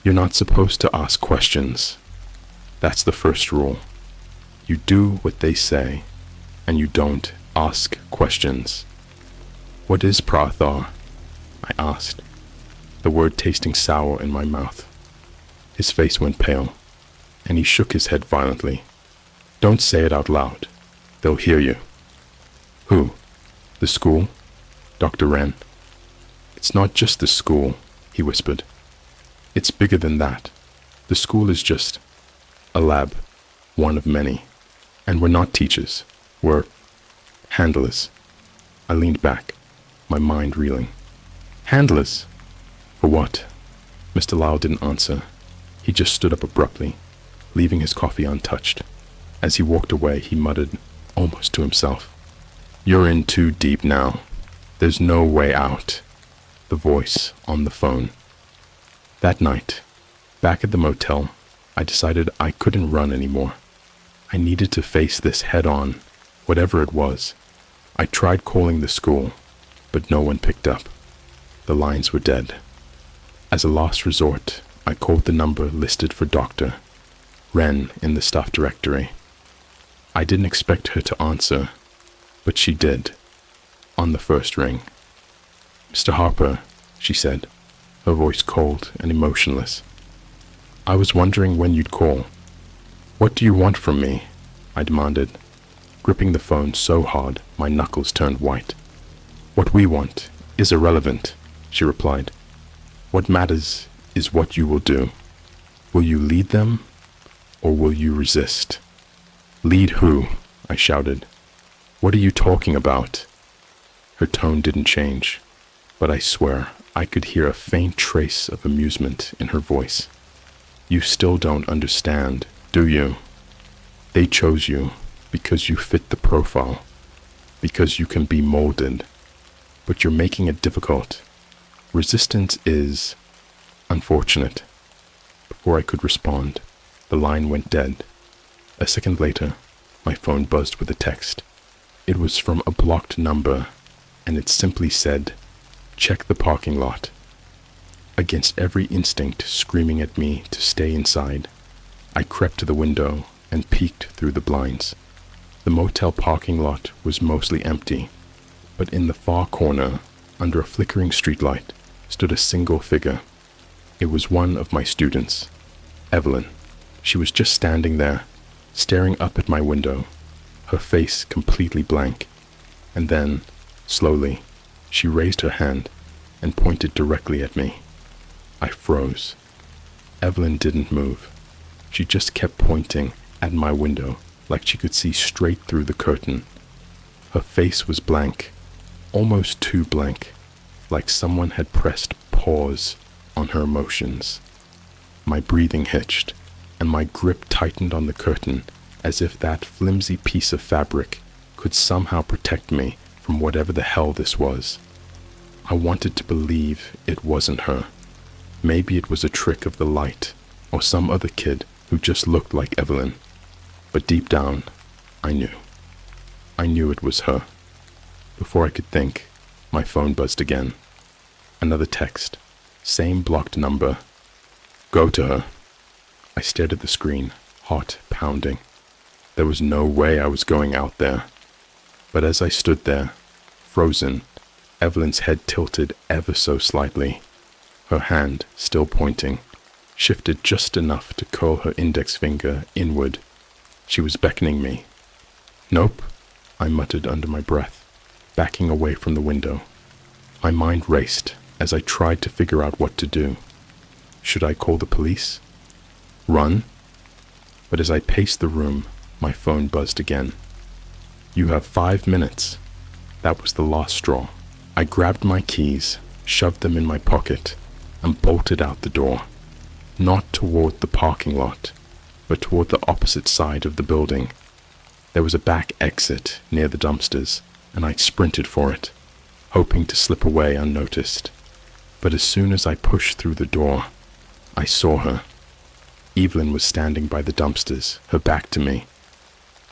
"You're not supposed to ask questions. That's the first rule. You do what they say, and you don't ask questions." "What is Prathar?" I asked, the word tasting sour in my mouth. His face went pale, and he shook his head violently. "Don't say it out loud. They'll hear you." "Who? The school? Dr. Wren?" "It's not just the school," he whispered. "It's bigger than that. The school is just a lab, one of many. And we're not teachers. We're handlers." I leaned back, my mind reeling. "Handlers? For what?" Mr. Lyle didn't answer. He just stood up abruptly, leaving his coffee untouched. As he walked away, he muttered, almost to himself, "You're in too deep now. There's no way out." The voice on the phone. That night, back at the motel, I decided I couldn't run anymore. I needed to face this head on, whatever it was. I tried calling the school, but no one picked up. The lines were dead. As a last resort, I called the number listed for Dr. Wren in the staff directory. I didn't expect her to answer, but she did, on the first ring. "Mr. Harper," she said, her voice cold and emotionless. "I was wondering when you'd call." "What do you want from me?" I demanded, gripping the phone so hard my knuckles turned white. "What we want is irrelevant," she replied. "What matters is what you will do. Will you lead them, or will you resist?" "Lead who?" I shouted. "What are you talking about?" Her tone didn't change, but I swear I could hear a faint trace of amusement in her voice. "You still don't understand, do you? They chose you because you fit the profile, because you can be molded, but you're making it difficult. Resistance is unfortunate." Before I could respond, the line went dead. A second later, my phone buzzed with a text. It was from a blocked number, and it simply said, "Check the parking lot." Against every instinct screaming at me to stay inside, I crept to the window and peeked through the blinds. The motel parking lot was mostly empty, but in the far corner, under a flickering streetlight, stood a single figure. It was one of my students, Evelyn. She was just standing there, staring up at my window, her face completely blank. And then, slowly, she raised her hand and pointed directly at me. I froze. Evelyn didn't move. She just kept pointing at my window like she could see straight through the curtain. Her face was blank, almost too blank, like someone had pressed pause on her emotions. My breathing hitched, and my grip tightened on the curtain as if that flimsy piece of fabric could somehow protect me from whatever the hell this was. I wanted to believe it wasn't her. Maybe it was a trick of the light, or some other kid who just looked like Evelyn. But deep down, I knew. I knew it was her. Before I could think, my phone buzzed again. Another text. Same blocked number. Go to her. I stared at the screen, heart pounding. There was no way I was going out there. But as I stood there, frozen, Evelyn's head tilted ever so slightly. Her hand, still pointing, shifted just enough to curl her index finger inward. She was beckoning me. Nope, I muttered under my breath, backing away from the window. My mind raced as I tried to figure out what to do. Should I call the police? Run? But as I paced the room, my phone buzzed again. You have 5 minutes. That was the last straw. I grabbed my keys, shoved them in my pocket, and bolted out the door. Not toward the parking lot, but toward the opposite side of the building. There was a back exit near the dumpsters, and I sprinted for it, hoping to slip away unnoticed. But as soon as I pushed through the door, I saw her. Evelyn was standing by the dumpsters, her back to me.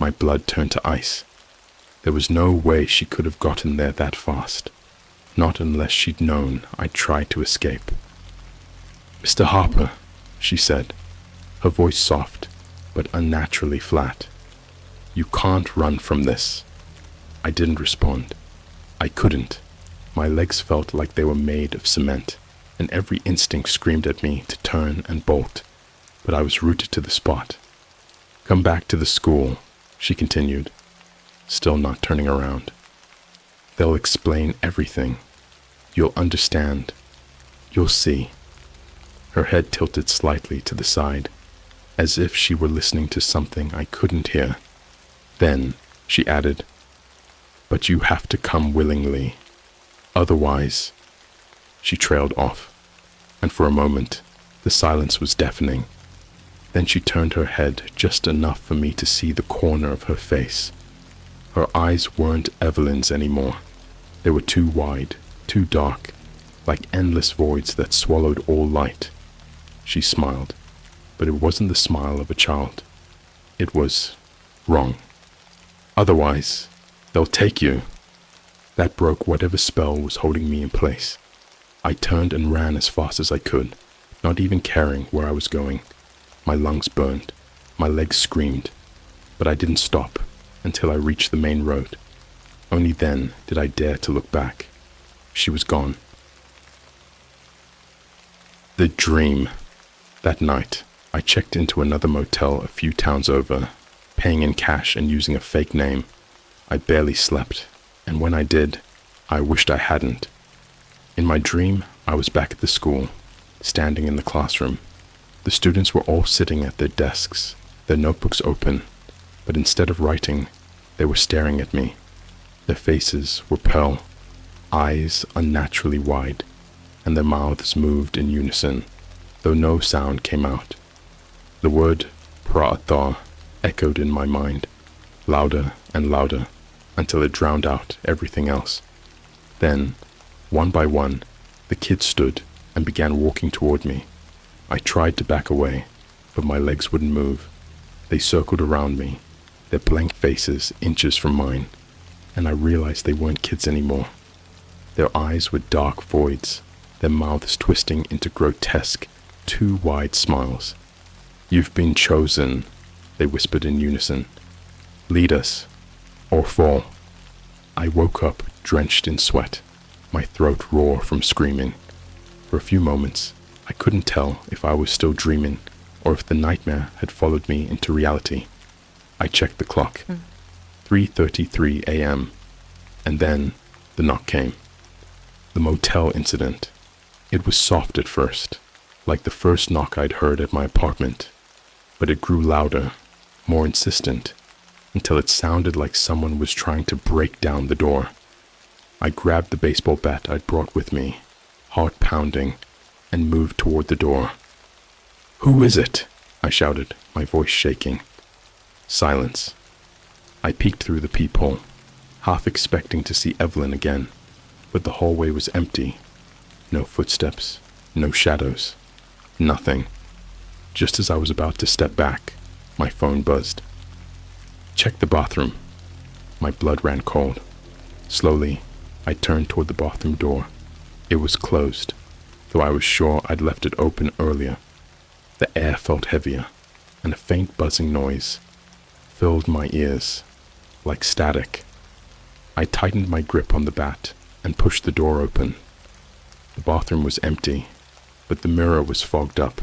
My blood turned to ice. There was no way she could have gotten there that fast. Not unless she'd known I'd tried to escape. Mr. Harper, she said, her voice soft, but unnaturally flat. You can't run from this. I didn't respond. I couldn't. My legs felt like they were made of cement, and every instinct screamed at me to turn and bolt, but I was rooted to the spot. Come back to the school, she continued, still not turning around. They'll explain everything. You'll understand. You'll see. Her head tilted slightly to the side, as if she were listening to something I couldn't hear. Then she added, but you have to come willingly. Otherwise, she trailed off, and for a moment, the silence was deafening. Then she turned her head just enough for me to see the corner of her face. Her eyes weren't Evelyn's anymore. They were too wide, too dark, like endless voids that swallowed all light. She smiled, but it wasn't the smile of a child. It was wrong. Otherwise, they'll take you. That broke whatever spell was holding me in place. I turned and ran as fast as I could, not even caring where I was going. My lungs burned, my legs screamed, but I didn't stop until I reached the main road. Only then did I dare to look back. She was gone. The dream. That night, I checked into another motel a few towns over, paying in cash and using a fake name. I barely slept, and when I did, I wished I hadn't. In my dream, I was back at the school, standing in the classroom. The students were all sitting at their desks, their notebooks open, but instead of writing, they were staring at me. Their faces were pale, eyes unnaturally wide, and their mouths moved in unison, though no sound came out. The word "Pra'athar" echoed in my mind, louder and louder, until it drowned out everything else. Then, one by one, the kids stood and began walking toward me. I tried to back away, but my legs wouldn't move. They circled around me, their blank faces inches from mine, and I realized they weren't kids anymore. Their eyes were dark voids, their mouths twisting into grotesque, too wide smiles. You've been chosen, they whispered in unison. Lead us, or fall. I woke up drenched in sweat, my throat raw from screaming. For a few moments, I couldn't tell if I was still dreaming or if the nightmare had followed me into reality. I checked the clock. 3:33 a.m. And then the knock came. The motel incident. It was soft at first, like the first knock I'd heard at my apartment, but it grew louder, more insistent, until it sounded like someone was trying to break down the door. I grabbed the baseball bat I'd brought with me, heart pounding, and moved toward the door. "Who is it?" I shouted, my voice shaking. Silence. I peeked through the peephole, half expecting to see Evelyn again, but the hallway was empty. No footsteps, no shadows, nothing. Just as I was about to step back, my phone buzzed. "Check the bathroom." My blood ran cold. Slowly, I turned toward the bathroom door. It was closed, though I was sure I'd left it open earlier. The air felt heavier, and a faint buzzing noise filled my ears, like static. I tightened my grip on the bat and pushed the door open. The bathroom was empty, but the mirror was fogged up,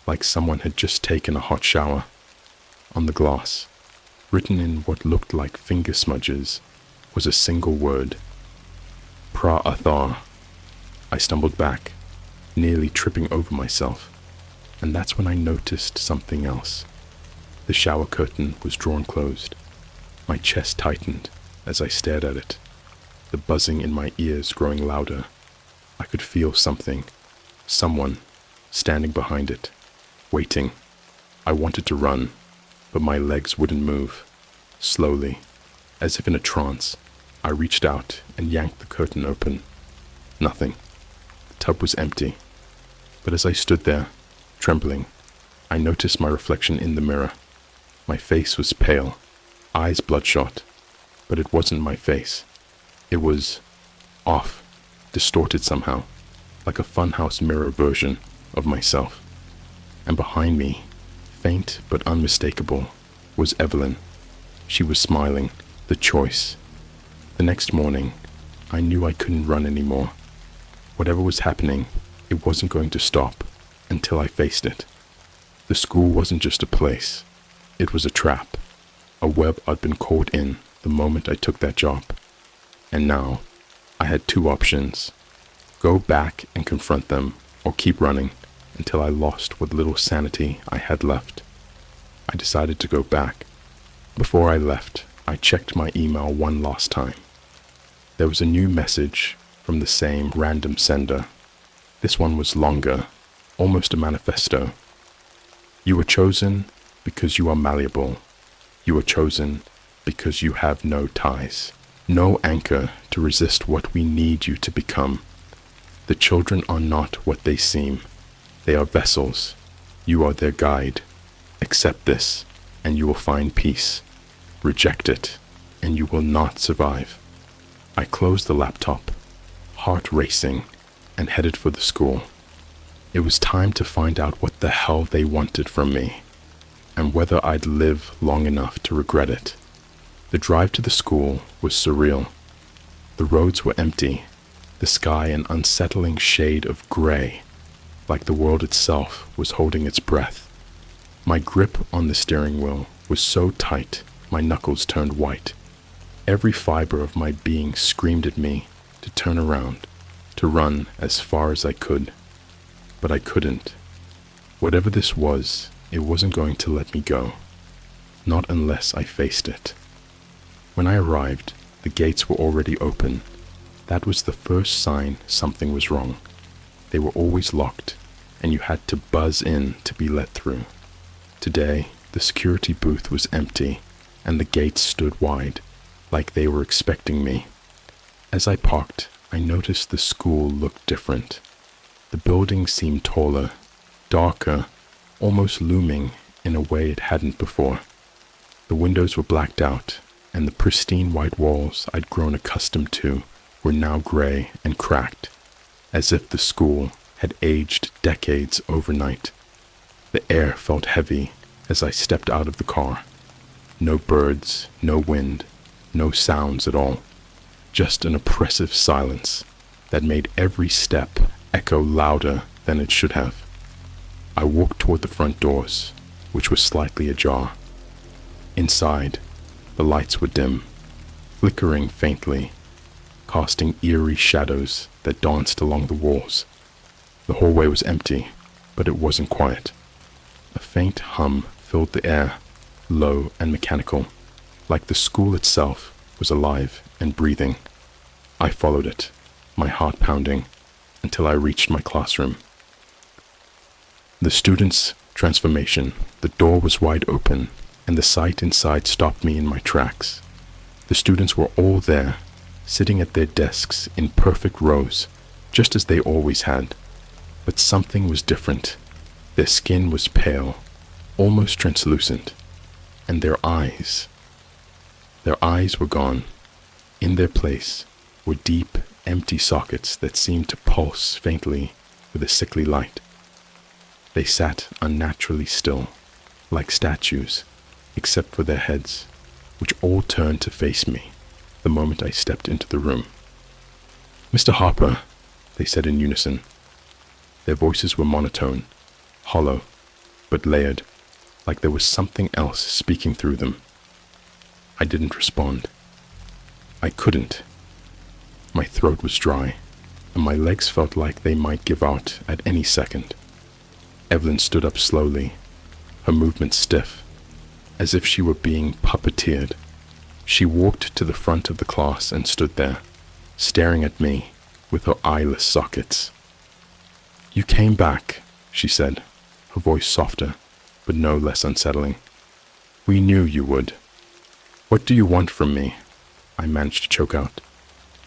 like someone had just taken a hot shower. On the glass, written in what looked like finger smudges, was a single word. Pra-athar. I stumbled back, nearly tripping over myself, and that's when I noticed something else. The shower curtain was drawn closed. My chest tightened as I stared at it, the buzzing in my ears growing louder. I could feel something, someone, standing behind it, waiting. I wanted to run, but my legs wouldn't move. Slowly, as if in a trance, I reached out and yanked the curtain open. Nothing. The tub was empty. But as I stood there, trembling, I noticed my reflection in the mirror. My face was pale, eyes bloodshot, but it wasn't my face. It was off, distorted somehow, like a funhouse mirror version of myself. And behind me, faint but unmistakable, was Evelyn. She was smiling, the choice. The next morning, I knew I couldn't run anymore. Whatever was happening, it wasn't going to stop until I faced it. The school wasn't just a place. It was a trap, a web I'd been caught in the moment I took that job. And now, I had two options. Go back and confront them, or keep running until I lost what little sanity I had left. I decided to go back. Before I left, I checked my email one last time. There was a new message from the same random sender. This one was longer, almost a manifesto. "You were chosen because you are malleable. You were chosen because you have no ties, no anchor to resist what we need you to become. The children are not what they seem. They are vessels. You are their guide. Accept this, and you will find peace. Reject it, and you will not survive." I closed the laptop, heart racing, and headed for the school. It was time to find out what the hell they wanted from me, and whether I'd live long enough to regret it. The drive to the school was surreal. The roads were empty, the sky an unsettling shade of gray, like the world itself was holding its breath. My grip on the steering wheel was so tight, my knuckles turned white. Every fiber of my being screamed at me to turn around, to run as far as I could. But I couldn't. Whatever this was, it wasn't going to let me go. Not unless I faced it. When I arrived, the gates were already open. That was the first sign something was wrong. They were always locked, and you had to buzz in to be let through. Today, the security booth was empty, and the gates stood wide, like they were expecting me. As I parked, I noticed the school looked different. The building seemed taller, darker, almost looming in a way it hadn't before. The windows were blacked out, and the pristine white walls I'd grown accustomed to were now gray and cracked, as if the school had aged decades overnight. The air felt heavy as I stepped out of the car. No birds, no wind, no sounds at all. Just an oppressive silence that made every step echo louder than it should have. I walked toward the front doors, which were slightly ajar. Inside, the lights were dim, flickering faintly, casting eerie shadows that danced along the walls. The hallway was empty, but it wasn't quiet. A faint hum filled the air, low and mechanical, like the school itself was alive and breathing. I followed it, my heart pounding, until I reached my classroom. The students' transformation, the door was wide open, and the sight inside stopped me in my tracks. The students were all there, sitting at their desks in perfect rows, just as they always had. But something was different. Their skin was pale, almost translucent, and their eyes were gone. In their place were deep, empty sockets that seemed to pulse faintly with a sickly light. They sat unnaturally still, like statues, except for their heads, which all turned to face me the moment I stepped into the room. "Mr. Harper," they said in unison. Their voices were monotone, hollow, but layered, like there was something else speaking through them. I didn't respond. I couldn't. My throat was dry, and my legs felt like they might give out at any second. Evelyn stood up slowly, her movements stiff, as if she were being puppeteered. She walked to the front of the class and stood there, staring at me with her eyeless sockets. "You came back," she said, her voice softer, but no less unsettling. "We knew you would. What do you want from me?" I managed to choke out.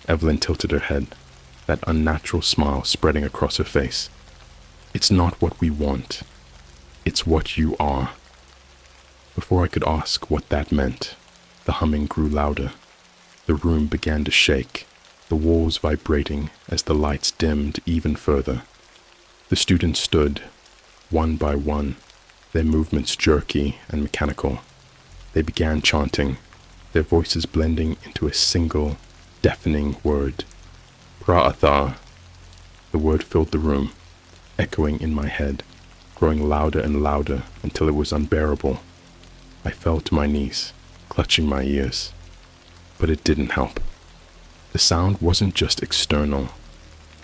Evelyn tilted her head, that unnatural smile spreading across her face. "It's not what we want. It's what you are." Before I could ask what that meant, the humming grew louder. The room began to shake, the walls vibrating as the lights dimmed even further. The students stood, one by one, their movements jerky and mechanical. They began chanting, their voices blending into a single, deafening word. "Pra'athar." The word filled the room, echoing in my head, growing louder and louder until it was unbearable. I fell to my knees, clutching my ears. But it didn't help. The sound wasn't just external.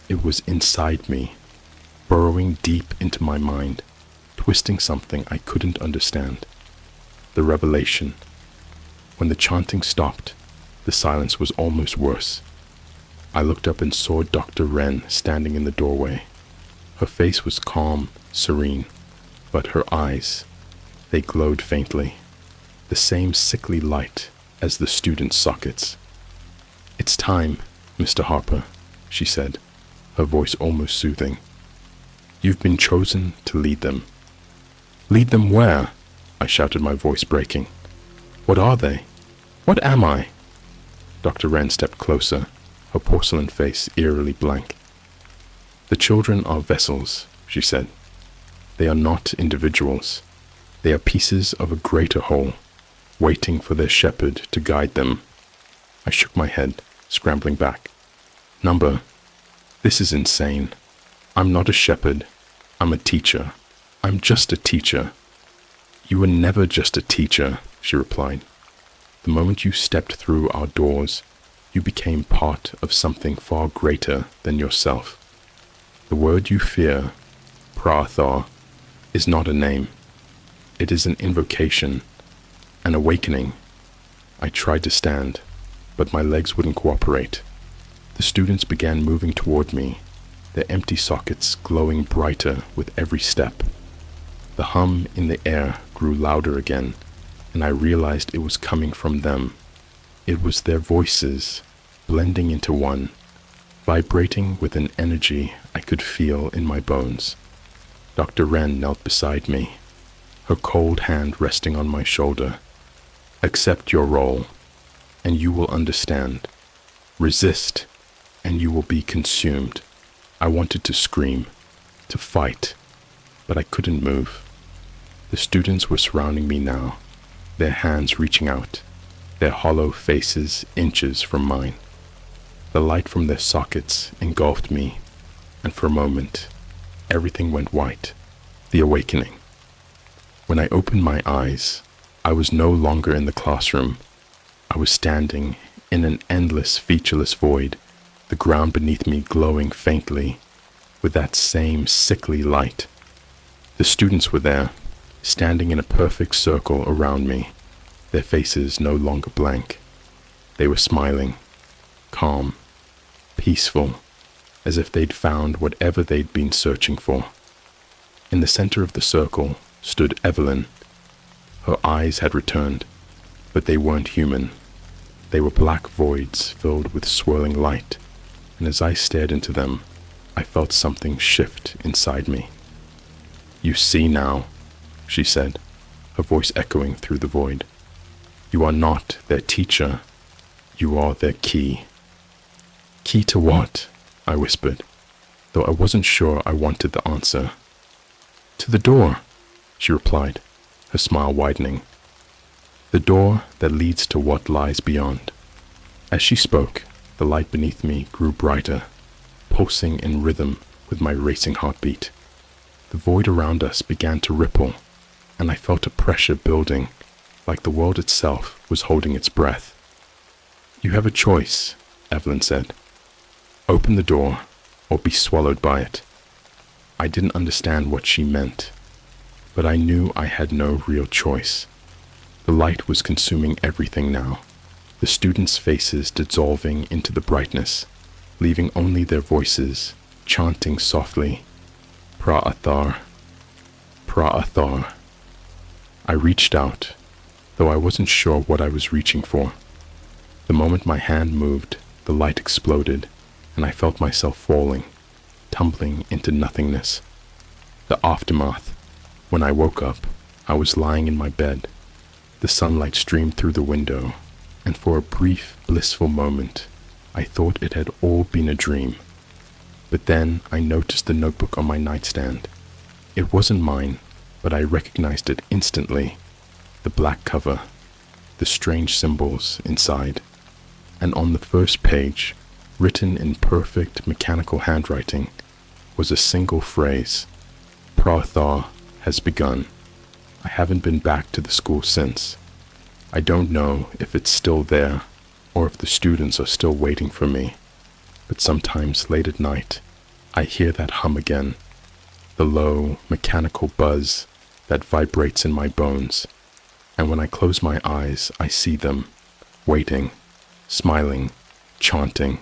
It was inside me, burrowing deep into my mind, twisting something I couldn't understand. The revelation. When the chanting stopped, the silence was almost worse. I looked up and saw Dr. Wren standing in the doorway. Her face was calm, serene, but her eyes, they glowed faintly, the same sickly light as the students' sockets. "It's time, Mr. Harper," she said, her voice almost soothing. "You've been chosen to lead them." "Lead them where?" I shouted, my voice breaking. "What are they? What am I?" Dr. Wren stepped closer, her porcelain face eerily blank. "The children are vessels," she said. "They are not individuals. They are pieces of a greater whole, waiting for their shepherd to guide them." I shook my head, scrambling back. "Number, this is insane. I'm not a shepherd. I'm a teacher. I'm just a teacher." "You were never just a teacher," she replied. "The moment you stepped through our doors, you became part of something far greater than yourself. The word you fear, Pra'athar, is not a name. It is an invocation, an awakening." I tried to stand, but my legs wouldn't cooperate. The students began moving toward me, their empty sockets glowing brighter with every step. The hum in the air grew louder again, and I realized it was coming from them. It was their voices, blending into one, vibrating with an energy I could feel in my bones. Dr. Wren knelt beside me, her cold hand resting on my shoulder. "Accept your role, and you will understand. Resist, and you will be consumed." I wanted to scream, to fight, but I couldn't move. The students were surrounding me now, their hands reaching out, their hollow faces inches from mine. The light from their sockets engulfed me, and for a moment, everything went white. The awakening. When I opened my eyes, I was no longer in the classroom. I was standing in an endless, featureless void, the ground beneath me glowing faintly with that same sickly light. The students were there, standing in a perfect circle around me, their faces no longer blank. They were smiling, calm, peaceful, as if they'd found whatever they'd been searching for. In the center of the circle stood Evelyn. Her eyes had returned, but they weren't human. They were black voids filled with swirling light, and as I stared into them, I felt something shift inside me. "You see now," she said, her voice echoing through the void. "You are not their teacher. You are their key." "Key to what?" I whispered, though I wasn't sure I wanted the answer. "To the door," she replied, her smile widening. "The door that leads to what lies beyond." As she spoke, the light beneath me grew brighter, pulsing in rhythm with my racing heartbeat. The void around us began to ripple, and I felt a pressure building, like the world itself was holding its breath. "You have a choice," Evelyn said. "Open the door, or be swallowed by it." I didn't understand what she meant, but I knew I had no real choice. The light was consuming everything now, the students' faces dissolving into the brightness, leaving only their voices, chanting softly, "Pra'athar, Pra'athar." I reached out, though I wasn't sure what I was reaching for. The moment my hand moved, the light exploded, and I felt myself falling, tumbling into nothingness. The aftermath. When I woke up, I was lying in my bed. The sunlight streamed through the window, and for a brief, blissful moment, I thought it had all been a dream. But then I noticed the notebook on my nightstand. It wasn't mine, but I recognized it instantly. The black cover, the strange symbols inside, and on the first page, written in perfect mechanical handwriting, was a single phrase: "Pra'athar has begun." I haven't been back to the school since. I don't know if it's still there, or if the students are still waiting for me, but sometimes late at night, I hear that hum again, the low, mechanical buzz that vibrates in my bones, and when I close my eyes, I see them, waiting, smiling, chanting,